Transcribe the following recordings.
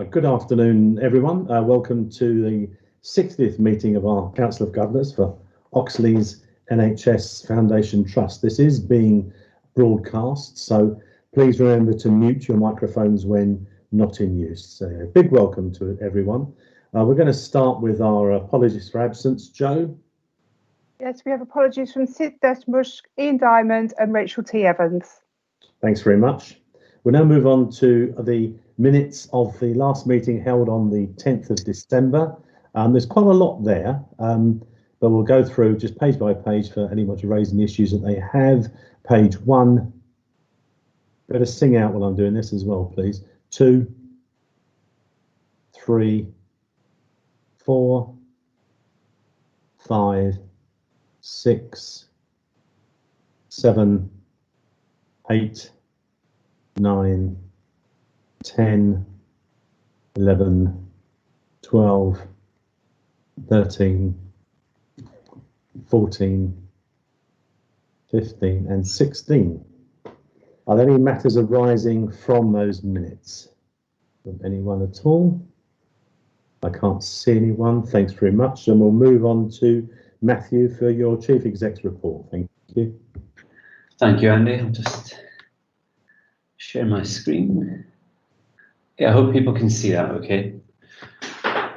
Good afternoon, everyone. Welcome to the 60th meeting of our Council of Governors for Oxley's NHS Foundation Trust. This is being broadcast, so please remember to mute your microphones when not in use. So a big welcome to everyone. We're going to start with our apologies for absence. Jo? Yes, we have apologies from Sid Desmush, Ian Diamond and Rachel T. Evans. Thanks very much. We'll now move on to the minutes of the last meeting held on the 10th of December. There's quite a lot there, but we'll go through just page by page for anyone to raise any issues that they have. Page 1. Better sing out while I'm doing this as well, please. 2, 3, 4, 5, 6, 7, 8, 9, 10, 11, 12, 13, 14, 15 and 16. Are there any matters arising from those minutes? From anyone at all? I can't see anyone. Thanks very much. And we'll move on to Matthew for your Chief Exec's report. Thank you. Thank you, Andy. I'll just share my screen. Yeah, I hope people can see that okay.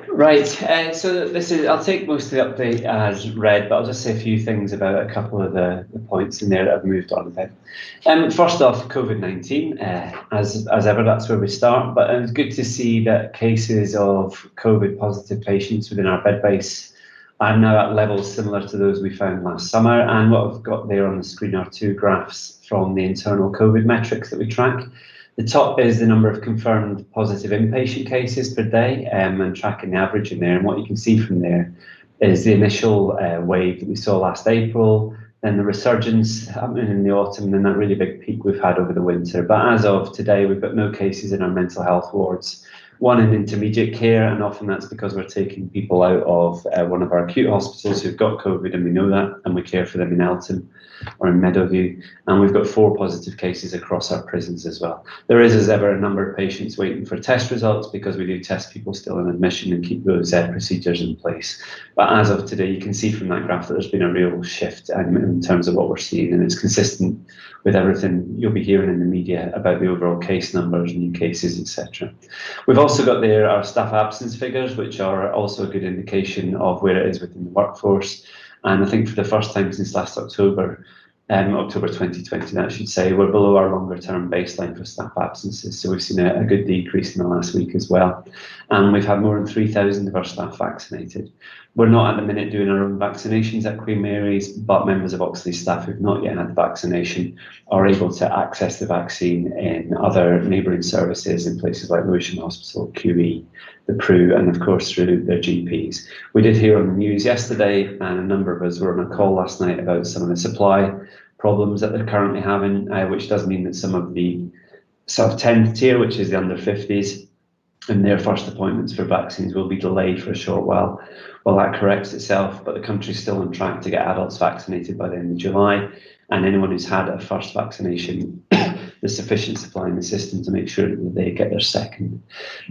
Right, so I'll take most of the update as read, but I'll just say a few things about a couple of the points in there that I've moved on about. First off, COVID-19, as ever, that's where we start, but it's good to see that cases of COVID positive patients within our bed base are now at levels similar to those we found last summer. And what I've got there on the screen are two graphs from the internal COVID metrics that we track. The top is the number of confirmed positive inpatient cases per day and tracking the average in there. And what you can see from there is the initial wave that we saw last April, then the resurgence happening in the autumn, and then that really big peak we've had over the winter. But as of today, we've got no cases in our mental health wards, one in intermediate care, and often that's because we're taking people out of one of our acute hospitals who've got COVID, and we know that, and we care for them in Elton or in Meadowview, and we've got 4 positive cases across our prisons as well. There is, as ever, a number of patients waiting for test results because we do test people still in admission and keep those procedures in place. But as of today, you can see from that graph that there's been a real shift in terms of what we're seeing, and it's consistent with everything you'll be hearing in the media about the overall case numbers, new cases, etc. We've also got there our staff absence figures, which are also a good indication of where it is within the workforce. And I think for the first time since last October 2020, I should say, we're below our longer term baseline for staff absences. So we've seen a good decrease in the last week as well. And we've had more than 3,000 of our staff vaccinated. We're not at the minute doing our own vaccinations at Queen Mary's, but members of Oxley staff who've not yet had the vaccination are able to access the vaccine in other neighbouring services in places like Lewisham Hospital, QE, the PRU, and of course through their GPs. We did hear on the news yesterday, and a number of us were on a call last night about some of the supply problems that they're currently having, which does mean that some of the sort of 10th tier, which is the under 50s, and their first appointments for vaccines will be delayed for a short while that corrects itself. But the country's still on track to get adults vaccinated by the end of July, and anyone who's had a first vaccination, there's sufficient supply in the system to make sure that they get their second.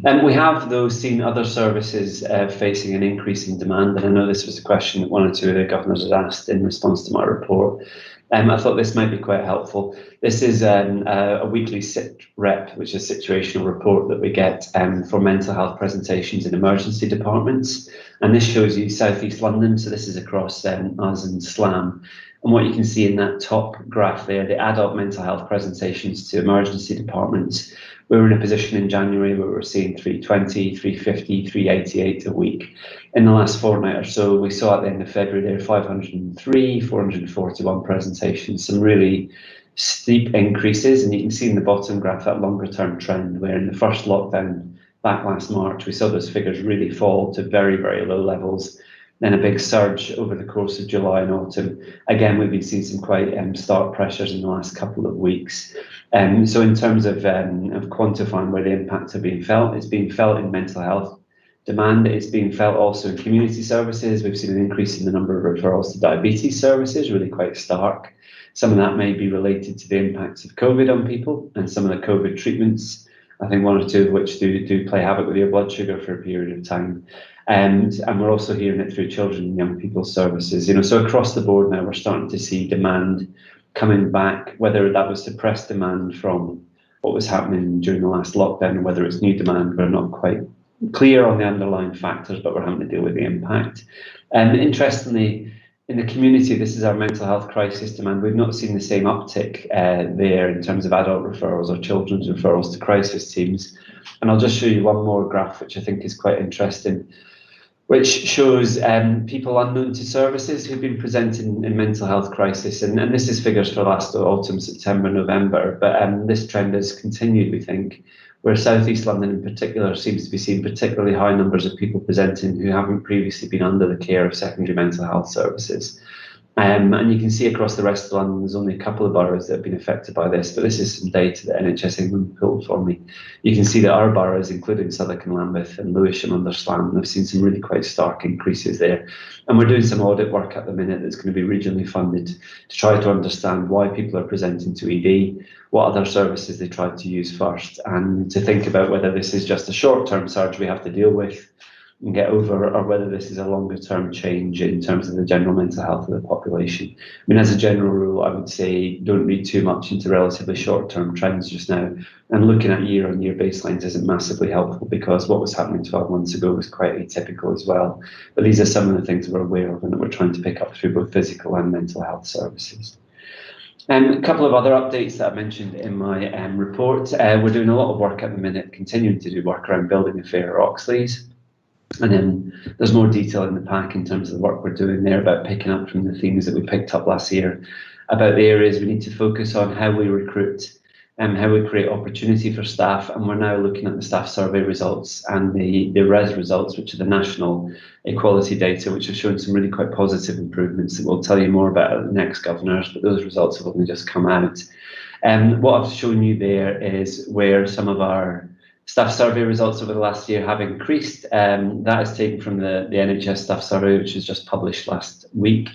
And we have, though, seen other services facing an increase in demand, and I know this was a question that 1 or 2 of the governors had asked in response to my report. I thought this might be quite helpful. This is a weekly SIT rep, which is a situational report that we get for mental health presentations in emergency departments. And this shows you South East London, so this is across us and SLAM. And what you can see in that top graph there, the adult mental health presentations to emergency departments, we were in a position in January where we were seeing 320, 350, 388 a week. In the last fortnight or so, we saw at the end of February there 503, 441 presentations, some really steep increases. And you can see in the bottom graph that longer term trend where in the first lockdown back last March, we saw those figures really fall to very, very low levels. Then a big surge over the course of July and autumn. Again, we've been seeing some quite stark pressures in the last couple of weeks. So in terms of quantifying where the impacts are being felt, it's being felt in mental health demand. It's being felt also in community services. We've seen an increase in the number of referrals to diabetes services, really quite stark. Some of that may be related to the impacts of COVID on people and some of the COVID treatments I think one or two of which do play havoc with your blood sugar for a period of time. And we're also hearing it through children and young people's services. So across the board now we're starting to see demand coming back, whether that was suppressed demand from what was happening during the last lockdown, or whether it's new demand. We're not quite clear on the underlying factors, but we're having to deal with the impact. Interestingly, in the community, this is our mental health crisis demand. We've not seen the same uptick there in terms of adult referrals or children's referrals to crisis teams. And I'll just show you one more graph, which I think is quite interesting, which shows people unknown to services who've been presenting in mental health crisis. And this is figures for last autumn, September, November. But this trend has continued, we think, where South East London in particular seems to be seeing particularly high numbers of people presenting who haven't previously been under the care of secondary mental health services. And you can see across the rest of London, there's only a couple of boroughs that have been affected by this, but this is some data that NHS England pulled for me. You can see that our boroughs, including Southwark and Lambeth and Lewisham under Slam, have seen some really quite stark increases there. And we're doing some audit work at the minute that's going to be regionally funded to try to understand why people are presenting to ED, what other services they tried to use first, and to think about whether this is just a short-term surge we have to deal with and get over, or whether this is a longer term change in terms of the general mental health of the population. I mean, as a general rule, I would say don't read too much into relatively short term trends just now, and looking at year on year baselines isn't massively helpful, because what was happening 12 months ago was quite atypical as well. But these are some of the things we're aware of and that we're trying to pick up through both physical and mental health services. A couple of other updates that I mentioned in my report. We're doing a lot of work at the minute, continuing to do work around building a fairer Oxleas. And then there's more detail in the pack in terms of the work we're doing there, about picking up from the themes that we picked up last year, about the areas we need to focus on, how we recruit and how we create opportunity for staff. And we're now looking at the staff survey results and the RES results, which are the national equality data, which have shown some really quite positive improvements that we'll tell you more about at the next governors, but those results have only just come out. What I've shown you there is where some of our staff survey results over the last year have increased. That is taken from the NHS Staff Survey, which was just published last week.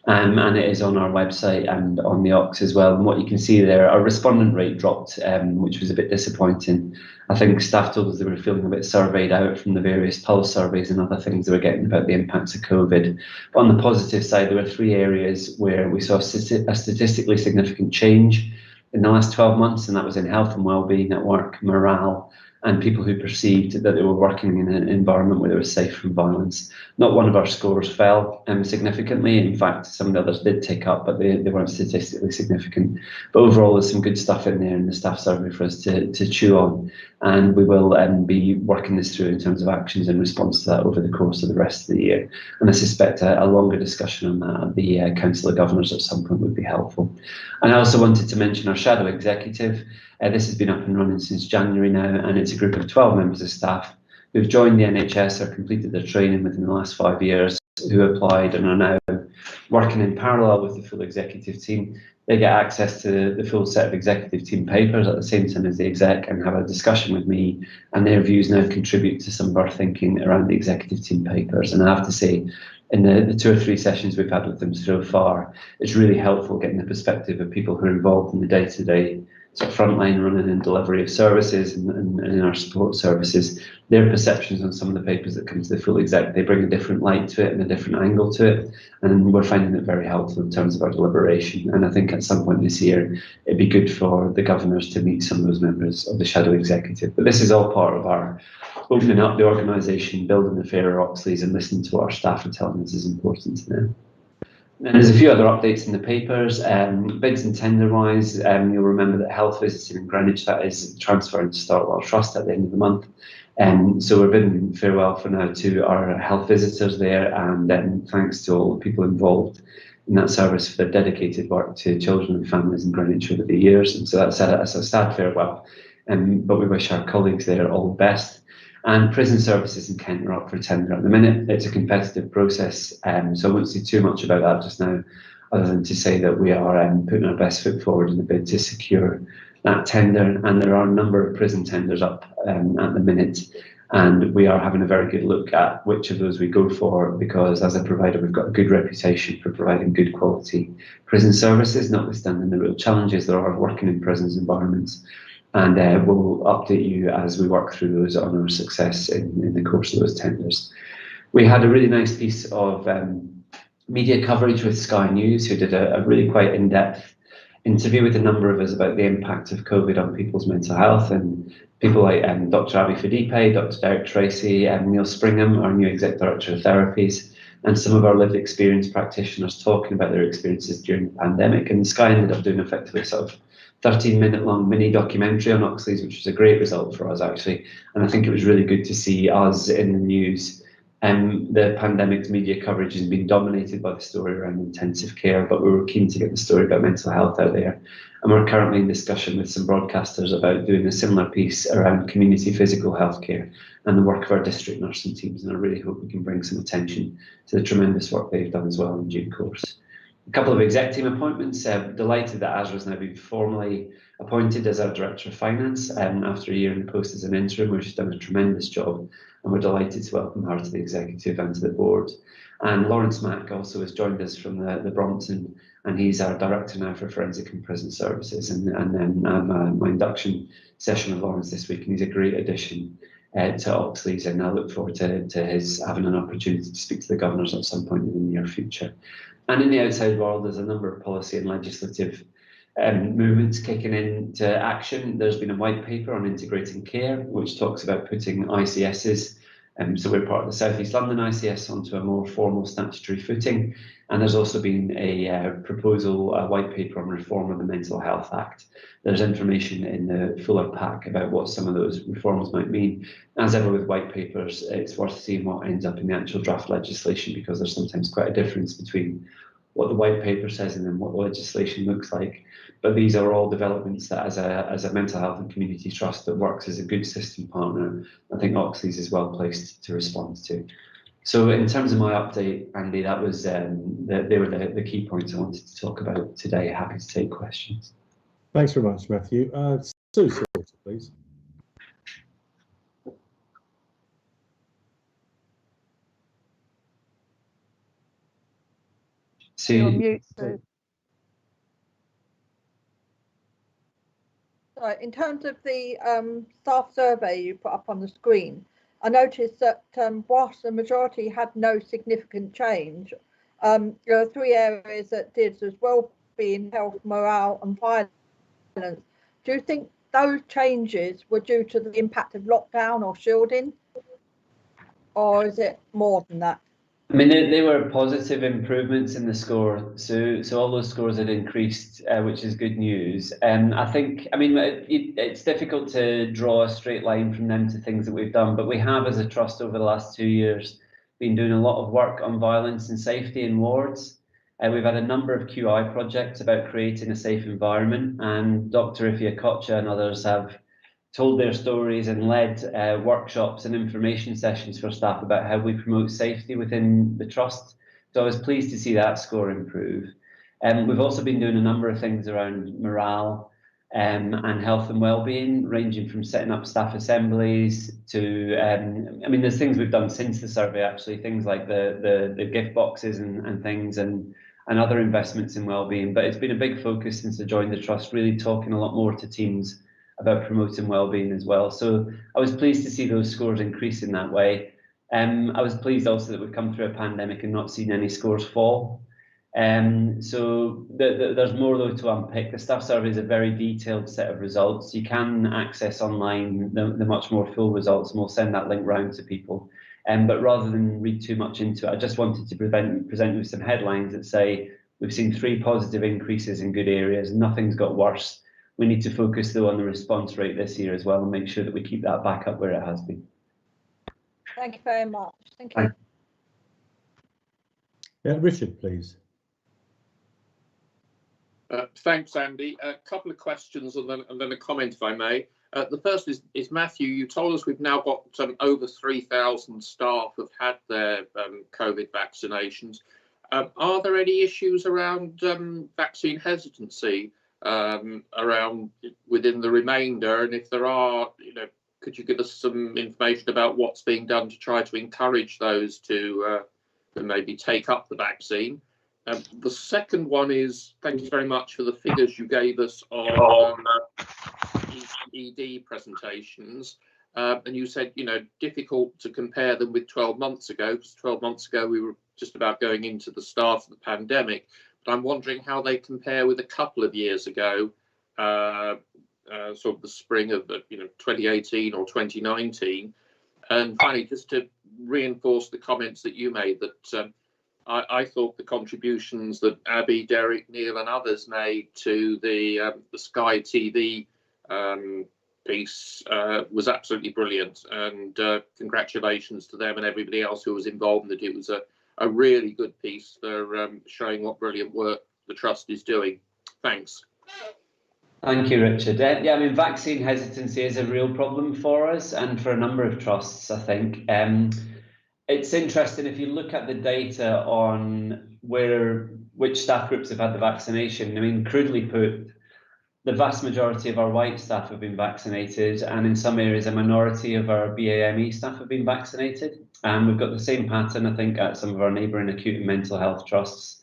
And it is on our website and on the Ox as well. And what you can see there, our respondent rate dropped, which was a bit disappointing. I think staff told us they were feeling a bit surveyed out from the various pulse surveys and other things they were getting about the impacts of COVID. But on the positive side, there were 3 areas where we saw a statistically significant change in the last 12 months, and that was in health and wellbeing at work, morale, and people who perceived that they were working in an environment where they were safe from violence. Not one of our scores fell significantly. In fact, some of the others did tick up, but they weren't statistically significant. But overall, there's some good stuff in there in the staff survey for us to chew on. And we will be working this through in terms of actions in response to that over the course of the rest of the year. And I suspect a longer discussion on that at the Council of Governors at some point would be helpful. And I also wanted to mention our shadow executive. This has been up and running since January now, and it's a group of 12 members of staff who've joined the NHS or completed their training within the last 5 years, who applied and are now working in parallel with the full executive team. They get access to the full set of executive team papers at the same time as the exec, and have a discussion with me, and their views now contribute to some of our thinking around the executive team papers. And I have to say, in the 2 or 3 sessions we've had with them so far, it's really helpful getting the perspective of people who are involved in the day-to-day sort of frontline running and delivery of services and in our support services. Their perceptions on some of the papers that come to the full exec, they bring a different light to it and a different angle to it, and we're finding it very helpful in terms of our deliberation. And I think at some point this year it'd be good for the governors to meet some of those members of the shadow executive. But this is all part of our opening up the organisation, building the fairer Oxleas, and listening to what our staff are telling us is important to them. And there's a few other updates in the papers. Bids and tender wise, you'll remember that health visiting in Greenwich, that is transferring to Startwell Trust at the end of the month. So we're bidding farewell for now to our health visitors there, and thanks to all the people involved in that service for their dedicated work to children and families in Greenwich over the years. And so that's a sad farewell, but we wish our colleagues there all the best. And prison services in Kent are up for tender at the minute. It's a competitive process, so I won't say too much about that just now, other than to say that we are putting our best foot forward in the bid to secure that tender. And there are a number of prison tenders up at the minute, and we are having a very good look at which of those we go for, because as a provider we've got a good reputation for providing good quality prison services, notwithstanding the real challenges there are working in prisons environments. and we'll update you as we work through those on our success in the course of those tenders. We had a really nice piece of media coverage with Sky News, who did a really quite in-depth interview with a number of us about the impact of COVID on people's mental health, and people like Dr. Abby Fadipe, Dr. Derek Tracy, Neil Springham, our new Exec Director of Therapies, and some of our lived experience practitioners talking about their experiences during the pandemic. And Sky ended up doing effectively sort of 13-minute long mini documentary on Oxley's, which was a great result for us actually. And I think it was really good to see us in the news. The pandemic's media coverage has been dominated by the story around intensive care, but we were keen to get the story about mental health out there. And we're currently in discussion with some broadcasters about doing a similar piece around community physical health care and the work of our district nursing teams. And I really hope we can bring some attention to the tremendous work they've done as well in due course. A couple of exec team appointments. Delighted that Azra has now been formally appointed as our Director of Finance after a year in the post as an interim, where she's done a tremendous job, and we're delighted to welcome her to the executive and to the board. And Lawrence Mack also has joined us from the Brompton, and he's our Director now for Forensic and Prison Services. And then my induction session with Lawrence this week, and he's a great addition to Oxley's, and I look forward to his having an opportunity to speak to the governors at some point in the near future. And in the outside world, there's a number of policy and legislative movements kicking into action. There's been a white paper on integrating care, which talks about putting ICSs, so we're part of the South East London ICS, onto a more formal statutory footing. And there's also been a proposal, a white paper on reform of the Mental Health Act. There's information in the fuller pack about what some of those reforms might mean. As ever with white papers, it's worth seeing what ends up in the actual draft legislation, because there's sometimes quite a difference between what the white paper says and then what the legislation looks like. But these are all developments that as a mental health and community trust that works as a good system partner, I think Oxley's is well placed to respond to. So in terms of my update, Andy, that was they were the key points I wanted to talk about today. Happy to take questions. Thanks very much, Matthew. Sue, please. You're on mute, Sue. So in terms of the staff survey you put up on the screen, I noticed that whilst the majority had no significant change, there are 3 areas that did, as well-being, health, morale and violence. Do you think those changes were due to the impact of lockdown or shielding, or is it more than that? I mean, they were positive improvements in the score, so all those scores had increased, which is good news. I think, I mean, it's difficult to draw a straight line from them to things that we've done, but we have, as a trust, over the last 2 years, been doing a lot of work on violence and safety in wards. We've had a number of QI projects about creating a safe environment, and Dr. Ifya Kocha and others have told their stories and led workshops and information sessions for staff about how we promote safety within the trust. So I was pleased to see that score improve. We've also been doing a number of things around morale and health and well-being, ranging from setting up staff assemblies to, I mean, there's things we've done since the survey, actually, things like the gift boxes and things, and other investments in well-being. But it's been a big focus since I joined the trust, really talking a lot more to teams about promoting well-being as well. So I was pleased to see those scores increase in that way. I was pleased also that we've come through a pandemic and not seen any scores fall. So there's more though to unpick. The staff survey is a very detailed set of results. You can access online the much more full results, and we'll send that link round to people. But rather than read too much into it, I just wanted to present you with some headlines that say we've seen 3 positive increases in good areas. Nothing's got worse. We need to focus though on the response rate this year as well, and make sure that we keep that back up where it has been. Thank you very much. Thank you. Yeah, Richard, please. Thanks, Andy. A couple of questions and then a comment, if I may. The first is Matthew, you told us we've now got over 3,000 staff who've had their COVID vaccinations. Are there any issues around vaccine hesitancy around within the remainder? And if there are, could you give us some information about what's being done to try to encourage those to maybe take up the vaccine? The second one is, thank you very much for the figures you gave us on ED presentations, and you said, you know, difficult to compare them with 12 months ago, because 12 months ago we were just about going into the start of the pandemic. But I'm wondering how they compare with a couple of years ago, sort of the spring of 2018 or 2019. And finally, just to reinforce the comments that you made, that I thought the contributions that Abby, Derek, Neil and others made to the Sky TV piece was absolutely brilliant, and congratulations to them and everybody else who was involved in it. It was a really good piece for showing what brilliant work the Trust is doing. Thanks. Thank you, Richard. Yeah, I mean, vaccine hesitancy is a real problem for us and for a number of trusts, I think. It's interesting, if you look at the data on which staff groups have had the vaccination, I mean, crudely put, the vast majority of our white staff have been vaccinated, and in some areas a minority of our BAME staff have been vaccinated. And we've got the same pattern, I think, at some of our neighbouring acute and mental health trusts.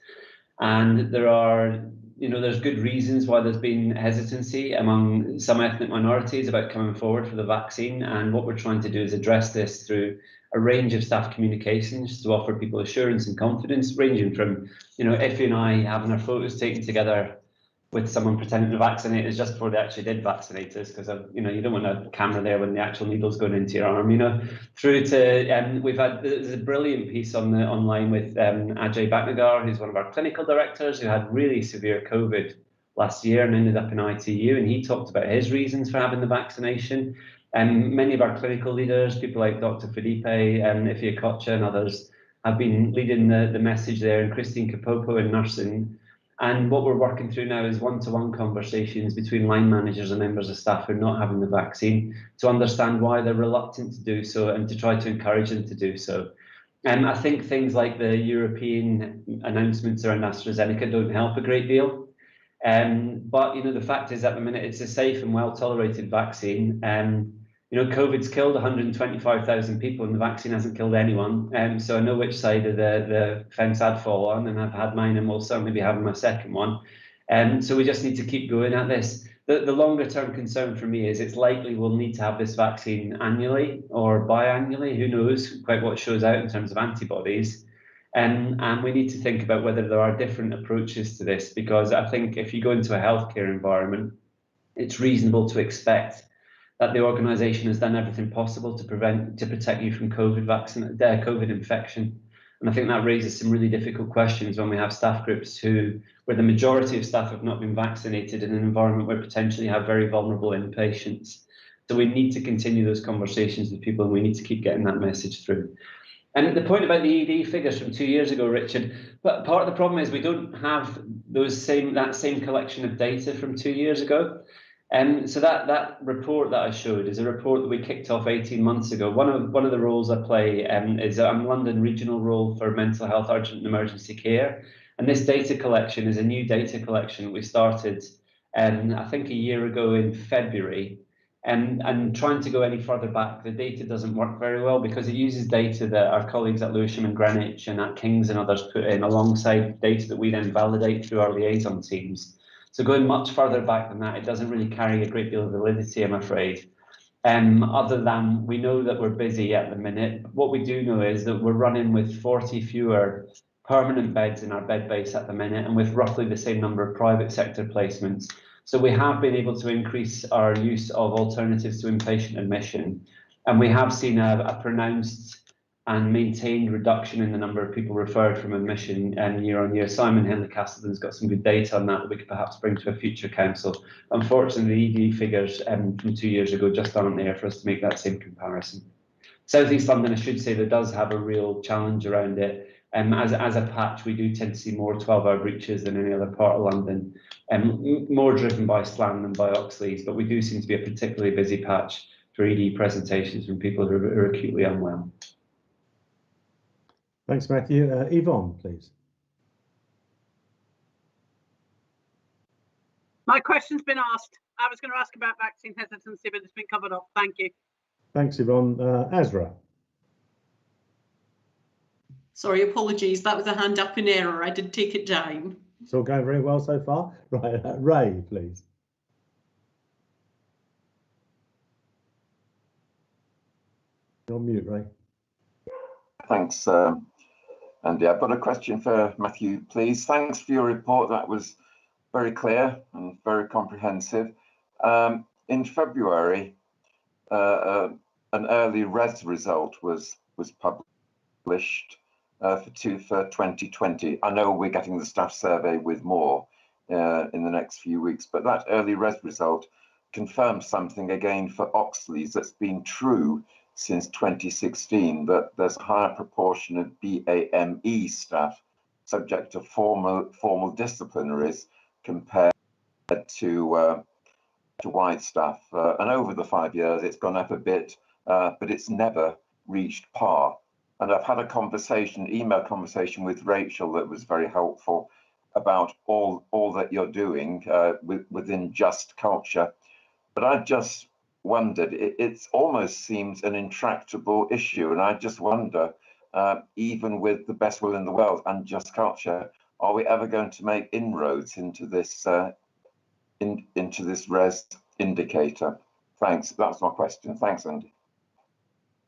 And there are, there's good reasons why there's been hesitancy among some ethnic minorities about coming forward for the vaccine. And what we're trying to do is address this through a range of staff communications to offer people assurance and confidence, ranging from, Effie and I having our photos taken together with someone pretending to vaccinate us just before they actually did vaccinate us, because you don't want a camera there when the actual needle's going into your arm, through to there's a brilliant piece online with Ajay Bhatnagar, who's one of our clinical directors, who had really severe COVID last year and ended up in ITU, and he talked about his reasons for having the vaccination. And many of our clinical leaders, people like Dr. Felipe, Ify Akocha and others, have been leading the message there, and Christine Kapopo in nursing. And what we're working through now is one-to-one conversations between line managers and members of staff who are not having the vaccine, to understand why they're reluctant to do so and to try to encourage them to do so. I think things like the European announcements around AstraZeneca don't help a great deal. But the fact is, at the minute, it's a safe and well-tolerated vaccine. COVID's killed 125,000 people and the vaccine hasn't killed anyone. So I know which side of the fence I'd fall on, and I've had mine and will certainly be having my second one. So we just need to keep going at this. The longer term concern for me is it's likely we'll need to have this vaccine annually or biannually. Who knows quite what shows out in terms of antibodies. And we need to think about whether there are different approaches to this, because I think if you go into a healthcare environment, it's reasonable to expect that the organisation has done everything possible to protect you from COVID infection. And I think that raises some really difficult questions when we have staff groups where the majority of staff have not been vaccinated in an environment where potentially have very vulnerable inpatients. So we need to continue those conversations with people, and we need to keep getting that message through. And the point about the ED figures from 2 years ago, Richard, but part of the problem is we don't have that same collection of data from 2 years ago. So that report that I showed is a report that we kicked off 18 months ago. One of the roles I play is I'm London regional role for mental health urgent and emergency care, and this data collection is a new data collection we started I think a year ago in February. And trying to go any further back, the data doesn't work very well, because it uses data that our colleagues at Lewisham and Greenwich and at King's and others put in alongside data that we then validate through our liaison teams. So going much further back than that, it doesn't really carry a great deal of validity, I'm afraid. Other than we know that we're busy at the minute. What we do know is that we're running with 40 fewer permanent beds in our bed base at the minute, and with roughly the same number of private sector placements. So we have been able to increase our use of alternatives to inpatient admission, and we have seen a pronounced and maintained reduction in the number of people referred from admission year on year. Simon Henley-Castleton's got some good data on that we could perhaps bring to a future council. Unfortunately, the ED figures from 2 years ago just aren't there for us to make that same comparison. South East London, I should say, there does have a real challenge around it. As a patch, we do tend to see more 12-hour breaches than any other part of London, more driven by Slan than by Oxleys, but we do seem to be a particularly busy patch for ED presentations from people who are acutely unwell. Thanks, Matthew. Yvonne, please. My question's been asked. I was going to ask about vaccine hesitancy, but it's been covered off. Thank you. Thanks, Yvonne. Azra. Sorry, apologies. That was a hand up in error. I did take it down. It's all going very well so far. Right, Ray, please. You're on mute, Ray. Thanks, Andy. I've got a question for Matthew, please. Thanks for your report. That was very clear and very comprehensive. In February, an early res result was published for 2020. I know we're getting the staff survey with more in the next few weeks, but that early res result confirms something again for Oxley's that's been true since 2016, that there's a higher proportion of BAME staff subject to formal disciplinaries compared to white staff. And over the 5 years, it's gone up a bit, but it's never reached par. And I've had a email conversation with Rachel that was very helpful about all that you're doing within Just Culture. But I just wondered, it almost seems an intractable issue, and I just wonder, even with the best will in the world and Just Culture, are we ever going to make inroads into this into this res indicator? Thanks. That's my question. Thanks, Andy.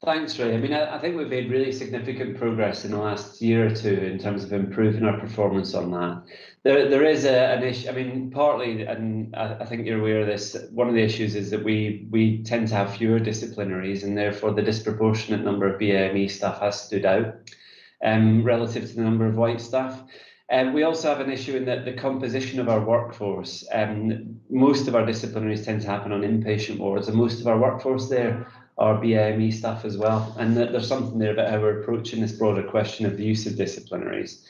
Thanks, Ray. I mean, I think we've made really significant progress in the last year or two in terms of improving our performance on that. There is an issue. I mean, partly, and I think you're aware of this, one of the issues is that we tend to have fewer disciplinaries, and therefore the disproportionate number of BAME staff has stood out relative to the number of white staff. We also have an issue in that the composition of our workforce, most of our disciplinaries tend to happen on inpatient wards, and most of our workforce there are BAME staff as well. And there's something there about how we're approaching this broader question of the use of disciplinaries.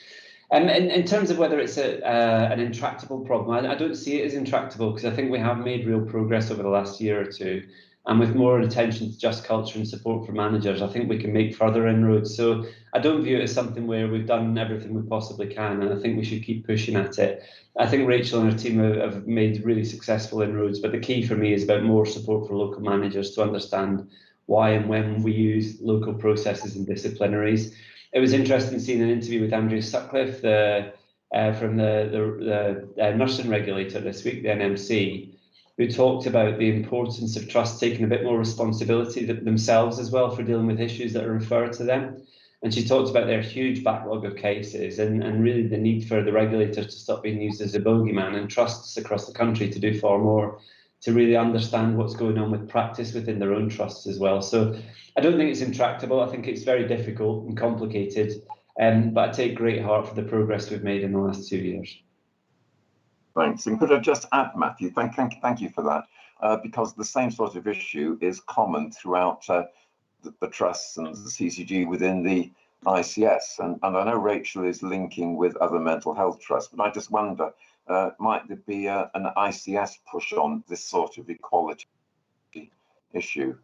In terms of whether it's an intractable problem, I don't see it as intractable, because I think we have made real progress over the last year or two. And with more attention to Just Culture and support for managers, I think we can make further inroads. So I don't view it as something where we've done everything we possibly can, and I think we should keep pushing at it. I think Rachel and her team have made really successful inroads, but the key for me is about more support for local managers to understand why and when we use local processes and disciplinaries. It was interesting seeing an interview with Andrew Sutcliffe from the nursing regulator this week, the NMC, who talked about the importance of trusts taking a bit more responsibility themselves as well for dealing with issues that are referred to them. And she talked about their huge backlog of cases and really the need for the regulators to stop being used as a bogeyman, and trusts across the country to do far more to really understand what's going on with practice within their own trusts as well. So I don't think it's intractable. I think it's very difficult and complicated, but I take great heart for the progress we've made in the last 2 years. Thanks. And could I just add, Matthew, thank you for that, because the same sort of issue is common throughout the trusts and the CCG within the ICS. And I know Rachel is linking with other mental health trusts, but I just wonder, might there be an ICS push on this sort of equality issue?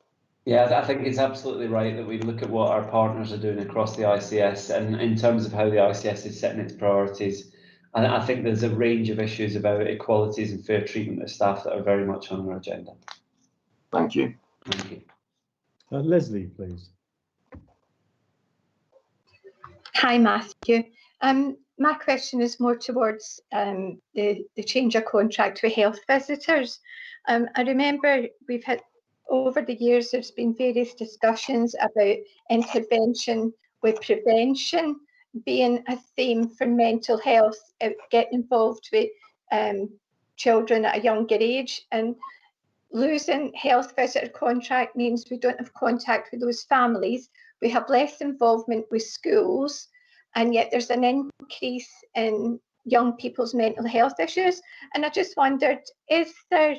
Yeah, I think it's absolutely right that we look at what our partners are doing across the ICS, and in terms of how the ICS is setting its priorities. And I think there's a range of issues about equalities and fair treatment of staff that are very much on our agenda. Thank you. Thank you. Leslie, please. Hi, Matthew. My question is more towards the change of contract with health visitors. I remember we've had, over the years, there's been various discussions about intervention with prevention being a theme for mental health, getting involved with children at a younger age. And losing health visitor contract means we don't have contact with those families. We have less involvement with schools, and yet there's an increase in young people's mental health issues. And I just wondered, is there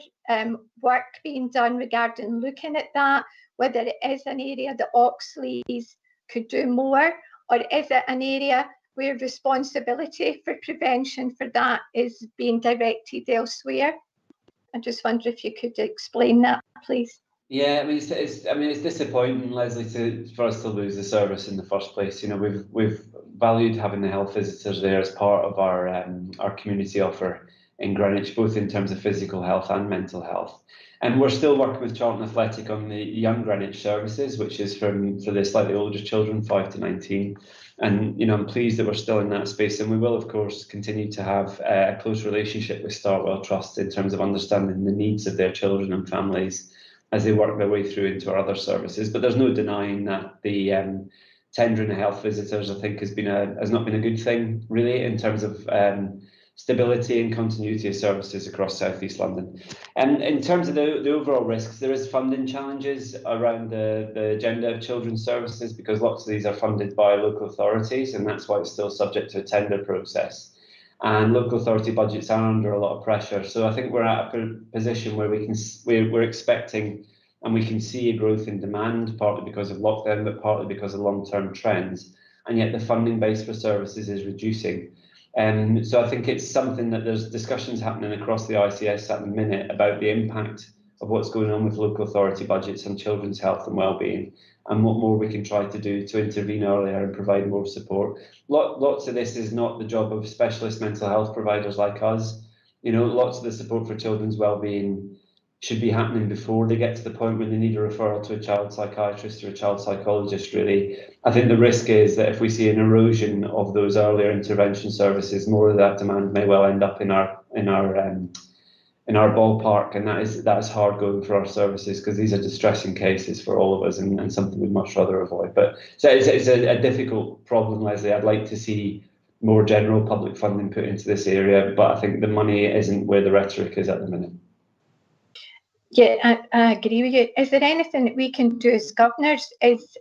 work being done regarding looking at that, whether it is an area that Oxley's could do more, or is it an area where responsibility for prevention for that is being directed elsewhere? I just wonder if you could explain that, please. Yeah, I mean, it's disappointing, Leslie, for us to lose the service in the first place. You know, we've valued having the health visitors there as part of our community offer in Greenwich, both in terms of physical health and mental health. And we're still working with Charlton Athletic on the Young Greenwich services, which is for the slightly older children, 5 to 19. And, you know, I'm pleased that we're still in that space. And we will, of course, continue to have a close relationship with Startwell Trust in terms of understanding the needs of their children and families as they work their way through into our other services. But there's no denying that the tendering of health visitors, I think, has not been a good thing, really, in terms of stability and continuity of services across South East London. And in terms of the overall risks, there is funding challenges around the agenda of children's services, because lots of these are funded by local authorities, and that's why it's still subject to a tender process. And local authority budgets are under a lot of pressure. So I think we're at a position where we're expecting, and we can see a growth in demand, partly because of lockdown, but partly because of long-term trends. And yet the funding base for services is reducing. So I think it's something that there's discussions happening across the ICS at the minute about the impact of what's going on with local authority budgets on children's health and wellbeing, and what more we can try to do to intervene earlier and provide more support. Lots of this is not the job of specialist mental health providers like us. You know, lots of the support for children's wellbeing should be happening before they get to the point when they need a referral to a child psychiatrist or a child psychologist, really. I think the risk is that if we see an erosion of those earlier intervention services, more of that demand may well end up in our ballpark, and that is hard going for our services, because these are distressing cases for all of us, and something we'd much rather avoid. But so it's a difficult problem, Leslie. I'd like to see more general public funding put into this area, but I think the money isn't where the rhetoric is at the minute. Yeah, I agree with you. Is there anything that we can do as governors? Is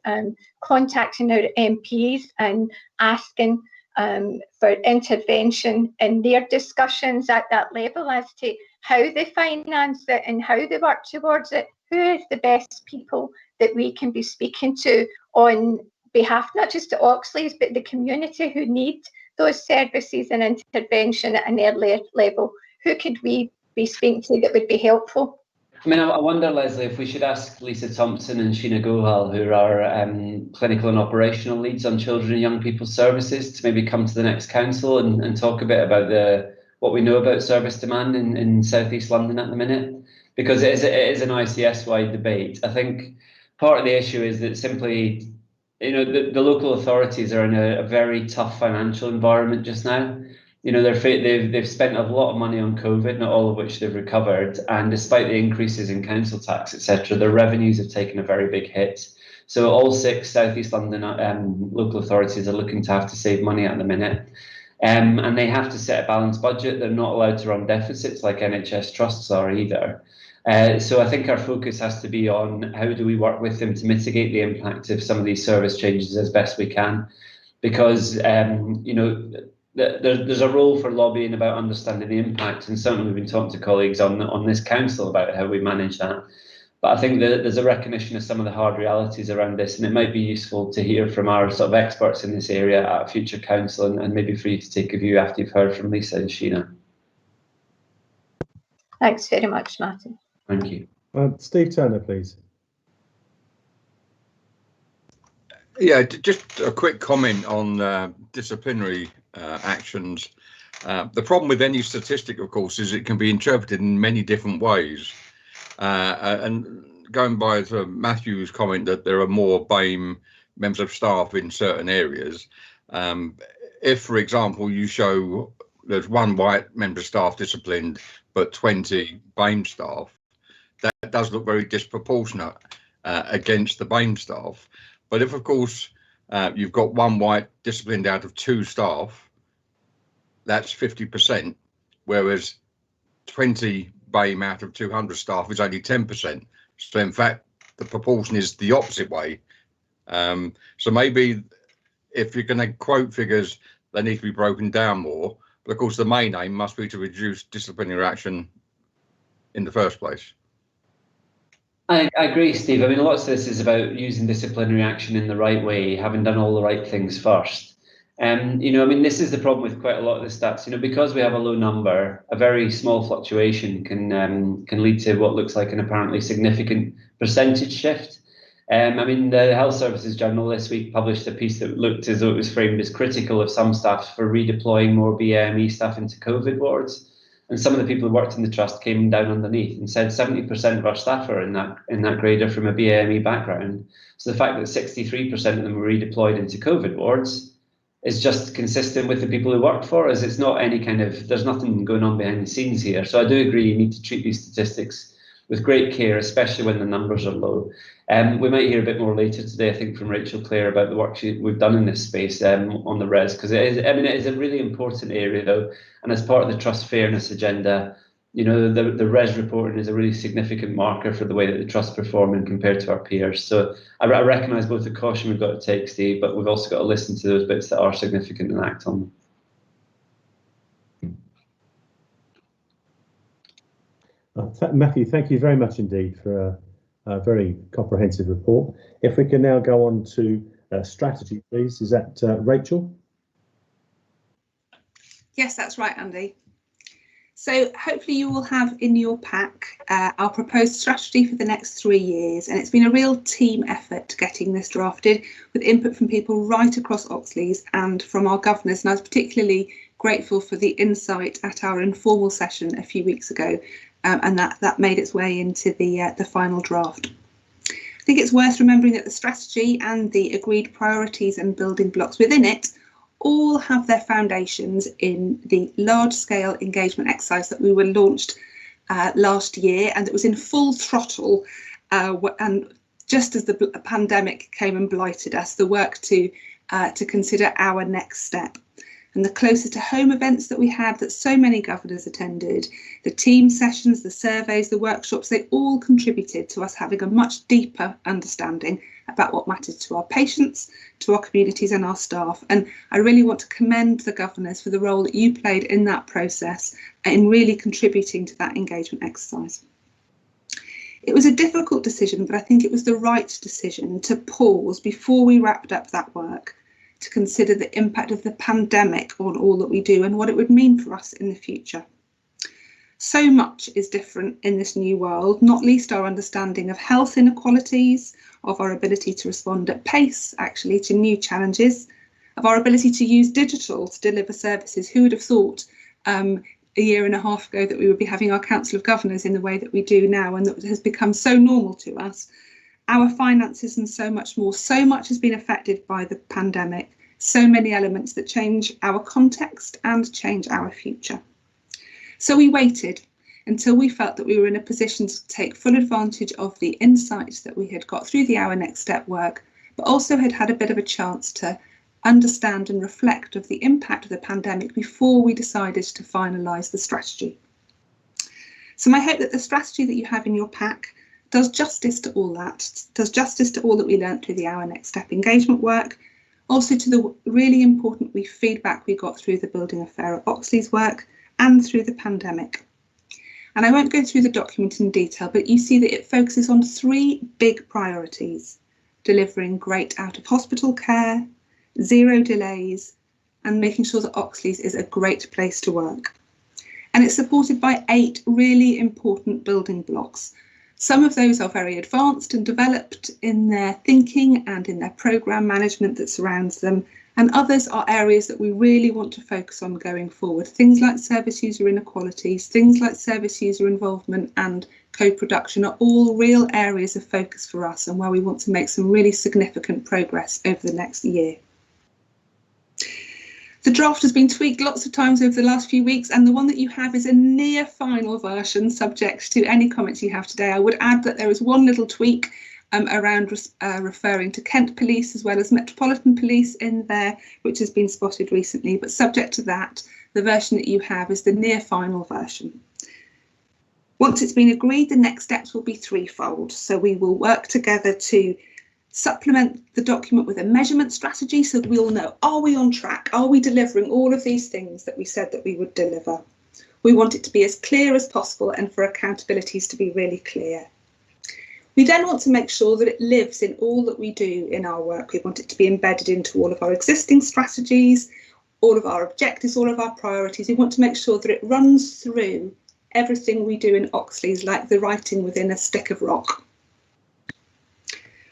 contacting our MPs and asking for intervention in their discussions at that level as to how they finance it and how they work towards it? Who is the best people that we can be speaking to on behalf, not just the Oxleys, but the community who need those services and intervention at an earlier level? Who could we be speaking to that would be helpful? I mean, I wonder, Leslie, if we should ask Lisa Thompson and Sheena Gohal, who are our clinical and operational leads on children and young people's services, to maybe come to the next council and talk a bit about what we know about service demand in South East London at the minute, because it is an ICS-wide debate. I think part of the issue is that simply, you know, the local authorities are in a very tough financial environment just now. You know, they've spent a lot of money on COVID, not all of which they've recovered, and despite the increases in council tax, etc., their revenues have taken a very big hit. So all 6 South East London local authorities are looking to have to save money at the minute, and they have to set a balanced budget. They're not allowed to run deficits like NHS trusts are either. So I think our focus has to be on how do we work with them to mitigate the impact of some of these service changes as best we can, because you know, there's a role for lobbying about understanding the impact, and certainly we've been talking to colleagues on this council about how we manage that. But I think that there's a recognition of some of the hard realities around this, and it might be useful to hear from our sort of experts in this area at a future council, and maybe for you to take a view after you've heard from Lisa and Sheena. Thanks very much, Martin. Thank you. Steve Turner, please. Yeah, just a quick comment on disciplinary actions. The problem with any statistic, of course, is it can be interpreted in many different ways. And going by Matthew's comment that there are more BAME members of staff in certain areas, if, for example, you show there's 1 white member of staff disciplined but 20 BAME staff, that does look very disproportionate against the BAME staff. But if, of course, you've got 1 white disciplined out of 2 staff, that's 50%, whereas 20 BAME out of 200 staff is only 10%. So in fact, the proportion is the opposite way. So maybe if you're going to quote figures, they need to be broken down more. But of course, the main aim must be to reduce disciplinary action in the first place. I agree, Steve. I mean, lots of this is about using disciplinary action in the right way, having done all the right things first. You know, I mean, this is the problem with quite a lot of the stats. You know, because we have a low number, a very small fluctuation can lead to what looks like an apparently significant percentage shift. I mean, the Health Services Journal this week published a piece that looked as though it was framed as critical of some staff for redeploying more BAME staff into COVID wards. And some of the people who worked in the trust came down underneath and said 70% of our staff are in that grade are from a BAME background. So the fact that 63% of them were redeployed into COVID wards is just consistent with the people who worked for us. It's not any kind of, there's nothing going on behind the scenes here. So I do agree you need to treat these statistics with great care, especially when the numbers are low. We might hear a bit more later today, I think, from Rachel Clare about the work we've done in this space on the res, because it is a really important area though, and as part of the trust fairness agenda, you know, the res reporting is a really significant marker for the way that the trust performing compared to our peers. So I recognise both the caution we've got to take, Steve, but we've also got to listen to those bits that are significant and act on them. Matthew, thank you very much indeed for a very comprehensive report. If we can now go on to strategy, please. Is that Rachel? Yes, that's right, Andy. So hopefully you will have in your pack our proposed strategy for the next 3 years, and it's been a real team effort getting this drafted with input from people right across Oxleas and from our governors, and I was particularly grateful for the insight at our informal session a few weeks ago, and that made its way into the final draft. I think it's worth remembering that the strategy and the agreed priorities and building blocks within it all have their foundations in the large-scale engagement exercise that we were launched last year, and it was in full throttle, and just as the pandemic came and blighted us, the work to consider our next step. And the closer to home events that we had, that so many governors attended, the team sessions, the surveys, the workshops, they all contributed to us having a much deeper understanding about what matters to our patients, to our communities and our staff. And I really want to commend the governors for the role that you played in that process in really contributing to that engagement exercise. It was a difficult decision, but I think it was the right decision to pause before we wrapped up that work, to consider the impact of the pandemic on all that we do and what it would mean for us in the future. So much is different in this new world, not least our understanding of health inequalities, of our ability to respond at pace, actually, to new challenges, of our ability to use digital to deliver services. Who would have thought a year and a half ago that we would be having our Council of Governors in the way that we do now, and that has become so normal to us? Our finances and so much more. So much has been affected by the pandemic, so many elements that change our context and change our future. So we waited until we felt that we were in a position to take full advantage of the insights that we had got through the Our Next Step work, but also had had a bit of a chance to understand and reflect of the impact of the pandemic before we decided to finalise the strategy. So I hope that the strategy that you have in your pack does justice to all that, does justice to all that we learned through the Our Next Step engagement work, also to the really important feedback we got through the Building a Fairer Oxleas work and through the pandemic. And I won't go through the document in detail, but you see that it focuses on 3 big priorities: delivering great out-of-hospital care, 0 delays, and making sure that Oxleas is a great place to work. And it's supported by 8 really important building blocks. Some of those are very advanced and developed in their thinking and in their programme management that surrounds them, and others are areas that we really want to focus on going forward. Things like service user inequalities, things like service user involvement and co-production are all real areas of focus for us and where we want to make some really significant progress over the next year. The draft has been tweaked lots of times over the last few weeks, and the one that you have is a near final version, subject to any comments you have today. I would add that there is one little tweak around referring to Kent Police as well as Metropolitan Police in there, which has been spotted recently, but subject to that, the version that you have is the near final version. Once it's been agreed, the next steps will be threefold. So we will work together to supplement the document with a measurement strategy so that we'll know, are we on track? Are we delivering all of these things that we said that we would deliver? We want it to be as clear as possible and for accountabilities to be really clear. We then want to make sure that it lives in all that we do in our work. We want it to be embedded into all of our existing strategies, all of our objectives, all of our priorities. We want to make sure that it runs through everything we do in Oxleas, like the writing within a stick of rock.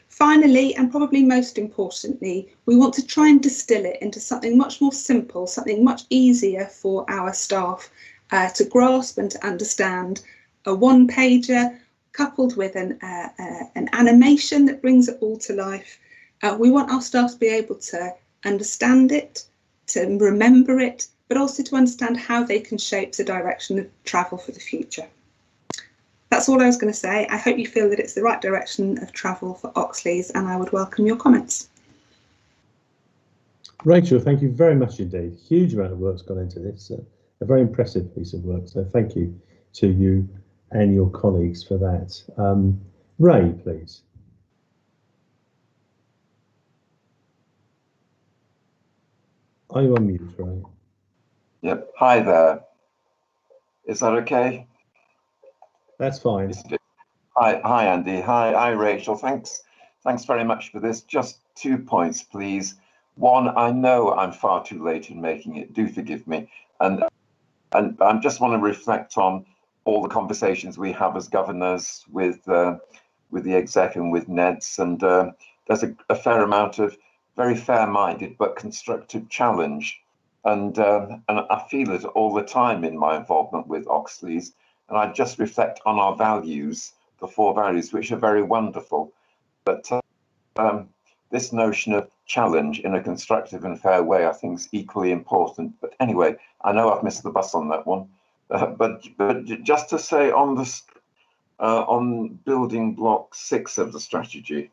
Finally, and probably most importantly, we want to try and distill it into something much more simple, something much easier for our staff to grasp and to understand. A one-pager coupled with an animation that brings it all to life. We want our staff to be able to understand it, to remember it, but also to understand how they can shape the direction of travel for the future. That's all I was going to say. I hope you feel that it's the right direction of travel for Oxleas, and I would welcome your comments. Rachel, thank you very much indeed. Huge amount of work's gone into this. A very impressive piece of work. So thank you to you and your colleagues for that. Ray, please. Are you on mute, Ray? Yep. Hi there. Is that okay? That's fine. Hi, Andy. Hi, Rachel. Thanks very much for this. Just 2 points, please. One, I know I'm far too late in making it. Do forgive me. And I just want to reflect on all the conversations we have as governors with the exec and with NEDs. And there's a fair amount of very fair-minded but constructive challenge. And I feel it all the time in my involvement with Oxleas. And I just reflect on our values, the 4 values, which are very wonderful. But this notion of challenge in a constructive and fair way, I think, is equally important. But anyway, I know I've missed the bus on that one. But just to say on this, on building block 6 of the strategy,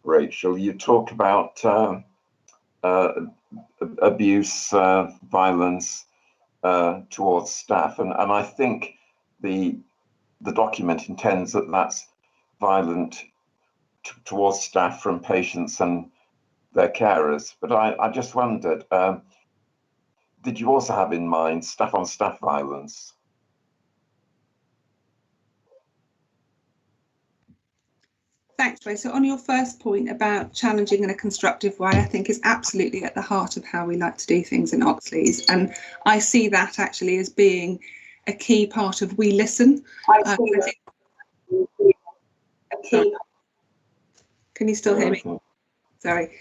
Rachel, you talk about abuse, violence towards staff, and I think the document intends that that's violent towards staff from patients and their carers. But I just wondered, did you also have in mind staff on staff violence? Thanks, Ray. So on your first point about challenging in a constructive way, I think is absolutely at the heart of how we like to do things in Oxleas. And I see that actually as being a key part of We Listen. Can you still hear me? Sorry.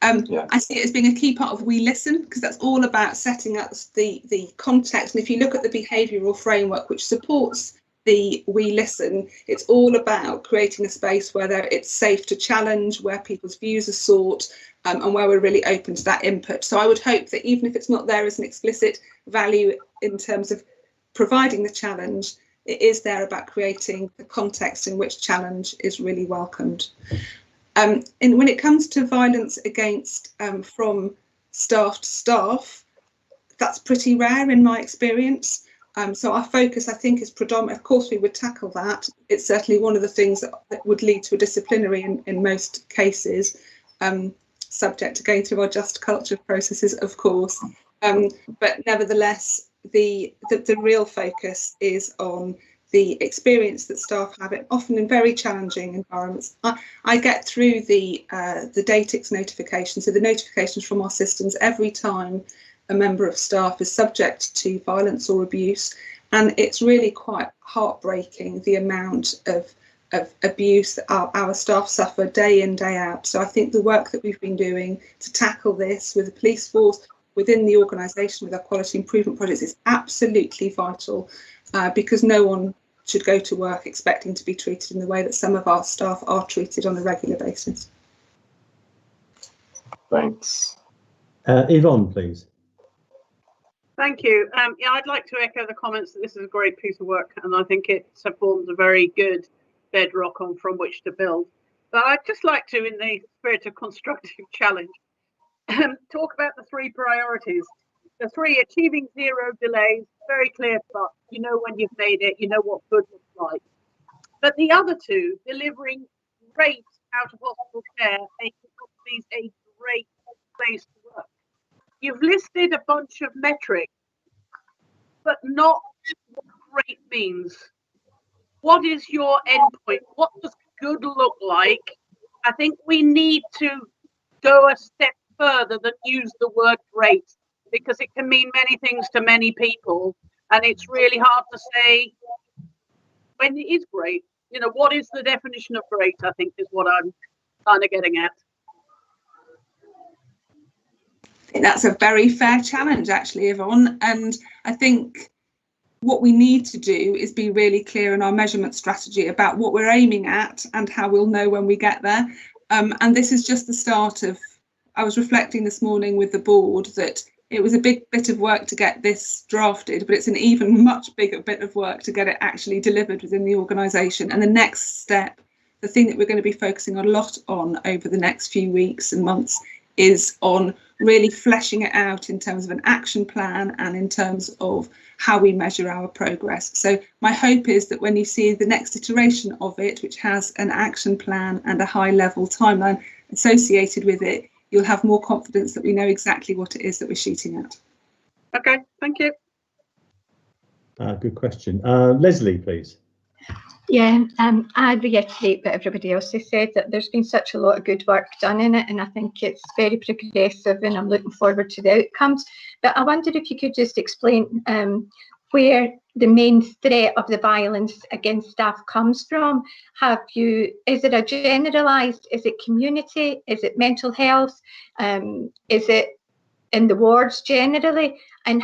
I see it as being a key part of We Listen, because that's all about setting up the context. And if you look at the behavioural framework which supports the We Listen, it's all about creating a space where it's safe to challenge, where people's views are sought, and where we're really open to that input. So I would hope that even if it's not there as an explicit value in terms of providing the challenge, it is there about creating the context in which challenge is really welcomed. And when it comes to violence against from staff to staff, that's pretty rare in my experience. So our focus, I think, is predominant. Of course, we would tackle that. It's certainly one of the things that would lead to a disciplinary in most cases, subject again to our just culture processes, of course. But nevertheless, the real focus is on the experience that staff have, often in very challenging environments. I get through the DATIX notifications, so the notifications from our systems every time a member of staff is subject to violence or abuse, and it's really quite heartbreaking the amount of abuse that our staff suffer day in, day out. So I think the work that we've been doing to tackle this with the police force, within the organisation, with our quality improvement projects, is absolutely vital, because no one should go to work expecting to be treated in the way that some of our staff are treated on a regular basis. Thanks. Yvonne, please. Thank you. Yeah, I'd like to echo the comments that this is a great piece of work, and I think it forms a very good bedrock from which to build. But I'd just like to, in the spirit of constructive challenge, talk about the 3 priorities. The 3: achieving 0 delays, very clear cut. You know when you've made it, you know what good looks like. But the other 2, delivering great out of hospital care, making these a great place to work. You've listed a bunch of metrics, but not what great means. What is your endpoint? What does good look like? I think we need to go a step further than use the word great, because it can mean many things to many people, and it's really hard to say when it is great. You know, what is the definition of great, I think, is what I'm kind of getting at. That's a very fair challenge, actually, Yvonne. And I think what we need to do is be really clear in our measurement strategy about what we're aiming at and how we'll know when we get there. And this is just the start of, I was reflecting this morning with the board that It was a big bit of work to get this drafted, but it's an even much bigger bit of work to get it actually delivered within the organisation. And the next step, the thing that we're going to be focusing a lot on over the next few weeks and months, is on really fleshing it out in terms of an action plan and in terms of how we measure our progress. So my hope is that when you see the next iteration of it, which has an action plan and a high level timeline associated with it, you'll have more confidence that we know exactly what it is that we're shooting at. Okay, thank you. Good question. Leslie, please. Yeah, I reiterate what everybody else has said, that there's been such a lot of good work done in it, and I think it's very progressive, and I'm looking forward to the outcomes. But I wondered if you could just explain where the main threat of the violence against staff comes from. Is it a generalised, is it community, is it mental health, is it in the wards generally, and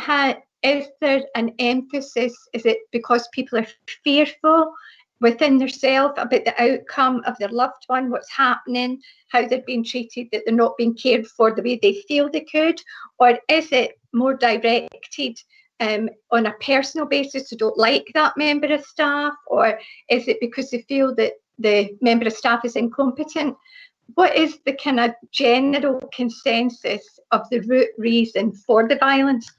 is there an emphasis, is it because people are fearful within themselves about the outcome of their loved one, what's happening, how they're being treated, that they're not being cared for the way they feel they could? Or is it more directed on a personal basis, who don't like that member of staff? Or is it because they feel that the member of staff is incompetent? What is the kind of general consensus of the root reason for the violence?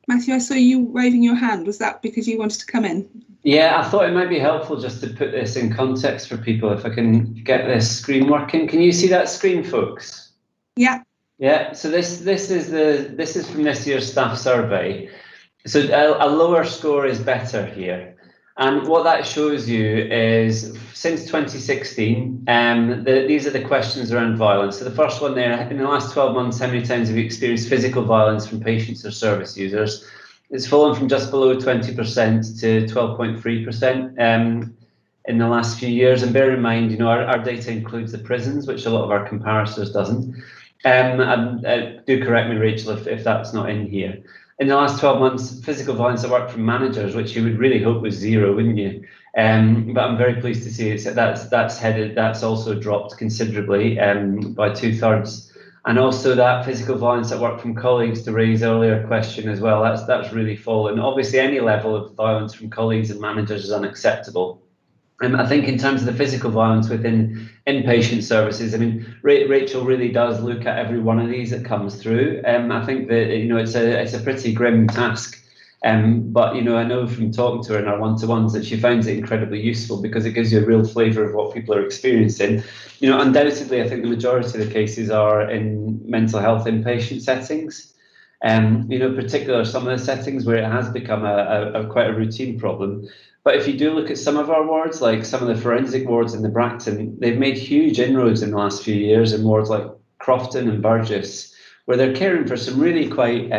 Matthew, I saw you waving your hand. Was that because you wanted to come in? Yeah, I thought it might be helpful just to put this in context for people. If I can get this screen working. Can you see that screen, folks? Yeah. Yeah. So this is from this year's staff survey. So a lower score is better here. And what that shows you is since 2016, these are the questions around violence. So the first one there, in the last 12 months, how many times have you experienced physical violence from patients or service users? It's fallen from just below 20% to 12.3% in the last few years. And bear in mind, you know, our data includes the prisons, which a lot of our comparators doesn't. Do correct me, Rachel, if that's not in here. In the last 12 months, physical violence at work from managers, which you would really hope was zero, wouldn't you? But I'm very pleased to see that's also dropped considerably by 2/3. And also that physical violence at work from colleagues, to raise earlier question as well, that's really fallen. Obviously, any level of violence from colleagues and managers is unacceptable. I think in terms of the physical violence within inpatient services, I mean, Rachel really does look at every one of these that comes through. I think that, you know, it's a pretty grim task. But, you know, I know from talking to her in our one-to-ones that she finds it incredibly useful because it gives you a real flavour of what people are experiencing. You know, undoubtedly, I think the majority of the cases are in mental health inpatient settings. You know, particularly some of the settings where it has become quite a routine problem. But if you do look at some of our wards, like some of the forensic wards in the Bracton, they've made huge inroads in the last few years in wards like Crofton and Burgess, where they're caring for some really quite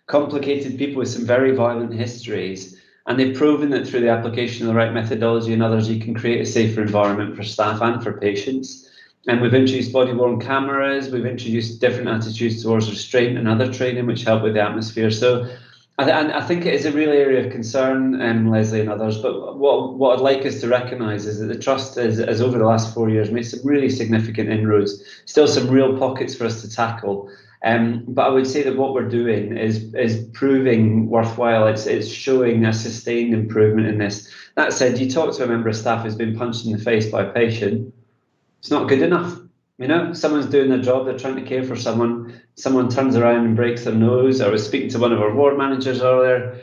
complicated people with some very violent histories. And they've proven that through the application of the right methodology and others, you can create a safer environment for staff and for patients. And we've introduced body-worn cameras, we've introduced different attitudes towards restraint and other training, which help with the atmosphere. So I think it is a real area of concern, Leslie and others, but what I'd like us to recognise is that the Trust has over the last 4 years made some really significant inroads, still some real pockets for us to tackle. But I would say that what we're doing is proving worthwhile. It's showing a sustained improvement in this. That said, you talk to a member of staff who's been punched in the face by a patient, it's not good enough. You know, someone's doing their job, they're trying to care for someone turns around and breaks their nose. I was speaking to one of our ward managers earlier.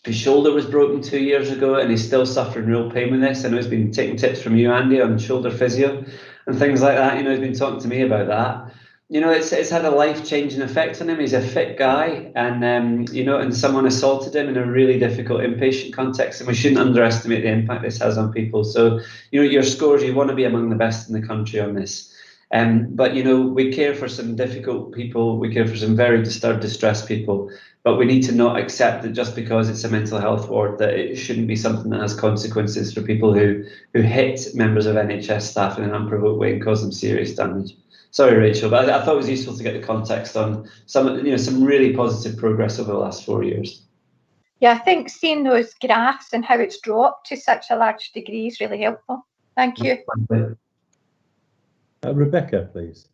His shoulder was broken 2 years ago and he's still suffering real pain with this. I know he's been taking tips from you, Andy, on shoulder physio and things like that. You know, he's been talking to me about that. You know, it's had a life-changing effect on him. He's a fit guy and, you know, and someone assaulted him in a really difficult inpatient context, and we shouldn't underestimate the impact this has on people. So, you know, your scores, you want to be among the best in the country on this. But, you know, we care for some difficult people, we care for some very disturbed, distressed people, but we need to not accept that just because it's a mental health ward that it shouldn't be something that has consequences for people who hit members of NHS staff in an unprovoked way and cause them serious damage. Sorry, Rachel, but I thought it was useful to get the context on some really positive progress over the last 4 years. Yeah, I think seeing those graphs and how it's dropped to such a large degree is really helpful. Thank you. Rebecca, please.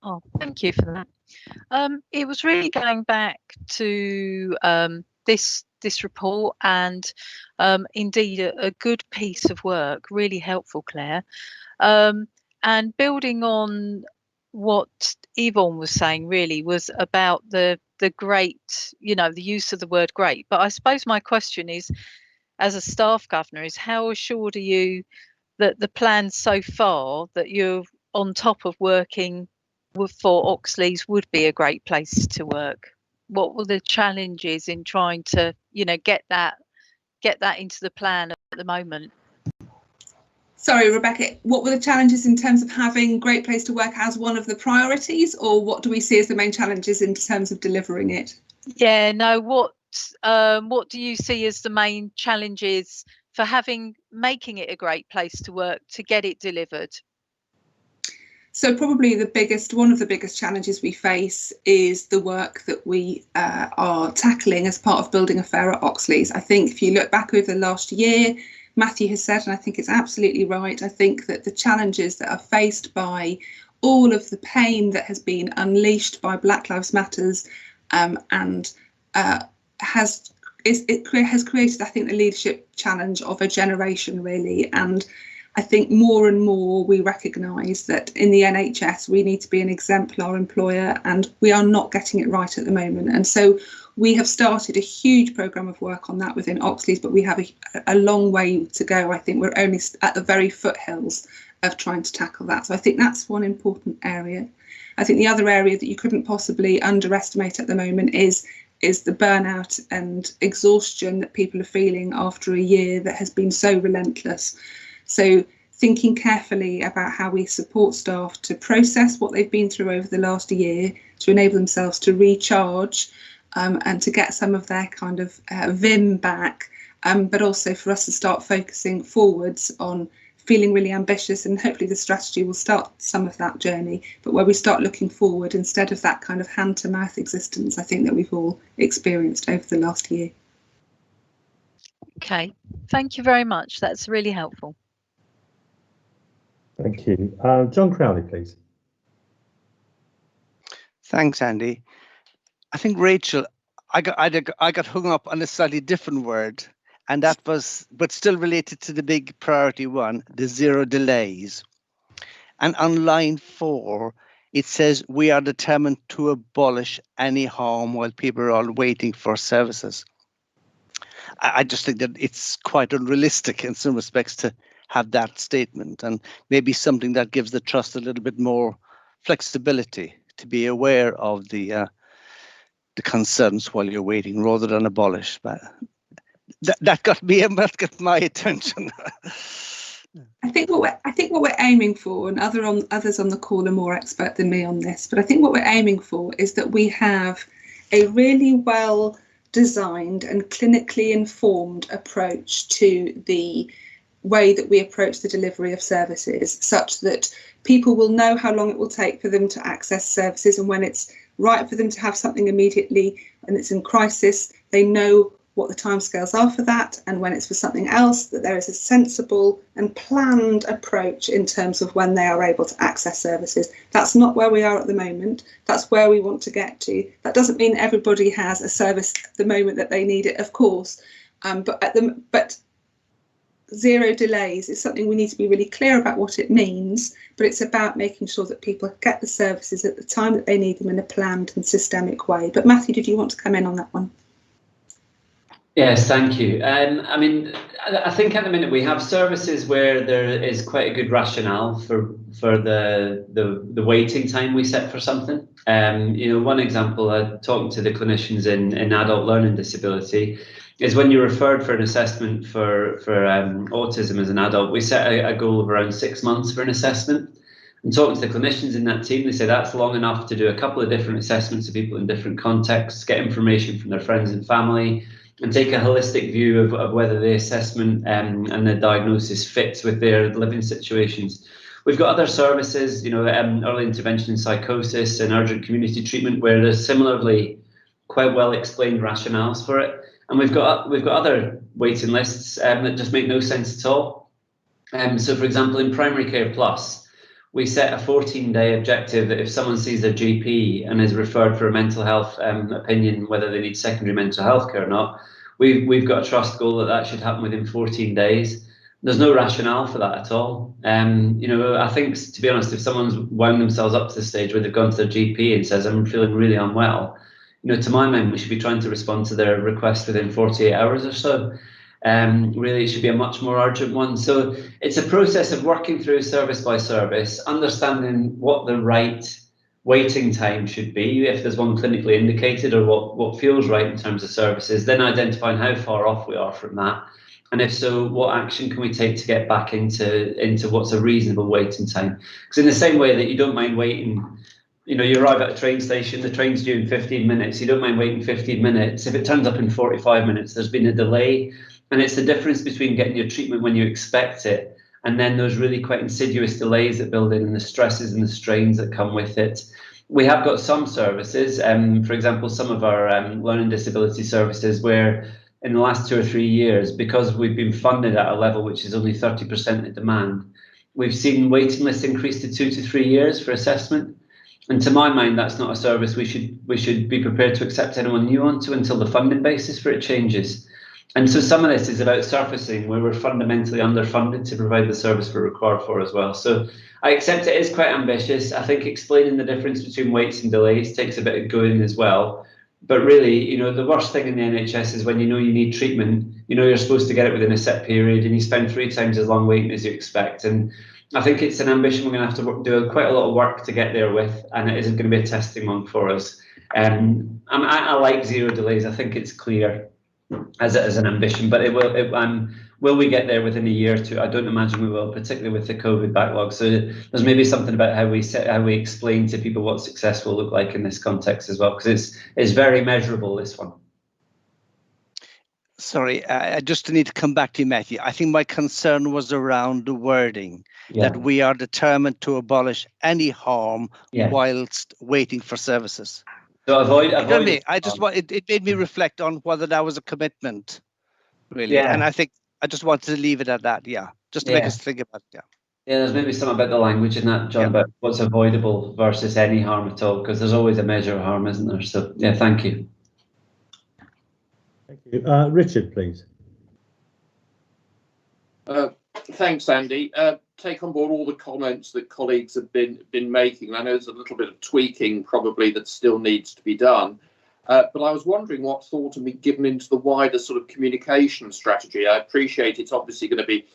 Oh, thank you for that. It was really going back to this report, and indeed a good piece of work, really helpful, Claire. And building on what Yvonne was saying, really was about the great, the use of the word great. But I suppose my question is, as a staff governor, is how assured are you that the plans so far that you're on top of working for Oxley's would be a great place to work? What were the challenges in trying to, get that into the plan at the moment? Sorry, Rebecca, what were the challenges in terms of having Great Place to Work as one of the priorities, or what do we see as the main challenges in terms of delivering it? Yeah, no, what do you see as the main challenges for making it a great place to work to get it delivered? So probably one of the biggest challenges we face is the work that we are tackling as part of building a fairer Oxley's. I think if you look back over the last year, Matthew has said, and I think it's absolutely right, I think that the challenges that are faced by all of the pain that has been unleashed by Black Lives Matters has created, I think, the leadership challenge of a generation, really. And I think more and more we recognise that in the NHS we need to be an exemplar employer, and we are not getting it right at the moment. And so we have started a huge programme of work on that within Oxley's, but we have a long way to go. I think we're only at the very foothills of trying to tackle that. So I think that's one important area. I think the other area that you couldn't possibly underestimate at the moment is the burnout and exhaustion that people are feeling after a year that has been so relentless. So thinking carefully about how we support staff to process what they've been through over the last year, to enable themselves to recharge and to get some of their kind of vim back, but also for us to start focusing forwards on feeling really ambitious, and hopefully the strategy will start some of that journey, but where we start looking forward instead of that kind of hand-to-mouth existence I think that we've all experienced over the last year. Okay, thank you very much. That's really helpful. Thank you. John Crowley, please. Thanks, Andy. I think, Rachel, I got hung up on a slightly different word, and that was, but still related to the big priority one, the 0 delays. And on line 4, it says, we are determined to abolish any harm while people are all waiting for services. I just think that it's quite unrealistic in some respects to have that statement, and maybe something that gives the trust a little bit more flexibility to be aware of the concerns while you're waiting, rather than abolish. But that got my attention. I think what we're aiming for, and others on the call are more expert than me on this, but I think what we're aiming for is that we have a really well designed and clinically informed approach to the way that we approach the delivery of services, such that people will know how long it will take for them to access services, and when it's right for them to have something immediately and it's in crisis, they know what the timescales are for that, and when it's for something else, that there is a sensible and planned approach in terms of when they are able to access services. That's not where we are at the moment. That's where we want to get to. That doesn't mean everybody has a service at the moment that they need it, of course, but 0 delays is something we need to be really clear about what it means, but it's about making sure that people get the services at the time that they need them in a planned and systemic way. But Matthew, did you want to come in on that one? Yes, thank you. I mean, I think at the minute we have services where there is quite a good rationale for the waiting time we set for something. One example, talking to the clinicians in adult learning disability, is when you're referred for an assessment for autism as an adult, we set a goal of around 6 months for an assessment. And talking to the clinicians in that team, they say that's long enough to do a couple of different assessments of people in different contexts, get information from their friends and family, and take a holistic view of whether the assessment and the diagnosis fits with their living situations. We've got other services, early intervention in psychosis and urgent community treatment, where there's similarly quite well explained rationales for it. And we've got other waiting lists that just make no sense at all. So, for example, in Primary Care Plus, we set a 14-day objective that if someone sees their GP and is referred for a mental health opinion, whether they need secondary mental health care or not, we've got a trust goal that should happen within 14 days. There's no rationale for that at all. I think, to be honest, if someone's wound themselves up to the stage where they've gone to their GP and says, I'm feeling really unwell, to my mind, we should be trying to respond to their request within 48 hours or so. Really, it should be a much more urgent one. So it's a process of working through service by service, understanding what the right waiting time should be, if there's one clinically indicated, or what feels right in terms of services, then identifying how far off we are from that. And if so, what action can we take to get back into what's a reasonable waiting time? Because in the same way that you don't mind waiting, you arrive at a train station, the train's due in 15 minutes, you don't mind waiting 15 minutes. If it turns up in 45 minutes, there's been a delay. And it's the difference between getting your treatment when you expect it and then those really quite insidious delays that build in and the stresses and the strains that come with it. We have got some services, for example, some of our learning disability services where in the last 2 or 3 years, because we've been funded at a level which is only 30% of demand, we've seen waiting lists increase to 2 to 3 years for assessment. And to my mind, that's not a service we should be prepared to accept anyone new onto until the funding basis for it changes. And so some of this is about surfacing where we're fundamentally underfunded to provide the service we're required for as well. So I accept it is quite ambitious. I think explaining the difference between waits and delays takes a bit of going as well. But really, the worst thing in the NHS is when you need treatment, you're supposed to get it within a set period and you spend 3 times as long waiting as you expect. And I think it's an ambition we're going to have to do quite a lot of work to get there with, and it isn't going to be a testing one for us. I like 0 delays. I think it's clear as an ambition, but will we get there within a year or 2? I don't imagine we will, particularly with the COVID backlog. So there's maybe something about how we explain to people what success will look like in this context as well, because it's very measurable, this one. Sorry, I just need to come back to you, Matthew. I think my concern was around the wording, that we are determined to abolish any harm whilst waiting for services. So avoid. I just want it made me reflect on whether that was a commitment, really. Yeah. And I think I just wanted to leave it at that. Yeah, just to make us think about it. Yeah, there's maybe something about the language in that, John, about what's avoidable versus any harm at all, because there's always a measure of harm, isn't there? So yeah, thank you. Thank you, Richard, please. Thanks, Andy. Take on board all the comments that colleagues have been making. I know there's a little bit of tweaking probably that still needs to be done, but I was wondering what thought had been given into the wider sort of communication strategy. I appreciate it's obviously going to be,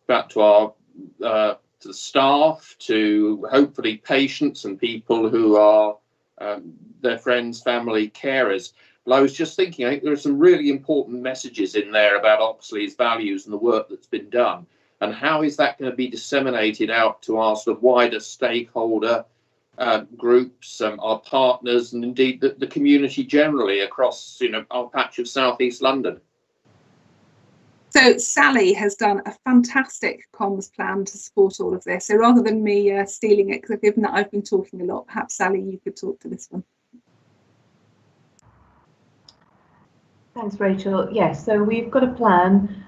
back to our to the staff, to hopefully patients and people who are their friends, family, carers. But I was just thinking, I think there are some really important messages in there about Oxley's values and the work that's been done. And how is that going to be disseminated out to our sort of wider stakeholder groups, our partners, and indeed the community generally across, our patch of southeast London? So Sally has done a fantastic comms plan to support all of this. So rather than me stealing it, because given that I've been talking a lot, perhaps Sally, you could talk to this one. Thanks, Rachel. Yes, so we've got a plan.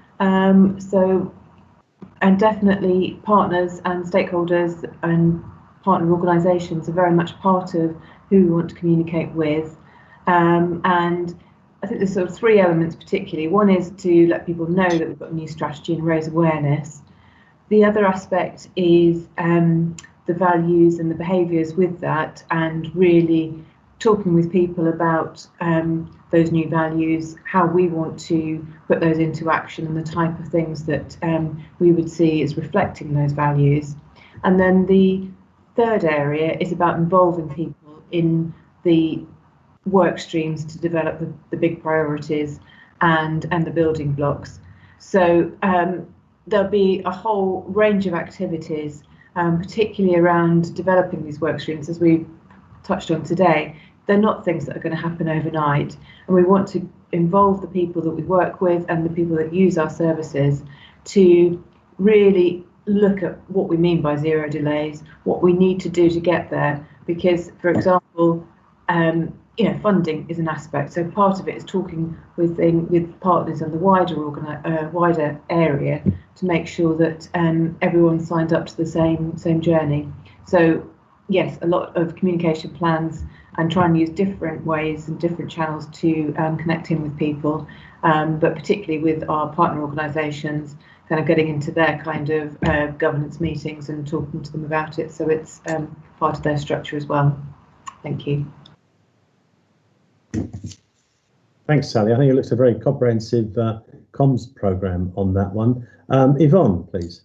And definitely partners and stakeholders and partner organisations are very much part of who we want to communicate with. And I think there's sort of 3 elements particularly. One is to let people know that we've got a new strategy and raise awareness. The other aspect is the values and the behaviours with that, and really talking with people about those new values, how we want to put those into action, and the type of things that we would see as reflecting those values. And then the third area is about involving people in the work streams to develop the big priorities and the building blocks. So there'll be a whole range of activities, particularly around developing these work streams, as we touched on today. They're not things that are going to happen overnight, and we want to involve the people that we work with and the people that use our services to really look at what we mean by 0 delays, what we need to do to get there. Because, for example, funding is an aspect. So part of it is talking with partners in the wider area to make sure that everyone signed up to the same journey. So yes, a lot of communication plans and try and use different ways and different channels to connect in with people, but particularly with our partner organisations, kind of getting into their kind of governance meetings and talking to them about it. So it's part of their structure as well. Thank you. Thanks, Sally. I think it looks a very comprehensive comms programme on that one. Yvonne, please.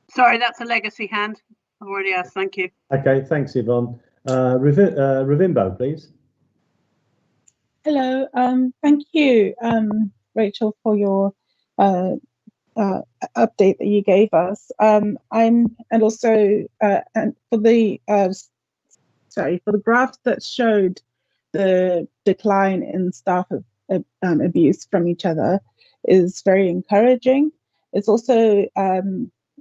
Sorry, that's a legacy hand. I've already asked, thank you. Okay, thanks, Yvonne. Ravimbo, please. Hello, thank you, Rachel, for your update that you gave us. And also for the for the graph that showed the decline in staff abuse from each other is very encouraging. It's also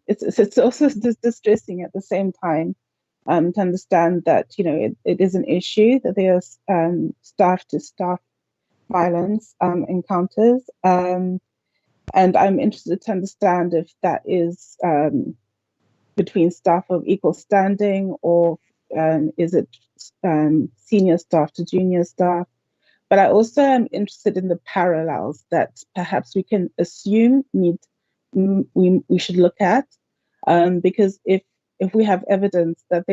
it's also distressing at the same time to understand that it is an issue, that there's staff to staff violence encounters, and I'm interested to understand if that is between staff of equal standing, or is it senior staff to junior staff? But I also am interested in the parallels that perhaps we can assume we should look at, because if we have evidence that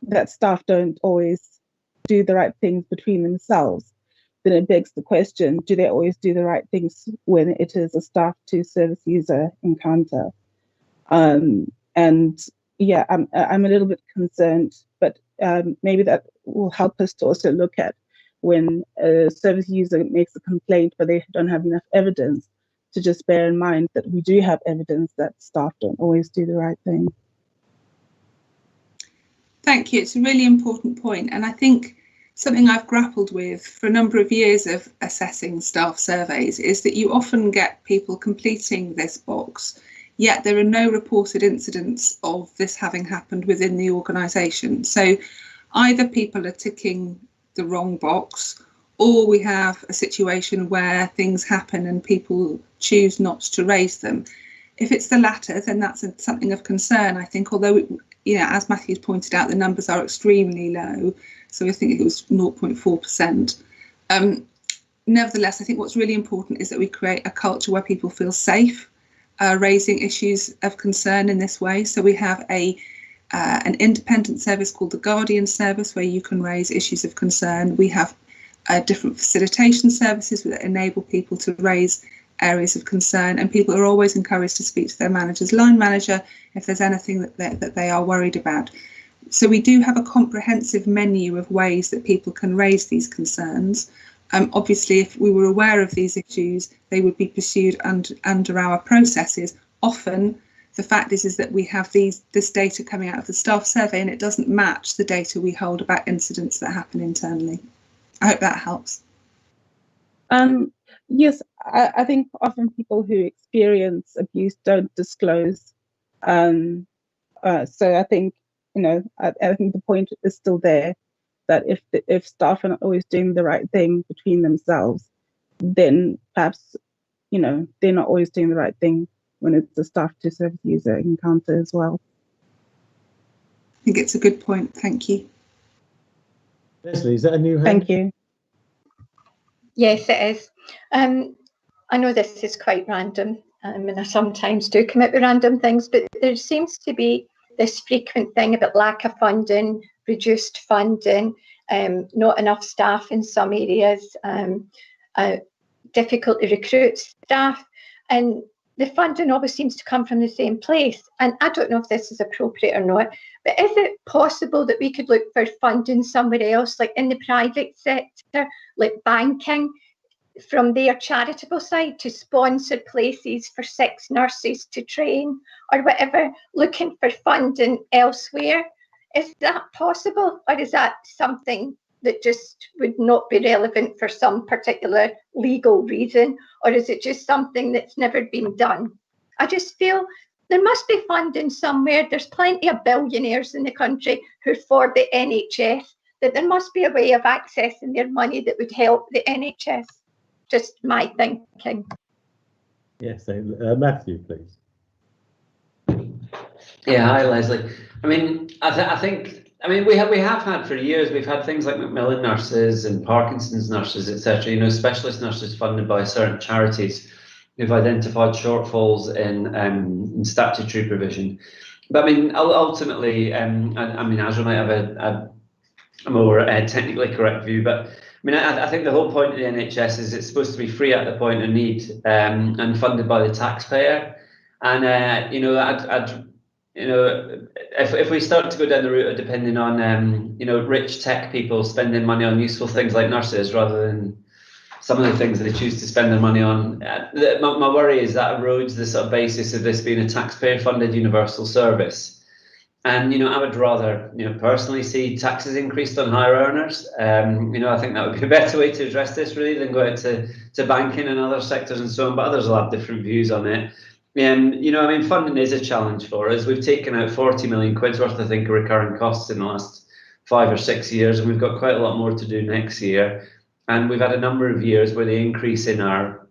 that staff don't always do the right things between themselves, then it begs the question: do they always do the right things when it is a staff to service user encounter? And yeah, I'm a little bit concerned, but maybe that will help us to also look at when a service user makes a complaint but they don't have enough evidence, to just bear in mind that we do have evidence that staff don't always do the right thing. Thank you. It's a really important point, and I think something I've grappled with for a number of years of assessing staff surveys is that you often get people completing this box, yet there are no reported incidents of this having happened within the organisation. So either people are ticking the wrong box, or we have a situation where things happen and people choose not to raise them. If it's the latter, then that's something of concern, I think, although, as Matthew's pointed out, the numbers are extremely low. So I think it was 0.4%. Nevertheless, I think what's really important is that we create a culture where people feel safe raising issues of concern in this way. So we have an independent service called the Guardian Service, where you can raise issues of concern. We have different facilitation services that enable people to raise areas of concern, and people are always encouraged to speak to their manager's line manager if there's anything that they are worried about. So we do have a comprehensive menu of ways that people can raise these concerns. Obviously, if we were aware of these issues, they would be pursued under our processes. Often, the fact is that we have this data coming out of the staff survey, and it doesn't match the data we hold about incidents that happen internally. I hope that helps. Yes, I think often people who experience abuse don't disclose. So I think, I think the point is still there, that if staff are not always doing the right thing between themselves, then perhaps, they're not always doing the right thing when it's the staff to service user encounter as well. I think it's a good point. Thank you. Leslie, is that a new hand? Thank you. Yes, it is. I know this is quite random, and I sometimes do come up with random things, but there seems to be this frequent thing about lack of funding, reduced funding, not enough staff in some areas, difficult to recruit staff, and the funding always seems to come from the same place. And I don't know if this is appropriate or not, but is it possible that we could look for funding somewhere else, like in the private sector, like banking, from their charitable side, to sponsor places for 6 nurses to train or whatever, looking for funding elsewhere? Is that possible, or is that something that just would not be relevant for some particular legal reason, or is it just something that's never been done? I just feel there must be funding somewhere. There's plenty of billionaires in the country who are for the NHS, that there must be a way of accessing their money that would help the NHS. just my thinking. Yes, so, Matthew, please. Yeah, hi Leslie. I mean, I think we have had for years. We've had things like Macmillan nurses and Parkinson's nurses, etc. You know, specialist nurses funded by certain charities who've identified shortfalls in statutory provision. But I mean, ultimately, I mean, Azra might have a more technically correct view, but I mean, I think the whole point of the NHS is it's supposed to be free at the point of need and funded by the taxpayer. And you know, you know, if we start to go down the route of depending on you know, rich tech people spending money on useful things like nurses rather than some of the things they choose to spend their money on, my worry is that erodes the sort of basis of this being a taxpayer-funded universal service. And you know, I would rather, you know, personally see taxes increased on higher earners. You know, I think that would be a better way to address this really than go out to banking and other sectors and so on. But others will have different views on it. You know, I mean, funding is a challenge for us. We've taken out 40 million quid's worth, I think, of recurring costs in the last 5 or 6 years, and we've got quite a lot more to do next year. And we've had a number of years where the increase in our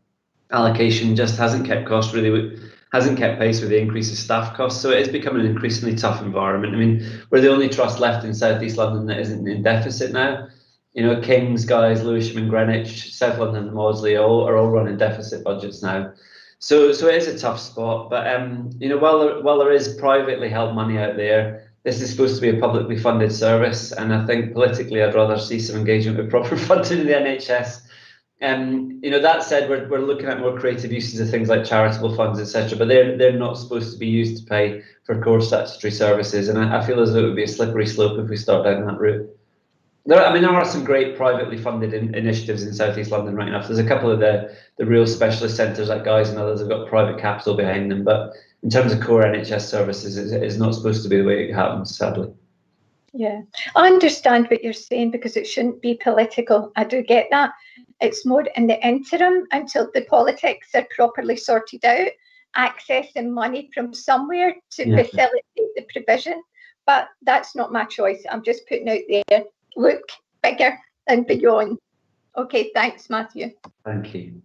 allocation just hasn't kept pace with the increase of staff costs. So it is becoming an increasingly tough environment. I mean, we're the only trust left in South East London that isn't in deficit now. You know, Kings, Guy's, Lewisham and Greenwich, South London and Maudsley are all running deficit budgets now. So it is a tough spot. But you know, while there is privately held money out there, this is supposed to be a publicly funded service, and I think politically I'd rather see some engagement with proper funding in the NHS. You know, that said, we're looking at more creative uses of things like charitable funds, etc. But they're not supposed to be used to pay for core statutory services, and I feel as though it would be a slippery slope if we start down that route. There are some great privately funded initiatives in South East London right now. There's a couple of the real specialist centres like Guy's and others have got private capital behind them, but in terms of core NHS services, it's not supposed to be the way it happens, sadly. Yeah, I understand what you're saying because it shouldn't be political. I do get that. It's more in the interim until the politics are properly sorted out, accessing money from somewhere to facilitate the provision. But that's not my choice. I'm just putting out there, look bigger and beyond. Okay, thanks, Matthew. Thank you.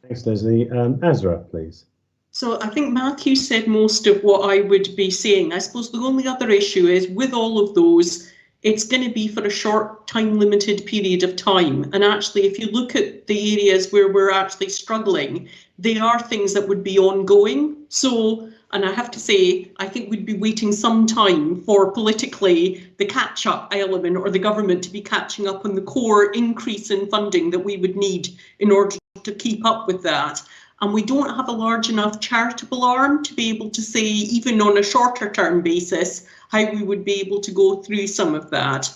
Thanks, Leslie. Azra, please. So I think Matthew said most of what I would be saying. I suppose the only other issue is with all of those, it's going to be for a short time limited period of time. And actually, if you look at the areas where we're actually struggling, they are things that would be ongoing. So, and I have to say, I think we'd be waiting some time for politically the catch-up element or the government to be catching up on the core increase in funding that we would need in order to keep up with that. And we don't have a large enough charitable arm to be able to say, even on a shorter term basis, how we would be able to go through some of that.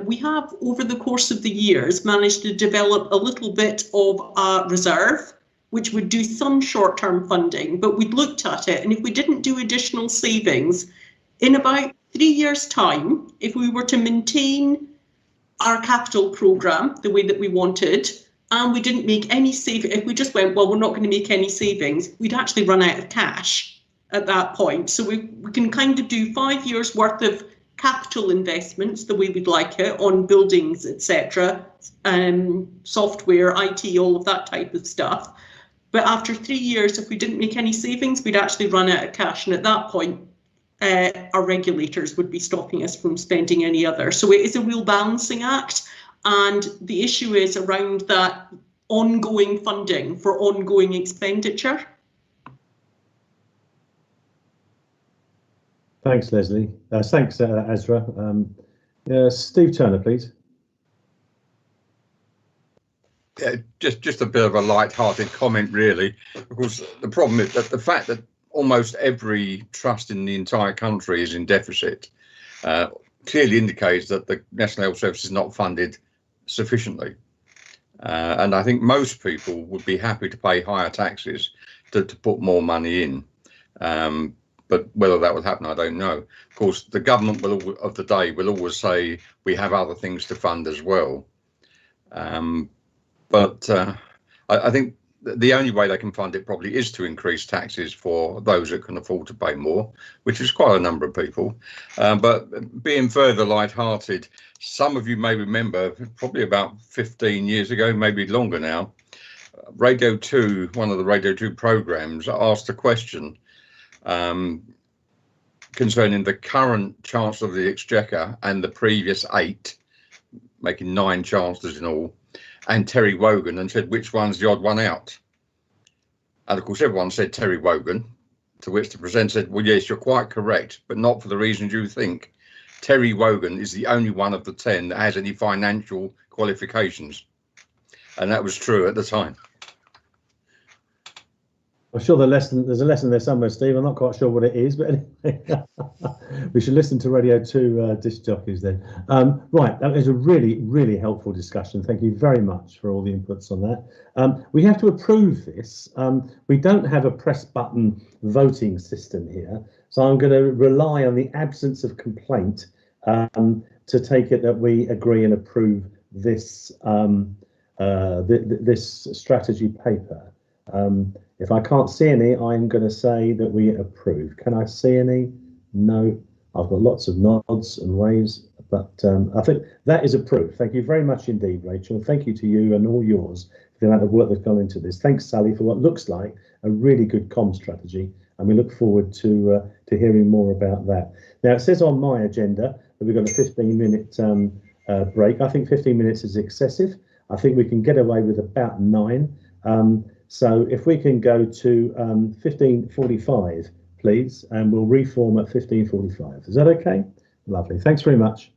We have, over the course of the years, managed to develop a little bit of a reserve, which would do some short-term funding, but we'd looked at it, and if we didn't do additional savings, in about 3 years' time, if we were to maintain our capital programme the way that we wanted, and we didn't make any savings, if we just went, well, we're not going to make any savings, we'd actually run out of cash at that point. So we can kind of do 5 years worth of capital investments the way we'd like it on buildings, etc., software, IT, all of that type of stuff. But after 3 years, if we didn't make any savings, we'd actually run out of cash. And at that point, our regulators would be stopping us from spending any other. So it is a real balancing act. And the issue is around that ongoing funding for ongoing expenditure. Thanks, Leslie. Thanks, Azra. Steve Turner, please. Yeah, just a bit of a light-hearted comment, really. Of course, the problem is that the fact that almost every trust in the entire country is in deficit clearly indicates that the National Health Service is not funded sufficiently. And I think most people would be happy to pay higher taxes to put more money in. But whether that would happen, I don't know. Of course, the government of the day will always say we have other things to fund as well. But I think the only way they can fund it probably is to increase taxes for those that can afford to pay more, which is quite a number of people. But being further light-hearted, some of you may remember probably about 15 years ago, maybe longer now, Radio 2, one of the Radio 2 programs, asked a question concerning the current Chancellor of the Exchequer and the previous 8, making 9 chancellors in all, and Terry Wogan, and said, which one's the odd one out? And of course, everyone said Terry Wogan, to which the presenter said, well, yes, you're quite correct, but not for the reasons you think. Terry Wogan is the only one of the 10 that has any financial qualifications. And that was true at the time. I'm sure there's a lesson there somewhere, Steve. I'm not quite sure what it is, but anyway, we should listen to Radio 2 disc jockeys then. Right, that was a really, really helpful discussion. Thank you very much for all the inputs on that. We have to approve this. We don't have a press button voting system here, so I'm going to rely on the absence of complaint to take it that we agree and approve this this strategy paper. If I can't see any, I'm going to say that we approve. Can I see any? No. I've got lots of nods and waves, but I think that is approved. Thank you very much indeed, Rachel. And thank you to you and all yours for the amount of work that's gone into this. Thanks, Sally, for what looks like a really good comm strategy. And we look forward to hearing more about that. Now, it says on my agenda that we've got a 15-minute break. I think 15 minutes is excessive. I think we can get away with about 9. So if we can go to 15:45, please, and we'll reform at 15:45. Is that okay? Lovely. Thanks very much.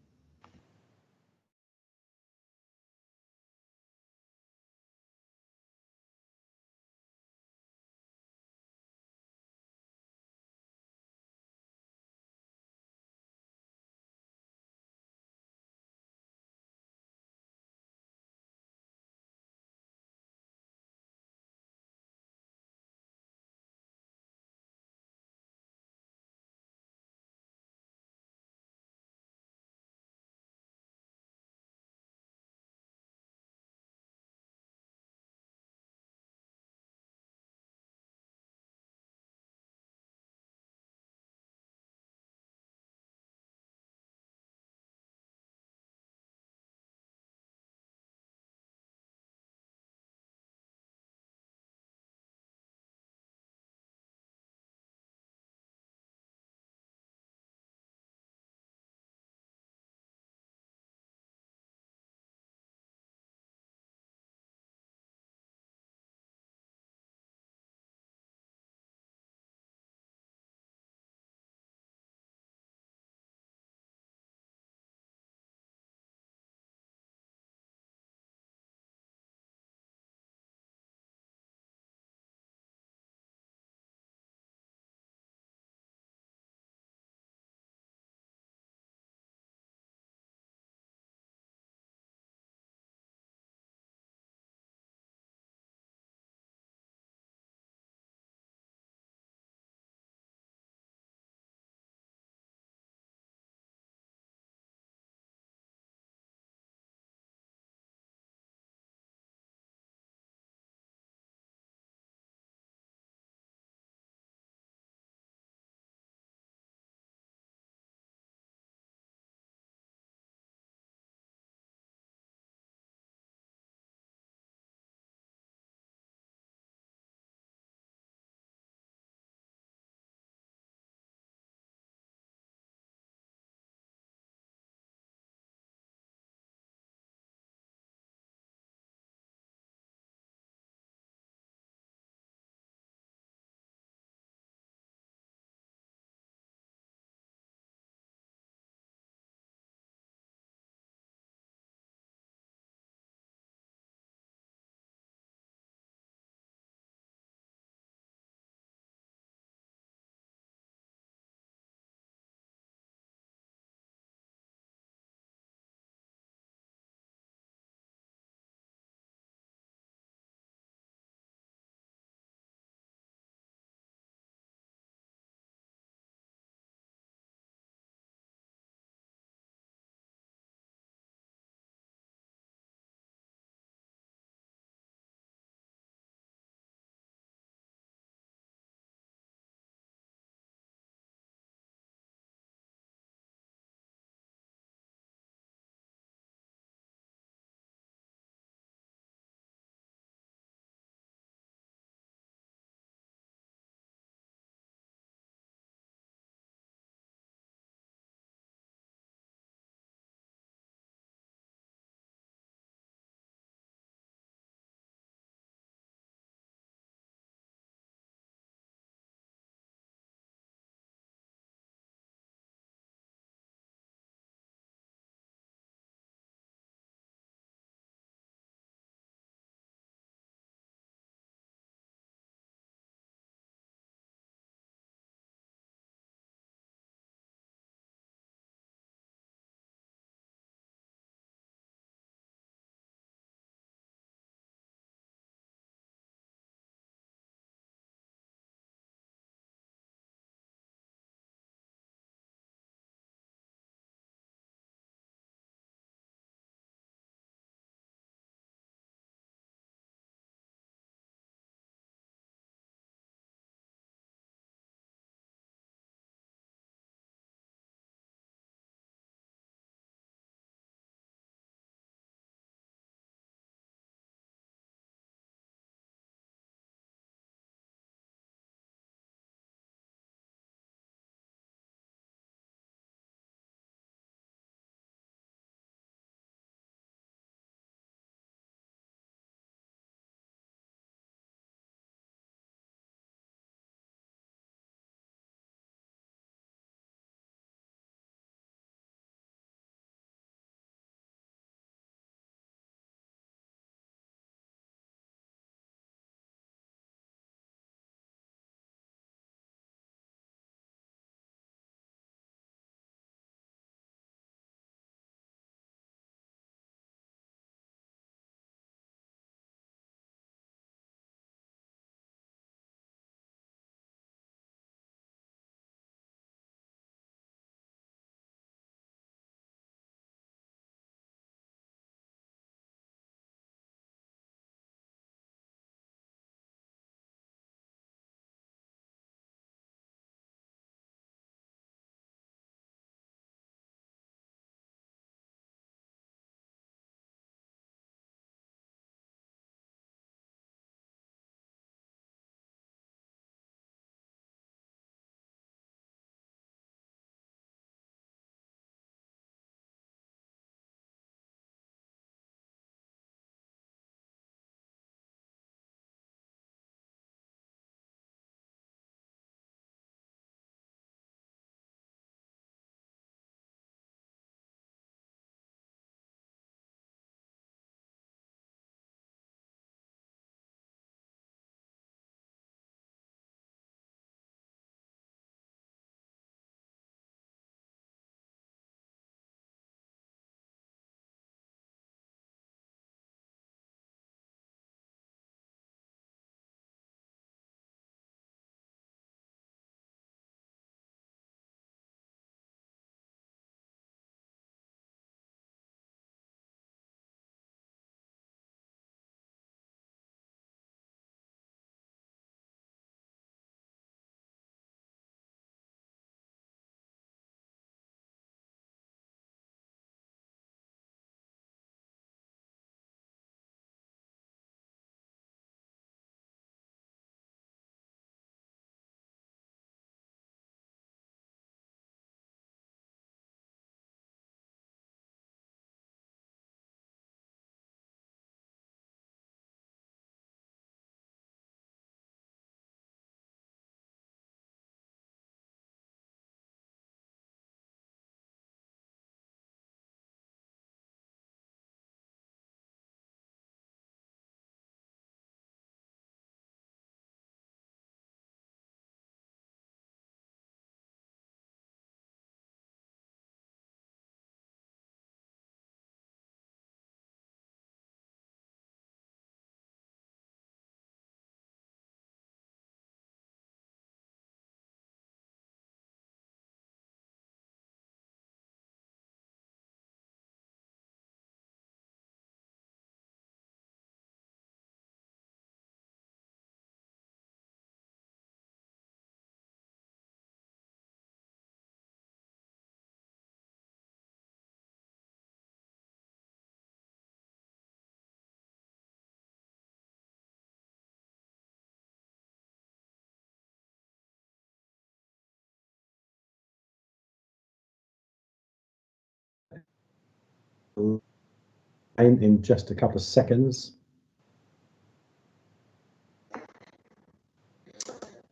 in just a couple of seconds.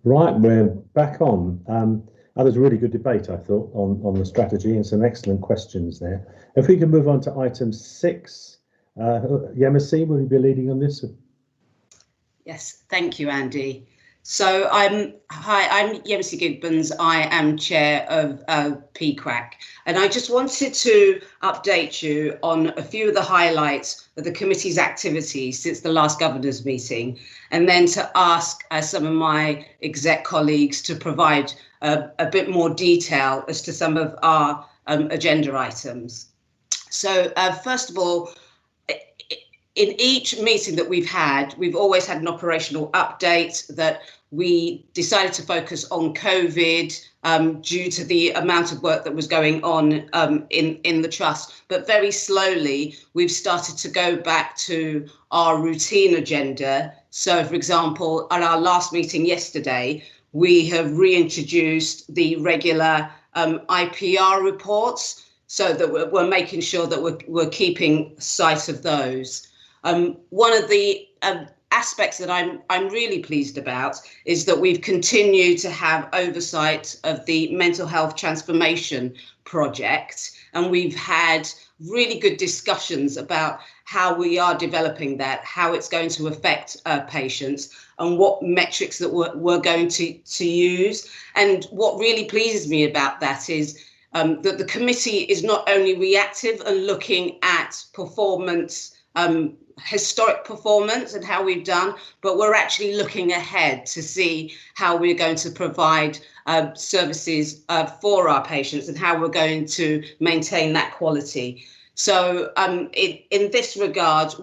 Right, we're back on. That was a really good debate, I thought, on the strategy, and some excellent questions there. If we can move on to item 6, Nhs, will you be leading on this? Yes, thank you, Andy. So I'm Nhs Gibbons. I am chair of PQAC, and I just wanted to update you on a few of the highlights of the committee's activities since the last governors meeting, and then to ask some of my exec colleagues to provide a bit more detail as to some of our agenda items. So first of all, in each meeting that we've had, we've always had an operational update that we decided to focus on COVID due to the amount of work that was going on in the trust. But very slowly, we've started to go back to our routine agenda. So, for example, at our last meeting yesterday, we have reintroduced the regular IPR reports so that we're making sure that we're keeping sight of those. One of the aspects that I'm really pleased about is that we've continued to have oversight of the mental health transformation project, and we've had really good discussions about how we are developing that, how it's going to affect patients, and what metrics that we're going to use. And what really pleases me about that is that the committee is not only reactive and looking at performance, historic performance and how we've done, but we're actually looking ahead to see how we're going to provide services for our patients and how we're going to maintain that quality. So in this regard,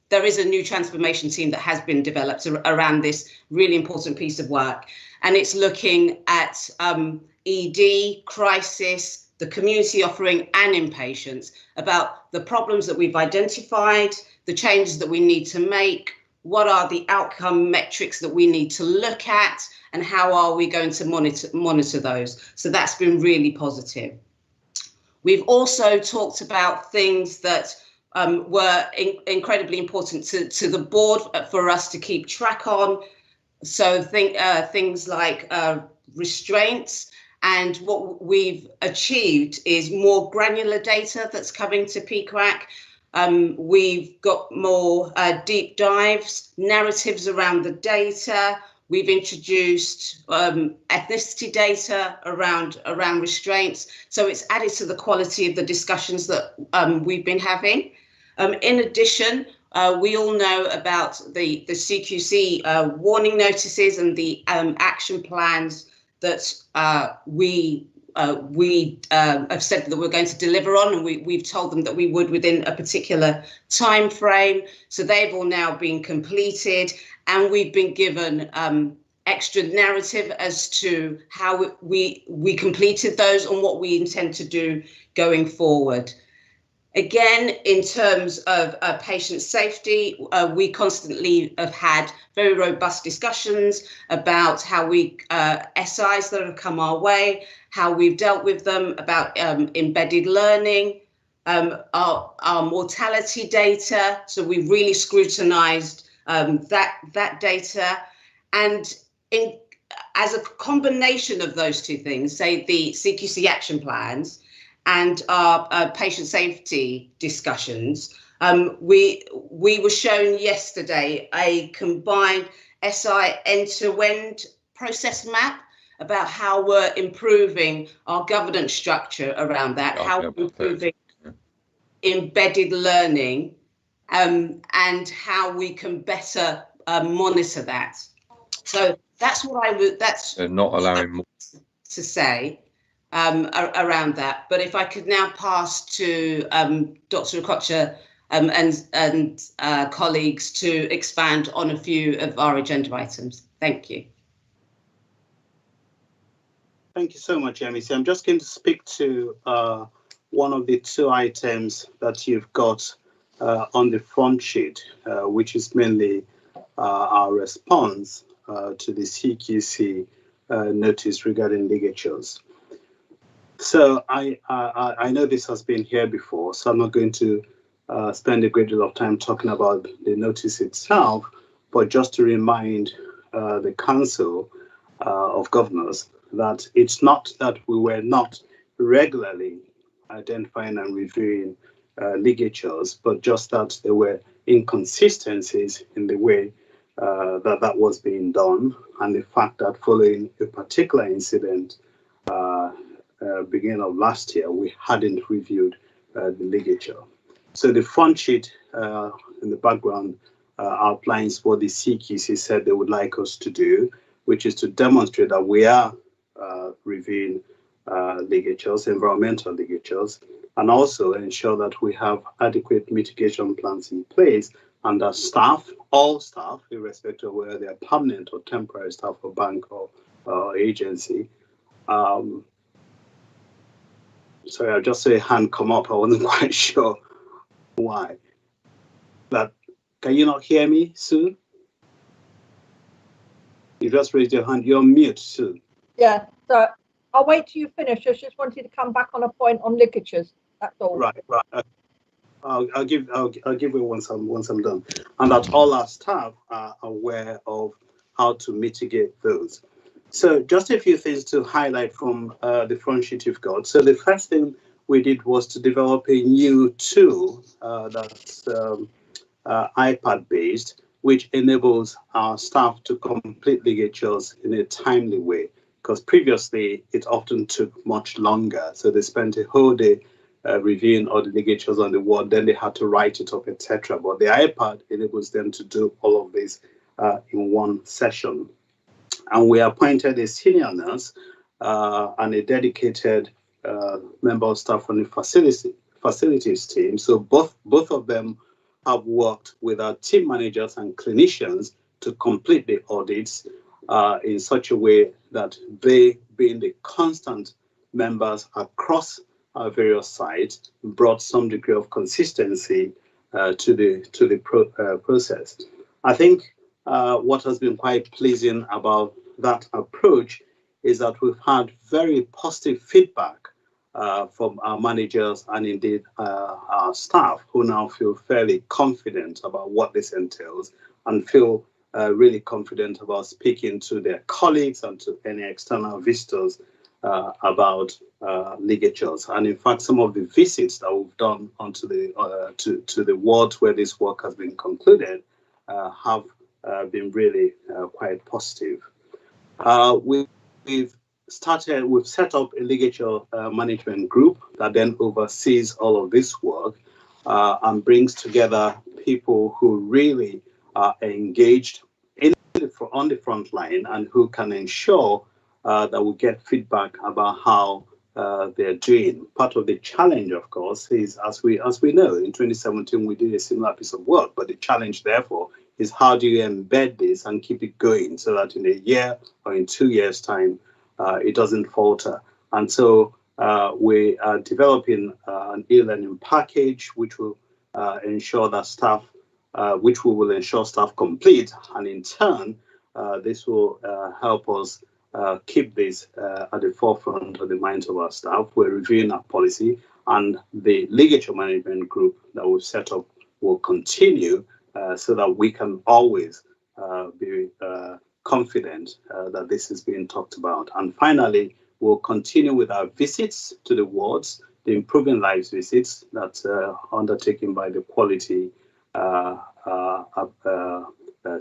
there is a new transformation team that has been developed around this really important piece of work, and it's looking at ED, crisis, the community offering and inpatients, about the problems that we've identified, the changes that we need to make, what are the outcome metrics that we need to look at, and how are we going to monitor those. So that's been really positive. We've also talked about things that were incredibly important to the board for us to keep track on. So things like restraints. And what we've achieved is more granular data that's coming to PQAC. We've got more deep dives, narratives around the data. We've introduced ethnicity data around restraints. So it's added to the quality of the discussions that we've been having. In addition, we all know about the CQC warning notices and the action plans that we have said that we're going to deliver on, and we've told them that we would within a particular time frame. So they've all now been completed, and we've been given extra narrative as to how we completed those and what we intend to do going forward. Again, in terms of patient safety, we constantly have had very robust discussions about how SIs that have come our way, how we've dealt with them, about embedded learning, our mortality data. So we've really scrutinized that data. And as a combination of those two things, say the CQC action plans and our patient safety discussions, we were shown yesterday a combined SI end-to-end process map about how we're improving our governance structure around that, how we're improving embedded learning, and how we can better monitor that. So that's what I would, that's not allowing more to say around that. But if I could now pass to Dr. Okocha and colleagues to expand on a few of our agenda items. Thank you. Thank you so much, Nhs. I'm just going to speak to one of the two items that you've got on the front sheet, which is mainly our response to the CQC notice regarding ligatures. So I know this has been here before, so I'm not going to spend a great deal of time talking about the notice itself, but just to remind the Council of Governors that it's not that we were not regularly identifying and reviewing ligatures, but just that there were inconsistencies in the way that was being done, and the fact that following a particular incident beginning of last year, we hadn't reviewed the ligature. So the front sheet in the background outlines what the CQC said they would like us to do, which is to demonstrate that we are reviewing ligatures, environmental ligatures, and also ensure that we have adequate mitigation plans in place, and that staff, all staff, irrespective of whether they're permanent or temporary staff or bank or agency. Sorry, I just saw a hand come up. I wasn't quite sure why. But can you not hear me, Sue? You just raised your hand. You're on mute, Sue. Yeah, so I'll wait till you finish. I just wanted to come back on a point on ligatures. That's all. Right. I'll give you once I'm done, and that all our staff are aware of how to mitigate those. So just a few things to highlight from the front sheet you've got. So the first thing we did was to develop a new tool that's iPad based, which enables our staff to complete ligatures in a timely way, because previously it often took much longer. So they spent a whole day reviewing all the ligatures on the ward, then they had to write it up, etc. But the iPad enables them to do all of this in one session. And we appointed a senior nurse and a dedicated member of staff from the facilities team. So both of them have worked with our team managers and clinicians to complete the audits in such a way that they, being the constant members across our various sites, brought some degree of consistency to the process. I think what has been quite pleasing about that approach is that we've had very positive feedback from our managers and indeed our staff, who now feel fairly confident about what this entails and feel really confident about speaking to their colleagues and to any external visitors about ligatures. And in fact, some of the visits that we've done onto the to the wards where this work has been concluded have been really quite positive. We've set up a ligature management group that then oversees all of this work and brings together people who really are engaged on the front line and who can ensure that we get feedback about how they're doing. Part of the challenge, of course, is as we know, in 2017 we did a similar piece of work, but the challenge, therefore, is how do you embed this and keep it going so that in a year or in 2 years' time, it doesn't falter. And so we are developing an e-learning package which will ensure that staff, which we will ensure staff complete, and in turn, this will help us keep this at the forefront of the minds of our staff. We're reviewing our policy, and the ligature management group that we've set up will continue so that we can always be confident that this is being talked about. And finally, we'll continue with our visits to the wards, the Improving Lives visits that's undertaken by the quality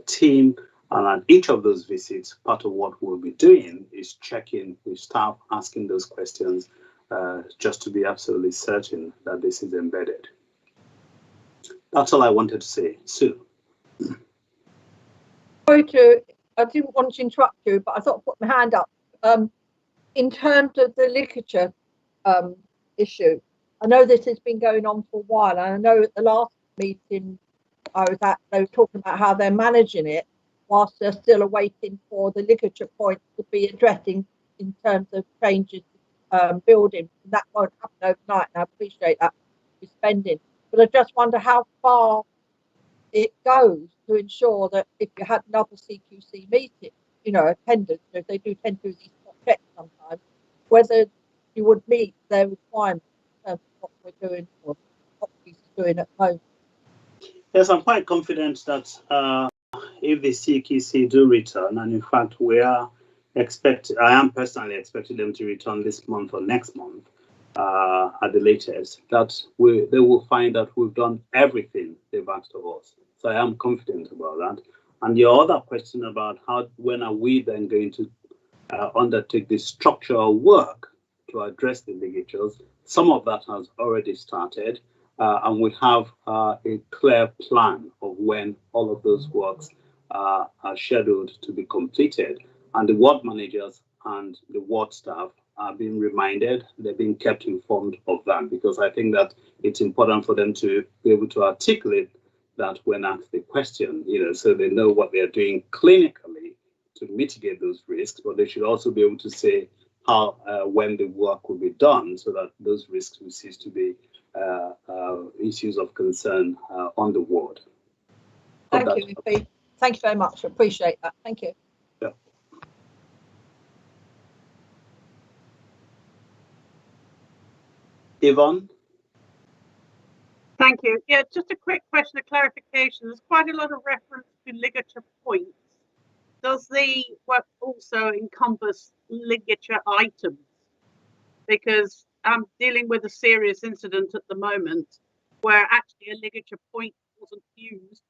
team. And at each of those visits, part of what we'll be doing is checking with staff, asking those questions, just to be absolutely certain that this is embedded. That's all I wanted to say. Sue. I didn't want to interrupt you, but I thought I'd put my hand up. In terms of the ligature issue, I know this has been going on for a while, and I know at the last meeting I was at, they were talking about how they're managing it whilst they're still awaiting for the ligature points to be addressing in terms of changes building. That won't happen overnight, and I appreciate that with spending. But I just wonder how far it goes to ensure that if you had another CQC meeting, attendance, if they do tend to do these checks sometimes, whether you would meet their requirements in terms of what we're doing or what we're doing at home. Yes, I'm quite confident that if the CQC do return, and in fact I am personally expecting them to return this month or next month at the latest, that they will find that we've done everything they've asked of us. So I am confident about that. And your other question about when are we then going to undertake the structural work to address the ligatures, some of that has already started. And we have a clear plan of when all of those works are scheduled to be completed. And the ward managers and the ward staff are being reminded, they're being kept informed of that, because I think that it's important for them to be able to articulate that when asked the question, so they know what they're doing clinically to mitigate those risks, but they should also be able to say how, when the work will be done, so that those risks will cease to be issues of concern on the ward. Thank you, EP. Thank you very much. I appreciate that. Thank you. Yeah. Yvonne? Thank you. Yeah, just a quick question of clarification. There's quite a lot of reference to ligature points. Does the work also encompass ligature items? Because I'm dealing with a serious incident at the moment where actually a ligature point wasn't used.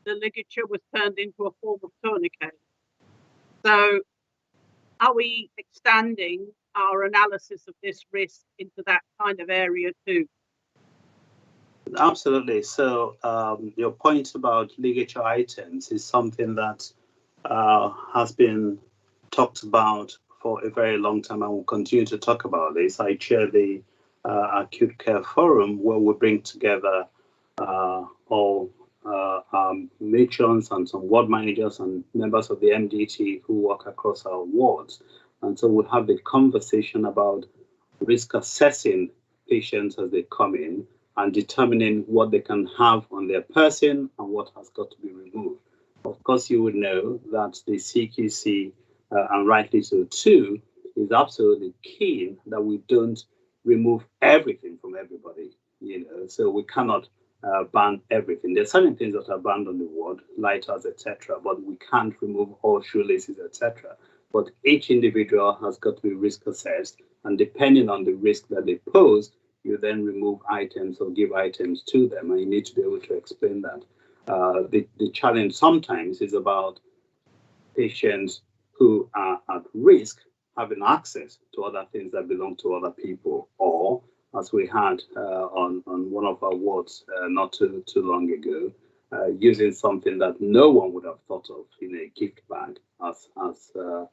The ligature was turned into a form of tourniquet. So are we extending our analysis of this risk into that kind of area too? Absolutely. So your point about ligature items is something that has been talked about for a very long time, and we'll continue to talk about this. I chair the Acute Care Forum, where we bring together all matrons and some ward managers and members of the MDT who work across our wards. And so we'll have the conversation about risk assessing patients as they come in and determining what they can have on their person and what has got to be removed. Of course, you would know that the CQC, and rightly so too, is absolutely keen that we don't remove everything from everybody. So we cannot ban everything. There are certain things that are banned on the ward, lighters, etc., but we can't remove all shoelaces, etc. But each individual has got to be risk assessed, and depending on the risk that they pose, you then remove items or give items to them, and you need to be able to explain that. The challenge sometimes is about patients who are at risk having access to other things that belong to other people, or as we had on one of our wards not too long ago, using something that no one would have thought of in a gift bag as a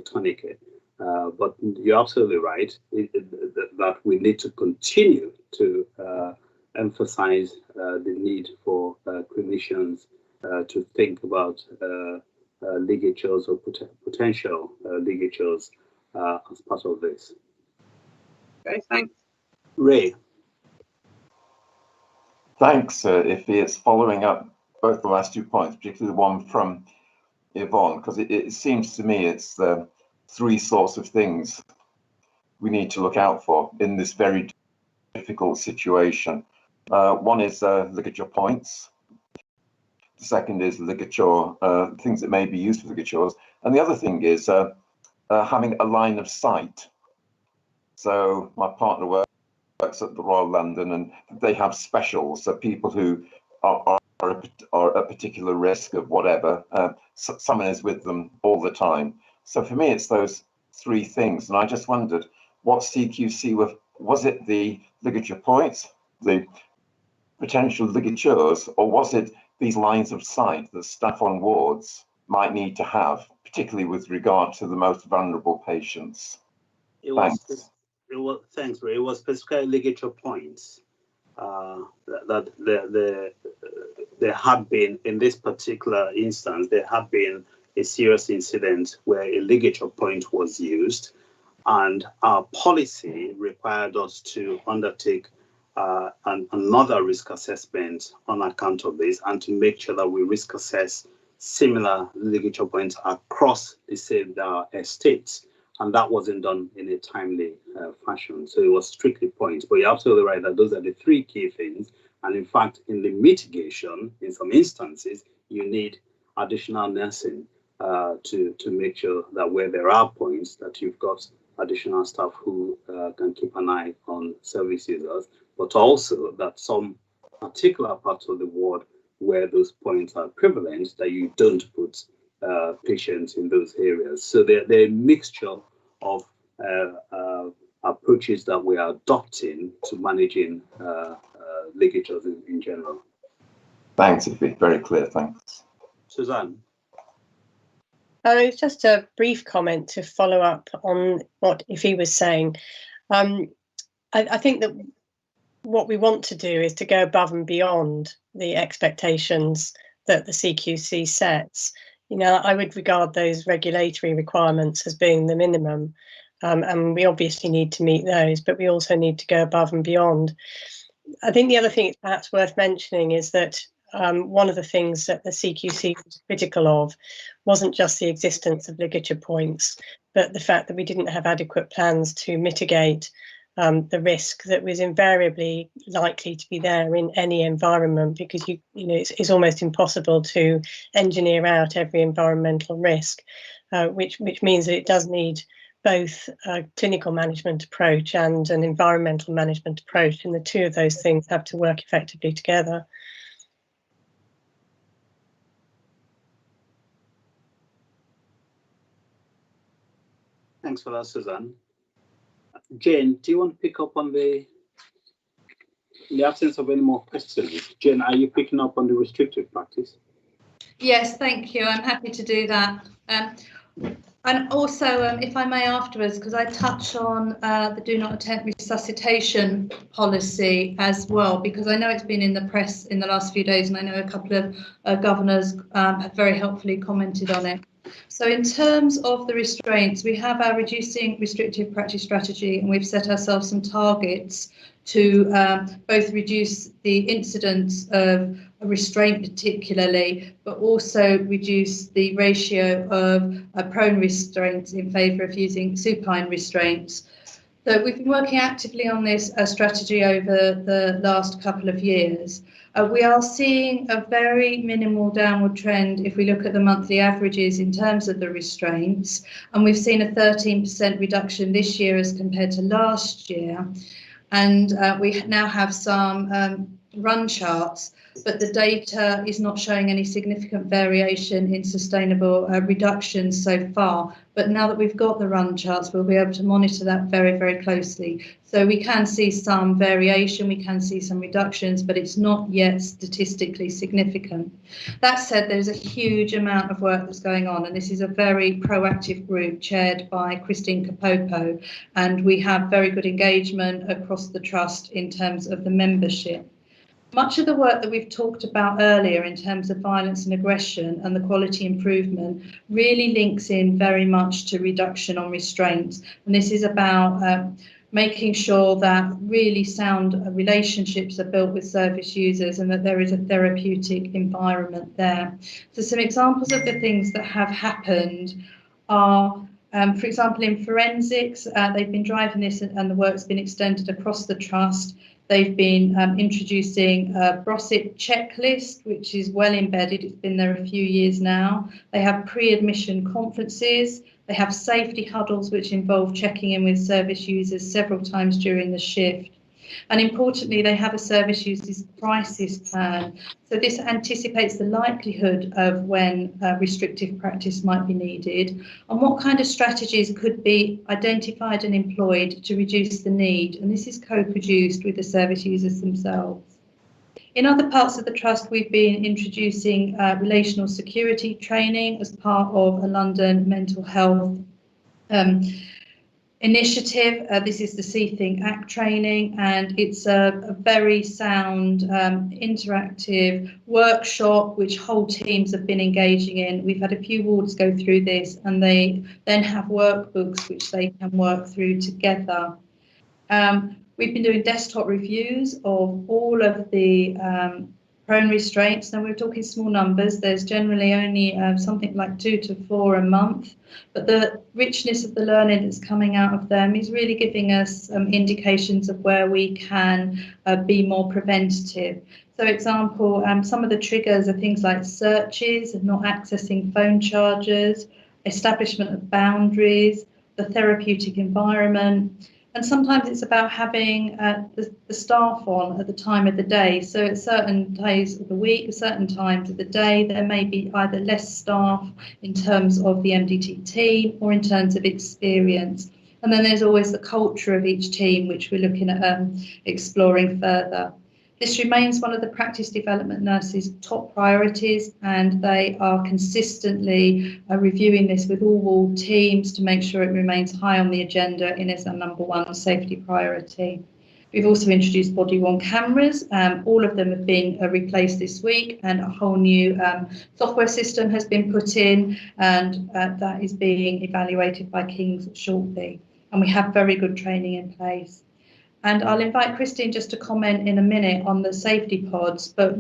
tourniquet. But you're absolutely right that we need to continue to emphasize the need for clinicians to think about ligatures or potential ligatures as part of this. Okay, thanks. Ray. Thanks, Ife. It's following up both the last 2 points, particularly the one from Yvonne, because it seems to me it's the three sorts of things we need to look out for in this very difficult situation. One is ligature points. The second is ligature, things that may be used for ligatures. And the other thing is having a line of sight. So my partner works at the Royal London, and they have specials. So people who are at particular risk of whatever, someone is with them all the time. So for me, it's those three things. And I just wondered what CQC was it the ligature points, the potential ligatures, or was it these lines of sight that staff on wards might need to have, particularly with regard to the most vulnerable patients? Thanks. Thanks, Ray. It was specifically ligature points that there have been, in this particular instance, there have been a serious incident where a ligature point was used, and our policy required us to undertake another risk assessment on account of this, and to make sure that we risk assess similar ligature points across the same estates. and that wasn't done in a timely fashion. So it was strictly points. But you're absolutely right that those are the three key things. And in fact, in the mitigation, in some instances, you need additional nursing to make sure that where there are points, that you've got additional staff who can keep an eye on service users, but also that some particular parts of the ward where those points are prevalent, that you don't put patients in those areas. So they're a mixture of approaches that we are adopting to managing ligatures in general. Thanks, Ify. Very clear. Thanks. Suzanne. It's just a brief comment to follow up on what Ify was saying. I think that what we want to do is to go above and beyond the expectations that the CQC sets. You know, I would regard those regulatory requirements as being the minimum, and we obviously need to meet those, but we also need to go above and beyond. I think the other thing that's perhaps worth mentioning is that one of the things that the CQC was critical of wasn't just the existence of ligature points, but the fact that we didn't have adequate plans to mitigate the risk that was invariably likely to be there in any environment, because you know it's almost impossible to engineer out every environmental risk, which means that it does need both a clinical management approach and an environmental management approach, and the two of those things have to work effectively together. Thanks for that, Suzanne. Jane, do you want to pick up on in the absence of any more questions? Jane, are you picking up on the restrictive practice? Yes, thank you. I'm happy to do that. And also, if I may afterwards, because I touch on the do not attempt resuscitation policy as well, because I know it's been in the press in the last few days, and I know a couple of governors have very helpfully commented on it. So in terms of the restraints, we have our reducing restrictive practice strategy, and we've set ourselves some targets to both reduce the incidence of restraint particularly, but also reduce the ratio of prone restraints in favour of using supine restraints. So we've been working actively on this strategy over the last couple of years. We are seeing a very minimal downward trend if we look at the monthly averages in terms of the restraints, and we've seen a 13% reduction this year as compared to last year. And we now have some run charts, but the data is not showing any significant variation in sustainable reductions so far. But now that we've got the run charts, we'll be able to monitor that very, very closely. So we can see some variation, we can see some reductions, but it's not yet statistically significant. That said, there's a huge amount of work that's going on, and this is a very proactive group chaired by Christine Kapopo, and we have very good engagement across the trust in terms of the membership. Much of the work that we've talked about earlier in terms of violence and aggression and the quality improvement really links in very much to reduction on restraints. And this is about making sure that really sound relationships are built with service users and that there is a therapeutic environment there. So some examples of the things that have happened are, for example, in forensics, they've been driving this and the work's been extended across the trust. They've been introducing a BROSIT checklist, which is well embedded. It's been there a few years now. They have pre-admission conferences. They have safety huddles, which involve checking in with service users several times during the shift. And importantly, they have a service users crisis plan. So this anticipates the likelihood of when restrictive practice might be needed and what kind of strategies could be identified and employed to reduce the need. And this is co-produced with the service users themselves. In other parts of the trust, we've been introducing relational security training as part of a London mental health initiative. This is the See Think Act training, and it's a very sound interactive workshop which whole teams have been engaging in. We've had a few wards go through this, and they then have workbooks which they can work through together. We've been doing desktop reviews of all of the prone restraints. Now we're talking small numbers. There's generally only something like 2 to 4 a month, but the richness of the learning that's coming out of them is really giving us indications of where we can be more preventative. So example, some of the triggers are things like searches and not accessing phone chargers, establishment of boundaries, the therapeutic environment. And sometimes it's about having the staff on at the time of the day. So at certain days of the week, at certain times of the day, there may be either less staff in terms of the MDT team or in terms of experience. And then there's always the culture of each team, which we're looking at exploring further. This remains one of the practice development nurses' top priorities, and they are consistently reviewing this with all teams to make sure it remains high on the agenda and is our #1 safety priority. We've also introduced body-worn cameras. All of them have been replaced this week, and a whole new software system has been put in, and that is being evaluated by King's shortly. And we have very good training in place. And I'll invite Christine just to comment in a minute on the safety pods, but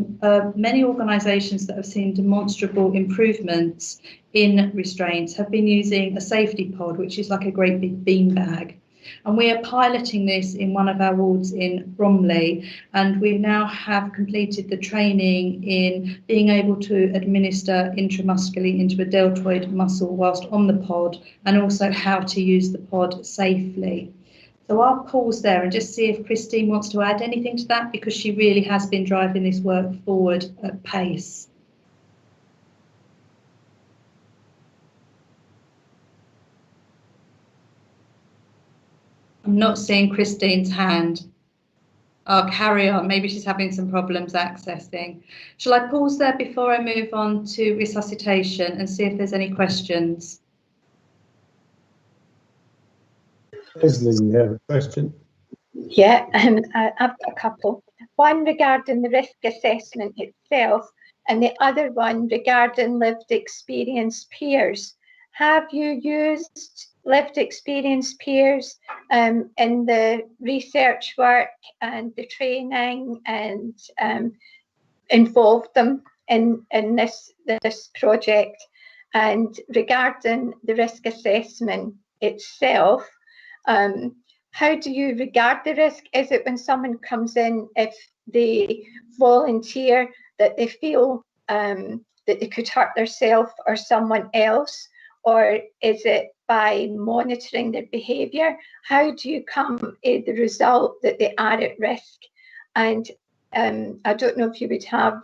many organisations that have seen demonstrable improvements in restraints have been using a safety pod, which is like a great big beanbag. And we are piloting this in one of our wards in Bromley, and we now have completed the training in being able to administer intramuscularly into a deltoid muscle whilst on the pod, and also how to use the pod safely. So I'll pause there and just see if Christine wants to add anything to that, because she really has been driving this work forward at pace. I'm not seeing Christine's hand. I'll carry on. Maybe she's having some problems accessing. Shall I pause there before I move on to resuscitation and see if there's any questions? Leslie, you have a question? Yeah, I've got a couple. One regarding the risk assessment itself, and the other one regarding lived experience peers. Have you used lived experience peers in the research work and the training, and involved them in this project? And regarding the risk assessment itself, how do you regard the risk? Is it when someone comes in, if they volunteer that they feel that they could hurt themselves or someone else, or is it by monitoring their behaviour? How do you come to the result that they are at risk? And I don't know if you would have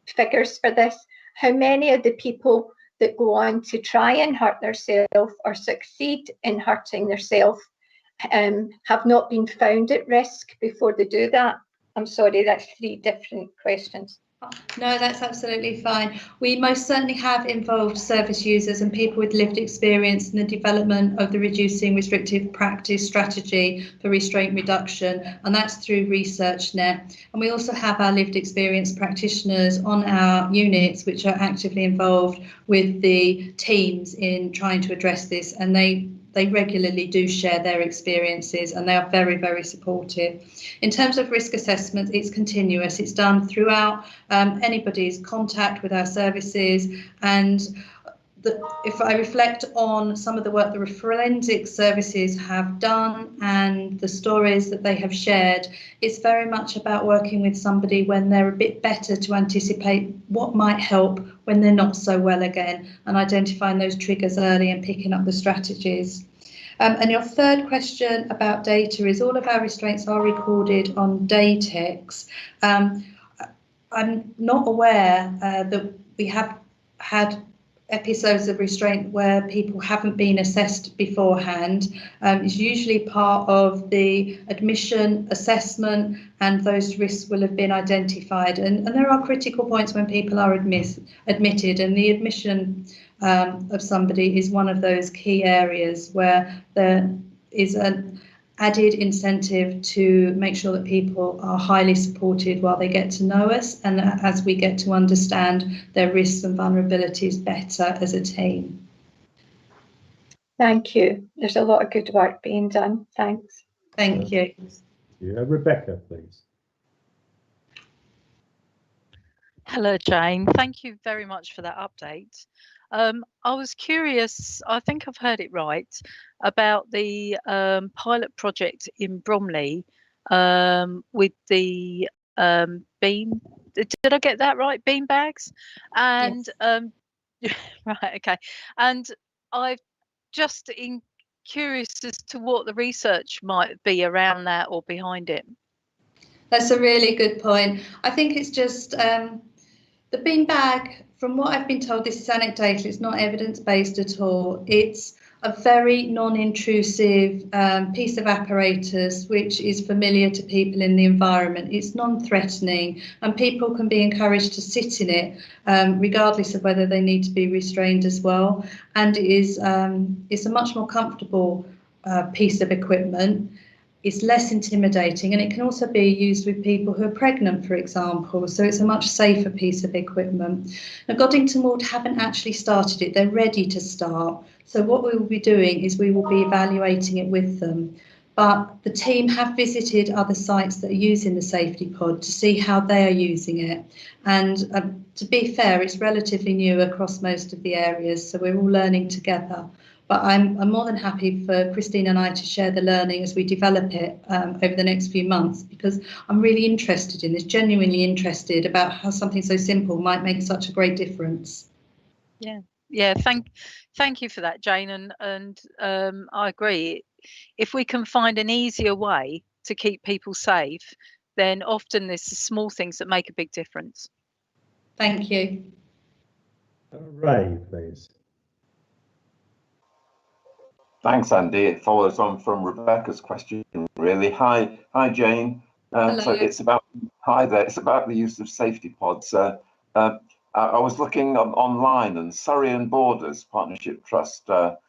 figures for this. How many of the people that go on to try and hurt themselves or succeed in hurting themselves have not been found at risk before they do that? I'm sorry, that's 3 different questions. No, that's absolutely fine. We most certainly have involved service users and people with lived experience in the development of the reducing restrictive practice strategy for restraint reduction, and that's through ResearchNet. And we also have our lived experience practitioners on our units, which are actively involved with the teams in trying to address this, and they regularly do share their experiences, and they are very, very supportive. In terms of risk assessment, it's continuous. It's done throughout anybody's contact with our services. And if I reflect on some of the work the forensic services have done and the stories that they have shared, it's very much about working with somebody when they're a bit better to anticipate what might help when they're not so well again, and identifying those triggers early and picking up the strategies. And your third question about data is all of our restraints are recorded on Datex. I'm not aware that we have had episodes of restraint where people haven't been assessed beforehand. It's usually part of the admission assessment, and those risks will have been identified. And there are critical points when people are admitted, and the admission of somebody is one of those key areas where there is an added incentive to make sure that people are highly supported while they get to know us, and as we get to understand their risks and vulnerabilities better as a team. Thank you. There's a lot of good work being done. Thanks. Thank you. Yeah, Rebecca, please. Hello, Jane. Thank you very much for that update. I was curious, I think I've heard it right, about the pilot project in Bromley with the bean. Did I get that right? Bean bags? And right, okay. And I've just curious as to what the research might be around that or behind it. That's a really good point. I think it's just the bean bag, from what I've been told, this is anecdotal, it's not evidence-based at all. It's a very non-intrusive piece of apparatus which is familiar to people in the environment. It's non-threatening and people can be encouraged to sit in it regardless of whether they need to be restrained as well. And it is it's a much more comfortable piece of equipment. It's less intimidating and it can also be used with people who are pregnant, for example, so it's a much safer piece of equipment. Now, Goddington Ward haven't actually started it, they're ready to start. So what we will be doing is we will be evaluating it with them. But the team have visited other sites that are using the safety pod to see how they are using it. And to be fair, it's relatively new across most of the areas, so we're all learning together. But I'm more than happy for Christine and I to share the learning as we develop it over the next few months, because I'm really interested in this, genuinely interested about how something so simple might make such a great difference. Yeah. Thank you for that, Jane. And I agree. If we can find an easier way to keep people safe, then often there's the small things that make a big difference. Thank you. Ray, please. Thanks, Andy. It follows on from Rebecca's question, really. Hi, Jane. So it's about It's about the use of safety pods. I was looking online, and Surrey and Borders Partnership Trust are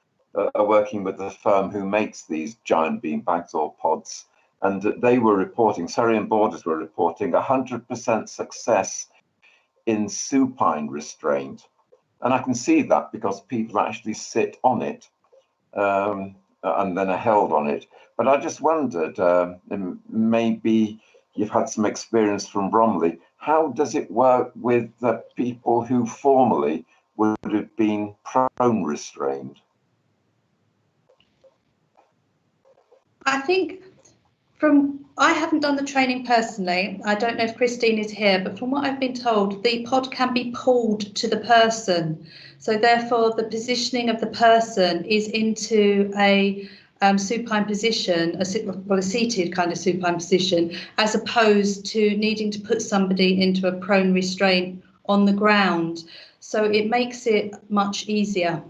working with the firm who makes these giant bean bags or pods, and they were reporting. Surrey and Borders were reporting 100% success in supine restraint, and I can see that because people actually sit on it. And then are held on it. But I just wondered, maybe you've had some experience from Bromley. How does it work with the people who formerly would have been prone restrained? I think I haven't done the training personally. I don't know if Christine is here, but from what I've been told, the pod can be pulled to the person. So therefore, the positioning of the person is into a supine position, a seated kind of supine position, as opposed to needing to put somebody into a prone restraint on the ground. So it makes it much easier.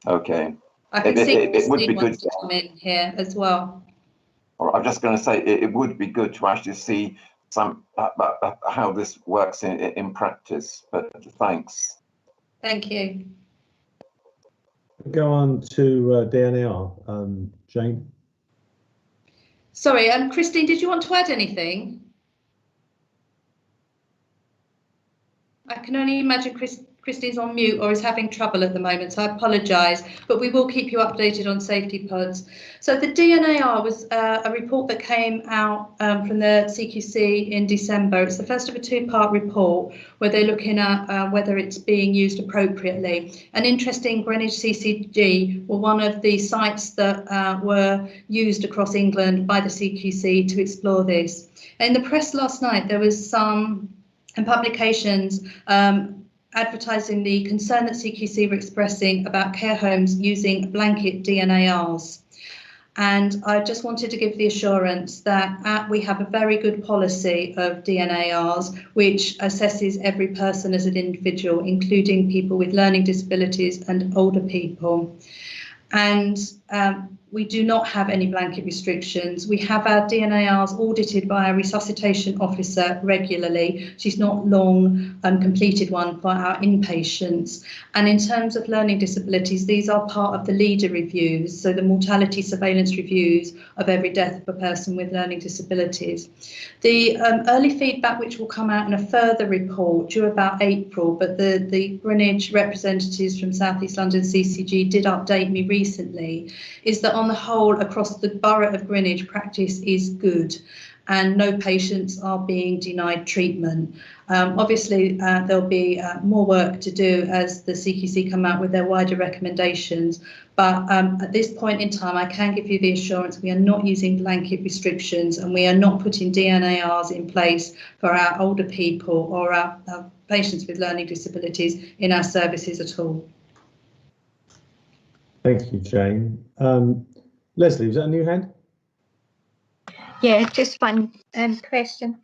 Okay. I can see it would be Christine good wants to come in here as well. I'm just going to say it would be good to actually see some how this works in practice. But thanks. Thank you. Go on to DNAR, Jane. Sorry, Christine, did you want to add anything? I can only imagine Christine's on mute or is having trouble at the moment, so I apologise, but we will keep you updated on safety pods. So the DNAR was a report that came out from the CQC in December. It's the first of a two-part report where they're looking at whether it's being used appropriately. And interesting, Greenwich CCG were one of the sites that were used across England by the CQC to explore this. In the press last night, there was some publications advertising the concern that CQC were expressing about care homes using blanket DNARs. And I just wanted to give the assurance that we have a very good policy of DNARs, which assesses every person as an individual, including people with learning disabilities and older people. And we do not have any blanket restrictions. We have our DNARs audited by a resuscitation officer regularly. She's not long completed one for our inpatients. And in terms of learning disabilities, these are part of the leader reviews, so the mortality surveillance reviews of every death of a person with learning disabilities. The early feedback, which will come out in a further report due about April, but the Greenwich representatives from South East London CCG did update me recently, is that on the whole, across the borough of Greenwich, practice is good. and no patients are being denied treatment. Obviously, there'll be more work to do as the CQC come out with their wider recommendations. But at this point in time, I can give you the assurance we are not using blanket restrictions, and we are not putting DNARs in place for our older people or our patients with learning disabilities in our services at all. Thank you, Jane. Leslie, was that a new hand? Yeah, just one question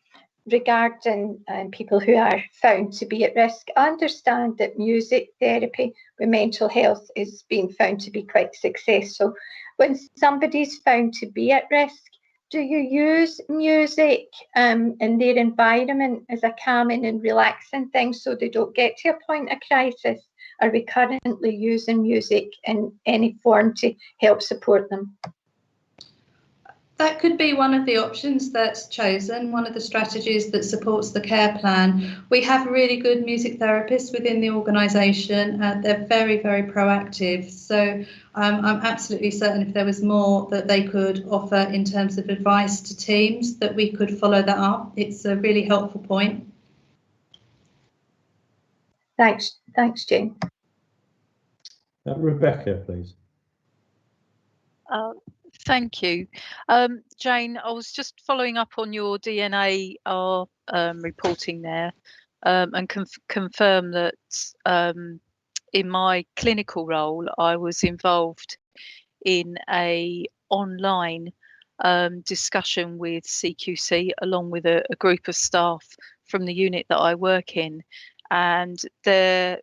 regarding people who are found to be at risk. I understand that music therapy with mental health is being found to be quite successful. When somebody's found to be at risk, do you use music in their environment as a calming and relaxing thing so they don't get to a point of crisis? Are we currently using music in any form to help support them? That could be one of the options that's chosen, one of the strategies that supports the care plan. We have really good music therapists within the organisation. They're very, very proactive. So I'm absolutely certain if there was more that they could offer in terms of advice to teams, that we could follow that up. It's a really helpful point. Thanks, Jane. Rebecca, please. Thank you. Jane, I was just following up on your DNA reporting there and confirm that in my clinical role, I was involved in a online discussion with CQC along with a group of staff from the unit that I work in, and they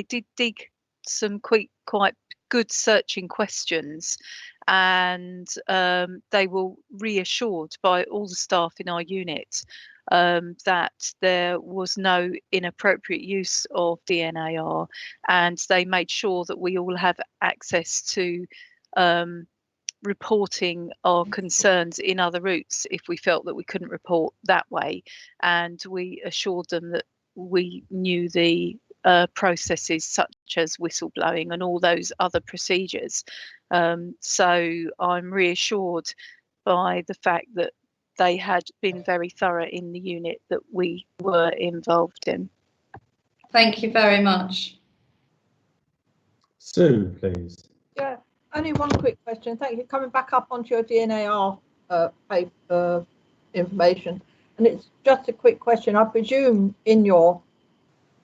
did dig some quite good searching questions, and they were reassured by all the staff in our unit that there was no inappropriate use of DNAR, and they made sure that we all have access to reporting our concerns in other routes if we felt that we couldn't report that way, and we assured them that we knew the processes such as whistleblowing and all those other procedures. So I'm reassured by the fact that they had been very thorough in the unit that we were involved in. Thank you very much. Sue, please. Yeah, only one quick question. Thank you. Coming back up onto your DNAR paper information, and it's just a quick question. I presume in your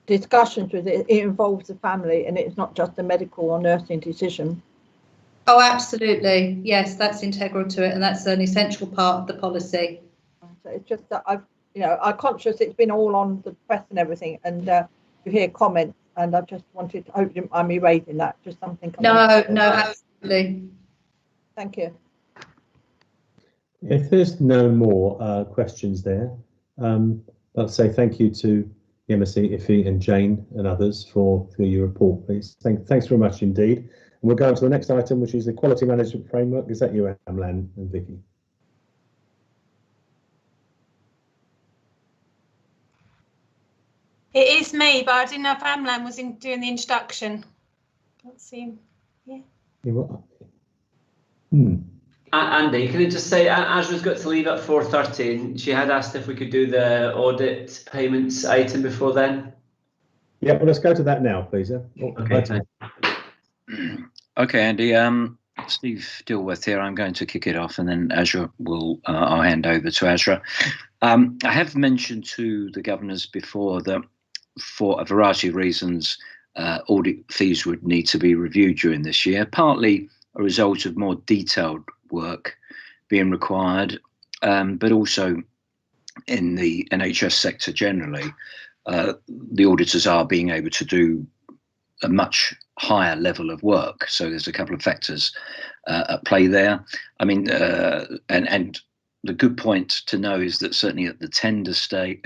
discussions with it, it involves the family and it's not just a medical or nursing decision. Oh, absolutely. Yes, that's integral to it, and that's an essential part of the policy. So it's just that I'm conscious it's been all on the press and everything, and you hear comments, and I just wanted to hope you didn't mind me raising that. Just something. No, absolutely. Thank you. If there's no more questions there, let's say thank you to Nhs, Ife and Jane and others for your report, please. Thanks very much indeed. And we'll go on to the next item, which is the Quality Management Framework. Is that you, Amlan and Vicky? It is me, but I didn't know if Amlan was doing the introduction. Let's see. Yeah. Andy, can I just say, Azra's got to leave at 4:30, and she had asked if we could do the audit payments item before then. Yeah, well, let's go to that now, please. Yeah? Okay. Okay, Andy. Steve Dilworth here. I'm going to kick it off, and then Azra will. I'll hand over to Azra. I have mentioned to the governors before that, for a variety of reasons, audit fees would need to be reviewed during this year. Partly a result of more detailed work being required, but also in the NHS sector generally, the auditors are being able to do a much higher level of work. So there's a couple of factors at play there. I mean, and the good point to know is that certainly at the tender stage,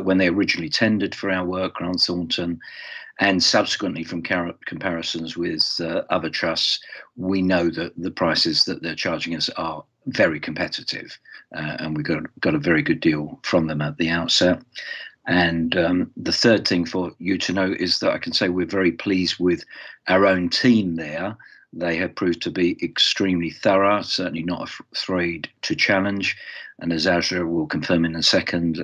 when they originally tendered for our work, Grant Thornton, and subsequently from comparisons with other trusts, we know that the prices that they're charging us are very competitive, and we got a very good deal from them at the outset. And the third thing for you to know is that I can say we're very pleased with our own team there, They have proved to be extremely thorough, certainly not afraid to challenge. And as Azra will confirm in a second,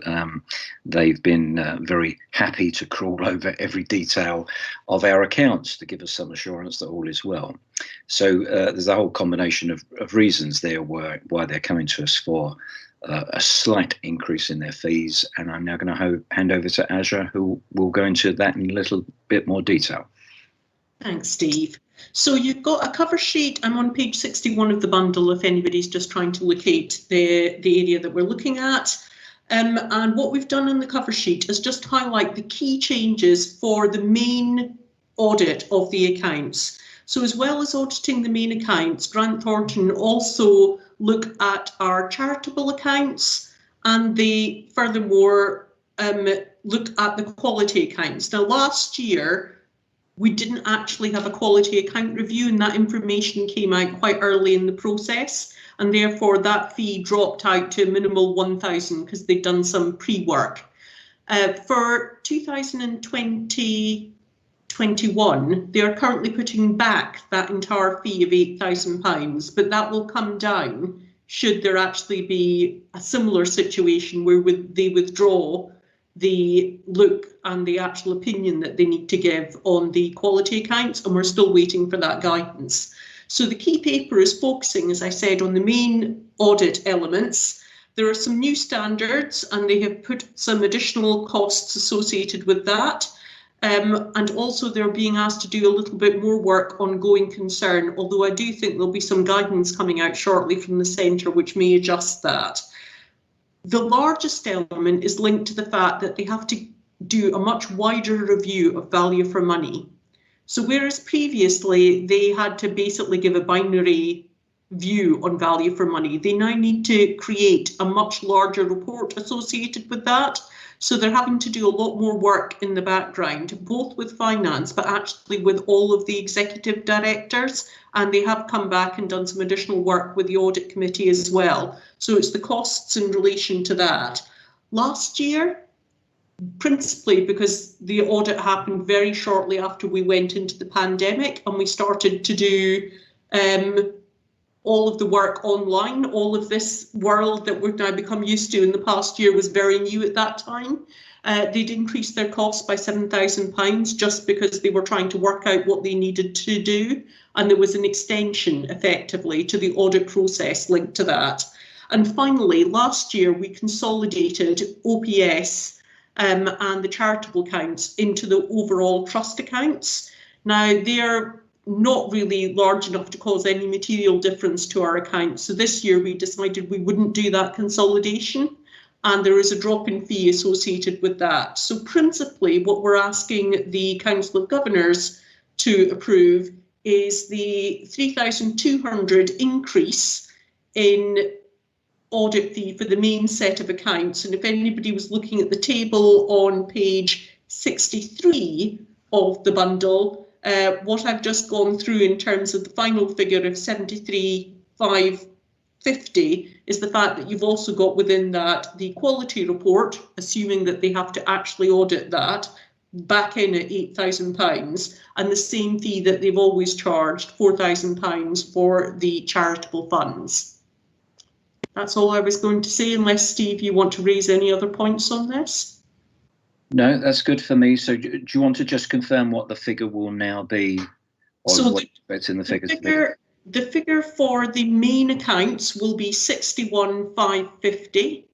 they've been very happy to crawl over every detail of our accounts to give us some assurance that all is well. So there's a whole combination of reasons there why they're coming to us for a slight increase in their fees. And I'm now going to hand over to Azra, who will go into that in a little bit more detail. Thanks, Steve. So you've got a cover sheet. I'm on page 61 of the bundle if anybody's just trying to locate the area that we're looking at. And what we've done in the cover sheet is just highlight the key changes for the main audit of the accounts. So as well as auditing the main accounts, Grant Thornton also look at our charitable accounts, and they furthermore look at the quality accounts. Now last year, we didn't actually have a quality account review, and that information came out quite early in the process, and therefore that fee dropped out to a minimal 1,000 because they'd done some pre-work. For 2020-21, they are currently putting back that entire fee of £8,000, but that will come down should there actually be a similar situation where they withdraw the look and the actual opinion that they need to give on the quality accounts, and we're still waiting for that guidance. So the key paper is focusing, as I said, on the main audit elements. There are some new standards, and they have put some additional costs associated with that. And also they're being asked to do a little bit more work on going concern, although I do think there'll be some guidance coming out shortly from the centre which may adjust that. The largest element is linked to the fact that they have to do a much wider review of value for money. So whereas previously they had to basically give a binary view on value for money, they now need to create a much larger report associated with that. So they're having to do a lot more work in the background, both with finance, but actually with all of the executive directors. And they have come back and done some additional work with the audit committee as well. So it's the costs in relation to that. Last year, principally because the audit happened very shortly after we went into the pandemic, and we started to do all of the work online. All of this world that we've now become used to in the past year was very new at that time. They'd increased their costs by £7,000 just because they were trying to work out what they needed to do. And there was an extension effectively to the audit process linked to that. And finally, last year we consolidated OPS and the charitable accounts into the overall trust accounts. Now they're not really large enough to cause any material difference to our accounts. So this year we decided we wouldn't do that consolidation, and there is a drop in fee associated with that. So principally what we're asking the Council of Governors to approve is the 3,200 increase in audit fee for the main set of accounts. And if anybody was looking at the table on page 63 of the bundle, what I've just gone through in terms of the final figure of 73,550 is the fact that you've also got within that the quality report, assuming that they have to actually audit that, back in at £8,000, and the same fee that they've always charged, £4,000 for the charitable funds. That's all I was going to say, unless, Steve, you want to raise any other points on this? No, that's good for me. So do you want to just confirm what the figure will now be? So what in the figures? The figure for the main accounts will be 61,550.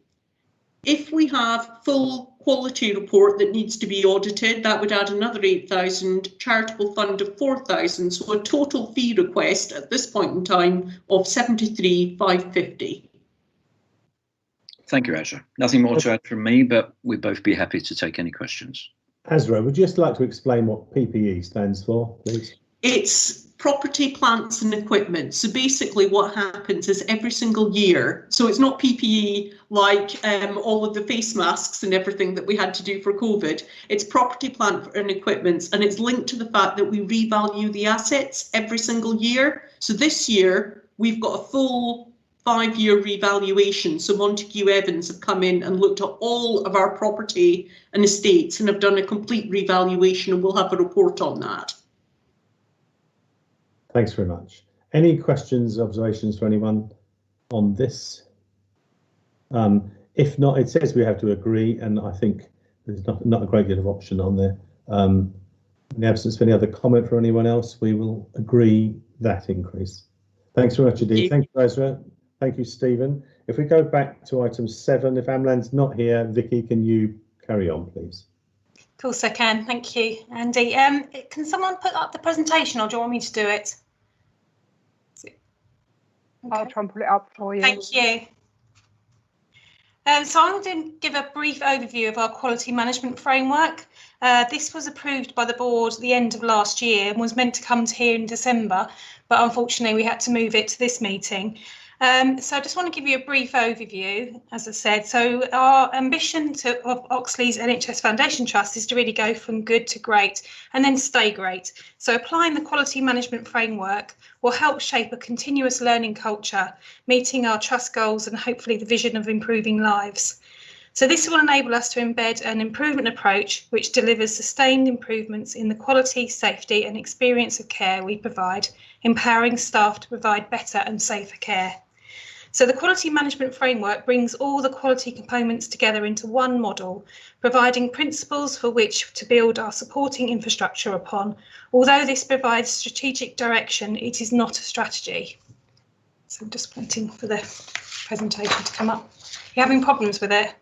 If we have full quality report that needs to be audited, that would add another 8,000, charitable fund of 4,000. So a total fee request at this point in time of 73,550. Thank you, Azra. Nothing more to add from me, but we'd both be happy to take any questions. Azra, would you just like to explain what PPE stands for, please? It's property, plants and equipment. So basically what happens is every single year, so it's not PPE like all of the face masks and everything that we had to do for COVID. It's property, plant and equipment, and it's linked to the fact that we revalue the assets every single year. So this year we've got a full 5-year revaluation. So Montague Evans have come in and looked at all of our property and estates and have done a complete revaluation, and we'll have a report on that. Thanks very much. Any questions, observations for anyone on this? If not, it says we have to agree, and I think there's not a great deal of option on there. In the absence of any other comment from anyone else, we will agree that increase. Thanks very much indeed. Thank you, Ezra. Thank you, Stephen. If we go back to item 7, if Amlan's not here, Vicky, can you carry on, please? Of course I can. Thank you, Andy. Can someone put up the presentation, or do you want me to do it? Okay. I'll try and put it up for you. Thank you. So I'm going to give a brief overview of our quality management framework. This was approved by the board at the end of last year and was meant to come to here in December, but unfortunately we had to move it to this meeting. So I just want to give you a brief overview, as I said. So our ambition of Oxley's NHS Foundation Trust is to really go from good to great and then stay great. So applying the quality management framework will help shape a continuous learning culture, meeting our trust goals and hopefully the vision of improving lives. So this will enable us to embed an improvement approach which delivers sustained improvements in the quality, safety and experience of care we provide, empowering staff to provide better and safer care. So the quality management framework brings all the quality components together into one model, providing principles for which to build our supporting infrastructure upon. Although this provides strategic direction, it is not a strategy. So I'm just waiting for the presentation to come up. You're having problems with it?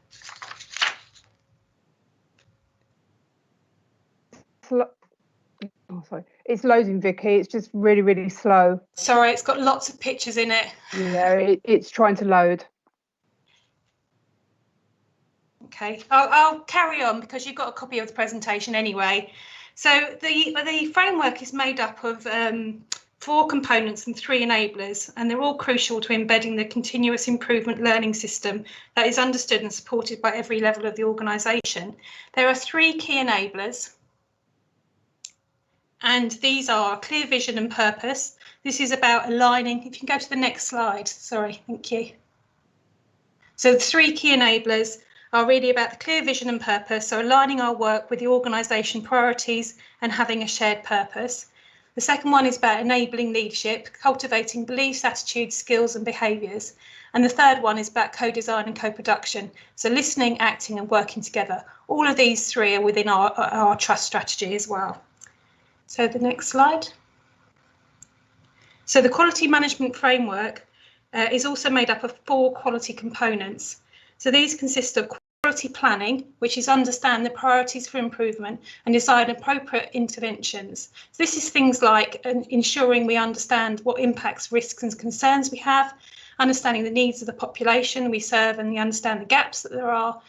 Oh, sorry. It's loading, Vicky. It's just really, really slow. Sorry, it's got lots of pictures in it. Yeah, it's trying to load. Okay, I'll carry on because you've got a copy of the presentation anyway. So the framework is made up of 4 components and 3 enablers, and they're all crucial to embedding the continuous improvement learning system that is understood and supported by every level of the organisation. There are 3 key enablers. And these are clear vision and purpose. This is about aligning. If you can go to the next slide. Sorry, thank you. So the 3 key enablers are really about the clear vision and purpose. So aligning our work with the organisation priorities and having a shared purpose. The second one is about enabling leadership, cultivating beliefs, attitudes, skills and behaviours. And the third one is about co-design and co-production. So listening, acting and working together. All of these 3 are within our trust strategy as well. So the next slide. So the quality management framework is also made up of 4 quality components. So these consist of quality planning, which is understand the priorities for improvement and decide appropriate interventions. So this is things like ensuring we understand what impacts, risks and concerns we have, understanding the needs of the population we serve and understand the gaps that there are,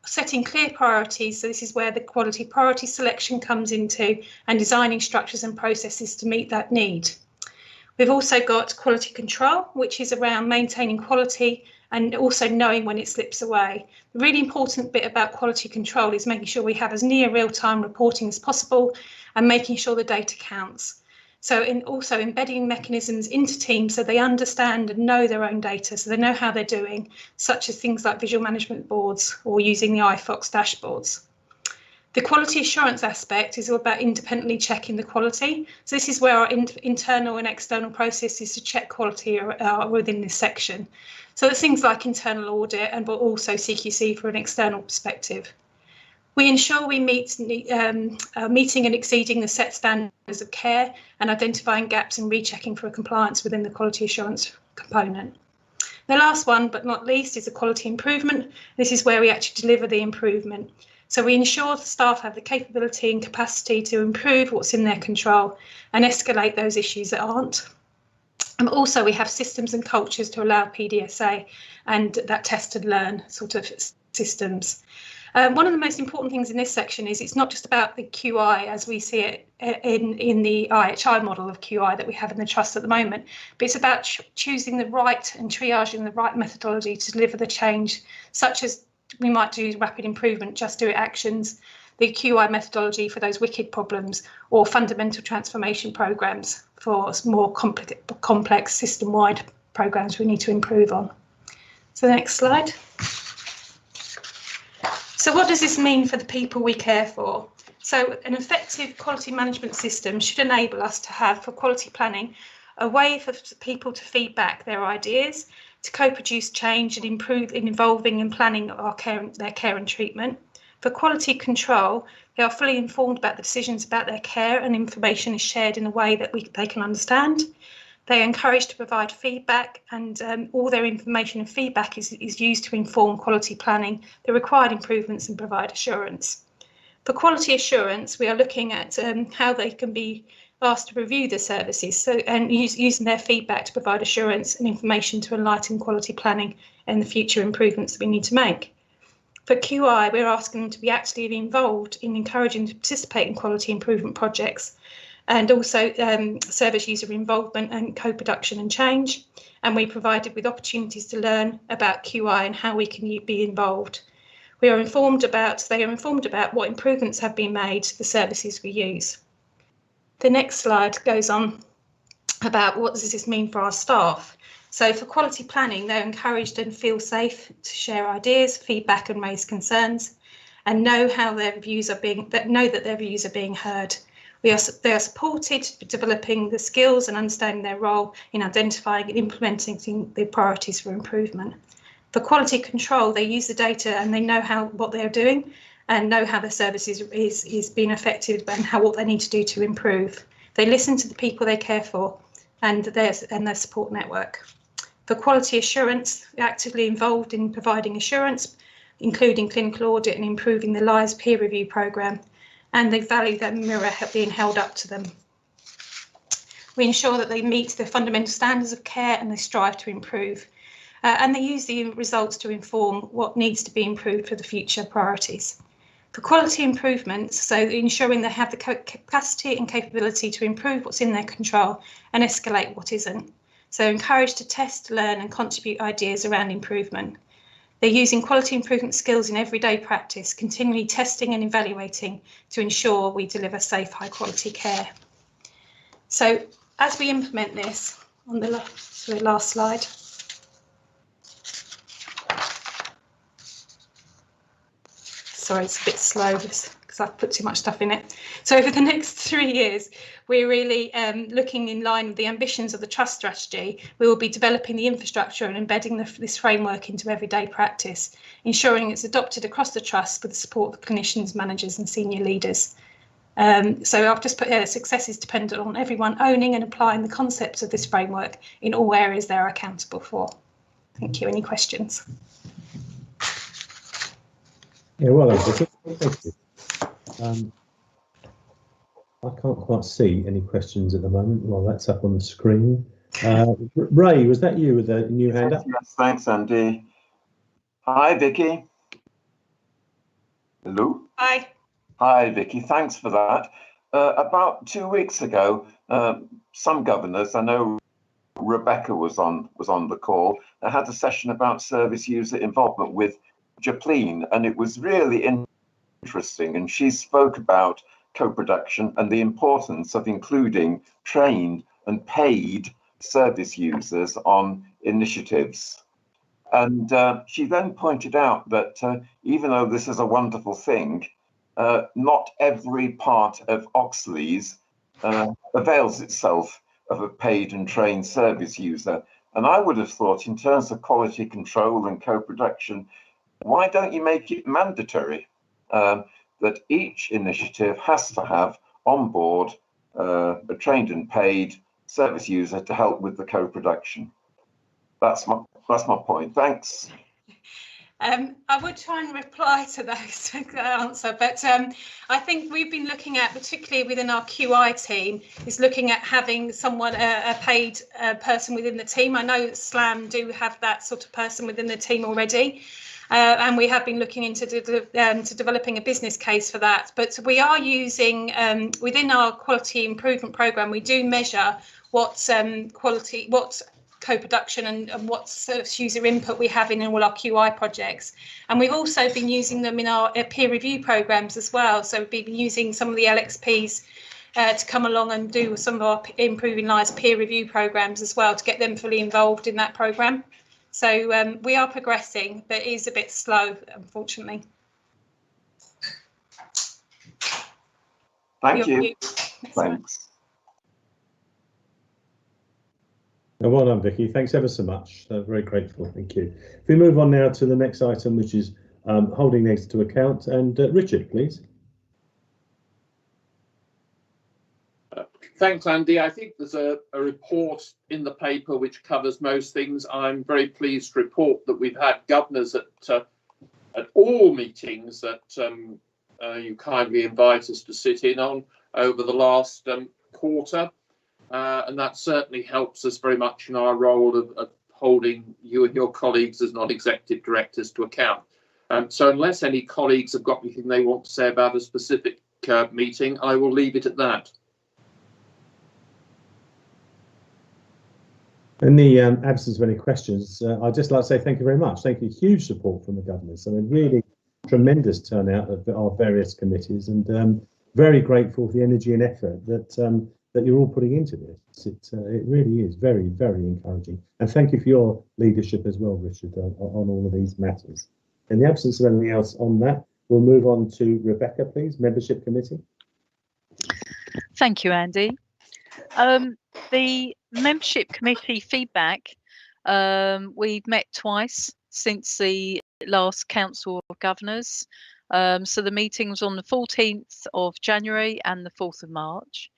setting clear priorities, so this is where the quality priority selection comes into, and designing structures and processes to meet that need. We've also got quality control, which is around maintaining quality and also knowing when it slips away. The really important bit about quality control is making sure we have as near real-time reporting as possible and making sure the data counts. So also embedding mechanisms into teams so they understand and know their own data, so they know how they're doing, such as things like visual management boards or using the iFox dashboards. The quality assurance aspect is all about independently checking the quality. So this is where our internal and external processes to check quality are within this section. So there's things like internal audit and but also CQC for an external perspective. We ensure we meeting and exceeding the set standards of care and identifying gaps and rechecking for compliance within the quality assurance component. The last one, but not least, is the quality improvement. This is where we actually deliver the improvement. So we ensure the staff have the capability and capacity to improve what's in their control and escalate those issues that aren't. And also we have systems and cultures to allow PDSA and that test and learn sort of systems. One of the most important things in this section is it's not just about the QI as we see it in the IHI model of QI that we have in the trust at the moment, but it's about choosing the right and triaging the right methodology to deliver the change, such as we might do rapid improvement, just do it actions, the QI methodology for those wicked problems, or fundamental transformation programs for more complex system-wide programs we need to improve on. So the next slide. So what does this mean for the people we care for? So an effective quality management system should enable us to have, for quality planning, a way for people to feedback their ideas, to co-produce change and improve in involving and planning their care and treatment. For quality control, they are fully informed about the decisions about their care, and information is shared in a way that they can understand. They are encouraged to provide feedback, and all their information and feedback is used to inform quality planning, the required improvements, and provide assurance. For quality assurance, we are looking at how they can be asked to review the services, and using their feedback to provide assurance and information to enlighten quality planning and the future improvements that we need to make. For QI, we're asking them to be actively involved in encouraging to participate in quality improvement projects, and also service user involvement and co-production and change. And we provided with opportunities to learn about QI and how we can be involved. They are informed about what improvements have been made to the services we use. The next slide goes on about what does this mean for our staff. So for quality planning, they're encouraged and feel safe to share ideas, feedback, and raise concerns, and know how their views are being heard. They are supported developing the skills and understanding their role in identifying and implementing the priorities for improvement. For quality control, they use the data and they know what they're doing and know how the service is being affected and what they need to do to improve. They listen to the people they care for and their support network. For quality assurance, they're actively involved in providing assurance, including clinical audit and improving the LISE peer review programme, and they value that mirror being held up to them. We ensure that they meet the fundamental standards of care and they strive to improve. And they use the results to inform what needs to be improved for the future priorities. For quality improvements, so ensuring they have the capacity and capability to improve what's in their control and escalate what isn't. So encouraged to test, learn and contribute ideas around improvement. They're using quality improvement skills in everyday practice, continually testing and evaluating to ensure we deliver safe, high quality care. So as we implement this, on the last slide. Sorry, it's a bit slow because I've put too much stuff in it. So over the next 3 years, we're really looking in line with the ambitions of the trust strategy. We will be developing the infrastructure and embedding this framework into everyday practice, ensuring it's adopted across the trust with the support of clinicians, managers and senior leaders. So I've just put here, success is dependent on everyone owning and applying the concepts of this framework in all areas they're accountable for. Thank you. Any questions? Yeah, well done, Vicky. Thank you. I can't quite see any questions at the moment. Well, that's up on the screen. Ray, was that you with a new hand up? Yes, thanks, Andy. Hi, Vicky. Hello. Hi. Hi, Vicky. Thanks for that. About 2 weeks ago, some governors, I know Rebecca was on the call, had a session about service user involvement with Japleen, and it was really interesting. And she spoke about co-production and the importance of including trained and paid service users on initiatives. And she then pointed out that even though this is a wonderful thing, not every part of Oxley's avails itself of a paid and trained service user. And I would have thought, in terms of quality control and co-production, why don't you make it mandatory that each initiative has to have on board a trained and paid service user to help with the co-production? That's my point. Thanks. I would try and reply to those answer, but I think we've been looking at, particularly within our QI team, is looking at having someone, a paid person within the team. I know that SLAM do have that sort of person within the team already. And we have been looking into to developing a business case for that. But we are using, within our quality improvement programme, we do measure what co-production and what service user input we have in all our QI projects. And we've also been using them in our peer review programmes as well. So we've been using some of the LXPs to come along and do some of our Improving Lives peer review programmes as well, to get them fully involved in that programme. So we are progressing, but it is a bit slow, unfortunately. Thank you. Thanks. Well done, Vicky. Thanks ever so much. Very grateful. Thank you. If we move on now to the next item, which is holding these to account, and Richard, please. Thanks, Andy. I think there's a report in the paper which covers most things. I'm very pleased to report that we've had governors at all meetings that you kindly invite us to sit in on over the last quarter. And that certainly helps us very much in our role of holding you and your colleagues as non-executive directors to account. So unless any colleagues have got anything they want to say about a specific meeting, I will leave it at that. In the absence of any questions, I'd just like to say thank you very much. Thank you. Huge support from the governors. I mean, really tremendous turnout of our various committees, and very grateful for the energy and effort that you're all putting into this. It really is very, very encouraging. And thank you for your leadership as well, Richard, on all of these matters. In the absence of anything else on that, we'll move on to Rebecca, please, Membership Committee. Thank you, Andy. The Membership Committee feedback, we've met twice since the last Council of Governors. So the meeting was on the 14th of January and the 4th of March.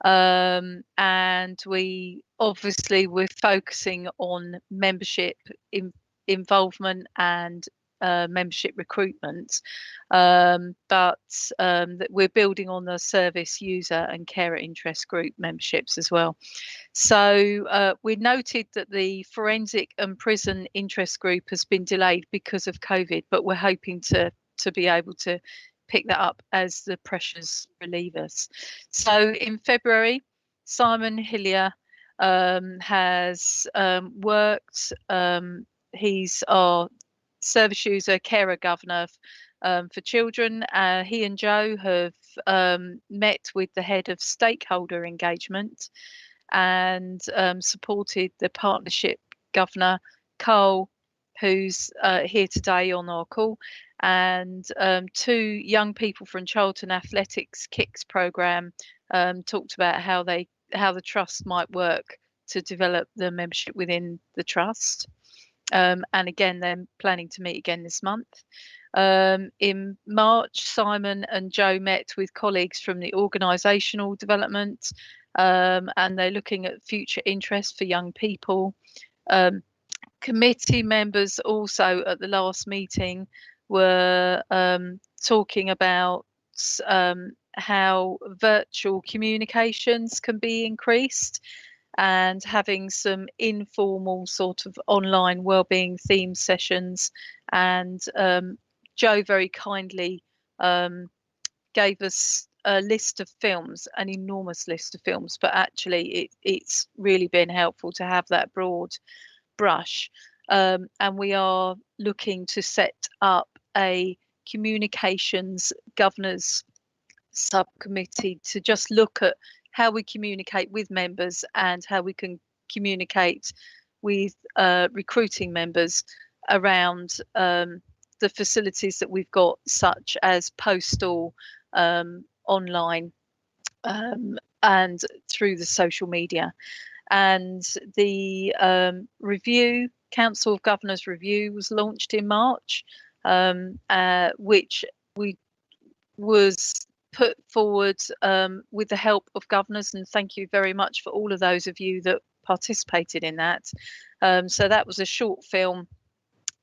And we obviously we're focusing on membership involvement and membership recruitment, but we're building on the service user and carer interest group memberships as well. So we noted that the forensic and prison interest group has been delayed because of COVID, but we're hoping to be able to pick that up as the pressures relieve us. So in February, Simon Hillier has worked. He's our service user carer governor for children. He and Joe have met with the head of stakeholder engagement and supported the partnership governor, Carl, who's here today on our call, and 2 young people from Charlton Athletics Kicks programme talked about how the trust might work to develop the membership within the trust. And again, they're planning to meet again this month. In March, Simon and Joe met with colleagues from the organisational development, and they're looking at future interest for young people. Committee members also at the last meeting were talking about how virtual communications can be increased, and having some informal sort of online wellbeing theme sessions. And Joe very kindly gave us a list of films, an enormous list of films, but actually it's really been helpful to have that broad brush. And we are looking to set up a communications governors subcommittee to just look at how we communicate with members and how we can communicate with recruiting members around the facilities that we've got, such as postal, online, and through the social media. And the review, Council of Governors review, was launched in March, which was put forward with the help of governors, and thank you very much for all of those of you that participated in that. So that was a short film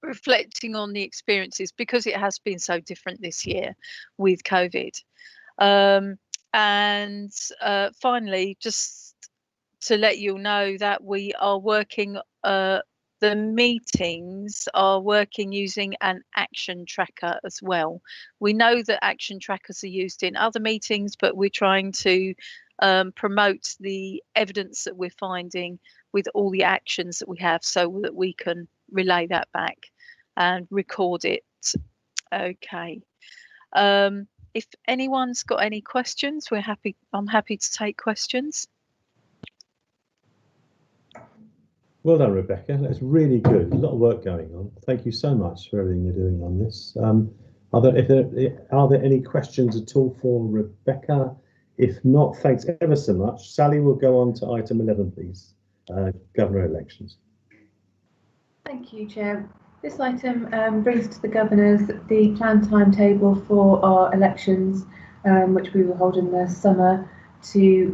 reflecting on the experiences, because it has been so different this year with COVID. And finally, just to let you know that we are working, the meetings are working using an action tracker as well. We know that action trackers are used in other meetings, but we're trying to promote the evidence that we're finding with all the actions that we have, so that we can relay that back and record it. Okay. If anyone's got any questions, I'm happy to take questions. Well done, Rebecca. That's really good. A lot of work going on. Thank you so much for everything you're doing on this. Are there any questions at all for Rebecca? If not, thanks ever so much. Sally will go on to item 11, please. Governor elections. Thank you, Chair. This item brings to the governors the planned timetable for our elections, which we will hold in the summer, to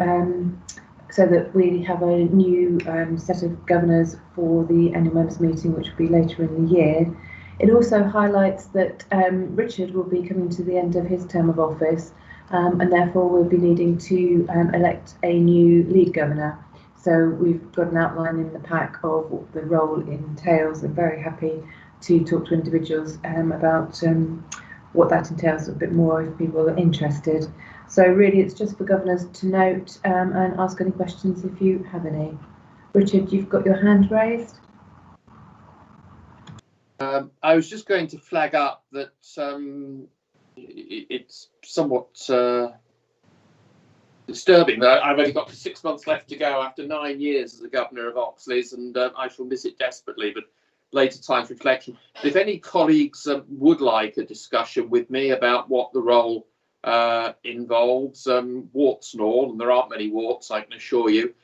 so that we have a new set of governors for the annual members meeting, which will be later in the year. It also highlights that Richard will be coming to the end of his term of office, and therefore we'll be needing to elect a new lead governor. So we've got an outline in the pack of what the role entails. I'm very happy to talk to individuals about what that entails a bit more if people are interested. So really it's just for governors to note and ask any questions if you have any. Richard, you've got your hand raised. I was just going to flag up that it's somewhat disturbing that I've only got 6 months left to go after 9 years as the governor of Oxley's, and I shall miss it desperately, but later times reflection. If any colleagues would like a discussion with me about what the role involves, warts and all, and there aren't many warts, I can assure you,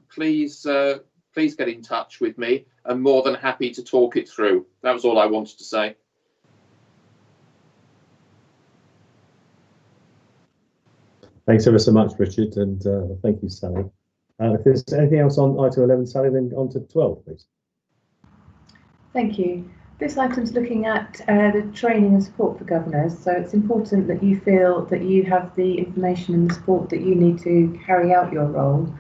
please get in touch with me. I'm more than happy to talk it through. That was all I wanted to say. Thanks ever so much, Richard, and thank you, Sally. If there's anything else on item 11, Sally, then on to 12, please. Thank you. This item's looking at the training and support for governors, so it's important that you feel that you have the information and the support that you need to carry out your role.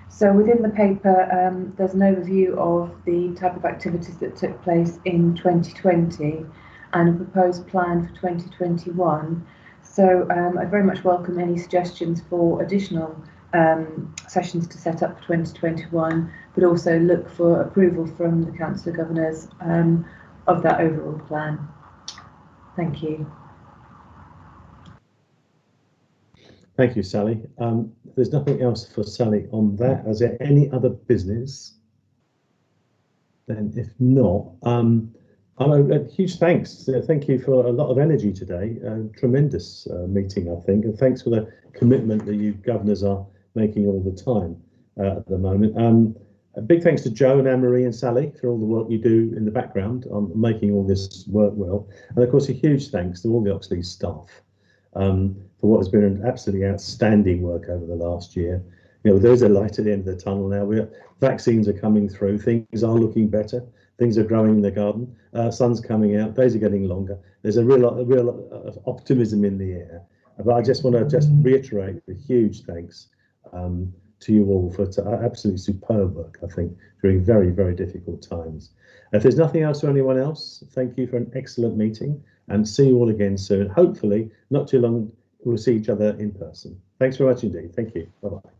So within the paper, there's an overview of the type of activities that took place in 2020 and a proposed plan for 2021. So I very much welcome any suggestions for additional sessions to set up for 2021, but also look for approval from the Council of Governors of that overall plan. Thank you. Thank you, Sally. There's nothing else for Sally on that. Is there any other business? Then if not, a huge thanks. Thank you for a lot of energy today. Tremendous meeting, I think, and thanks for the commitment that you governors are making all the time at the moment. A big thanks to Joe and Anne-Marie and Sally for all the work you do in the background on making all this work well. And of course, a huge thanks to all the Oxley staff for what has been an absolutely outstanding work over the last year. You know, there's a light at the end of the tunnel now. Vaccines are coming through, things are looking better, things are growing in the garden, sun's coming out, days are getting longer. There's a real optimism in the air. But I just want to reiterate a huge thanks to you all for absolutely superb work, I think, during very, very difficult times. If there's nothing else for anyone else, thank you for an excellent meeting and see you all again soon. Hopefully, not too long, we'll see each other in person. Thanks very much indeed. Thank you. Bye-bye.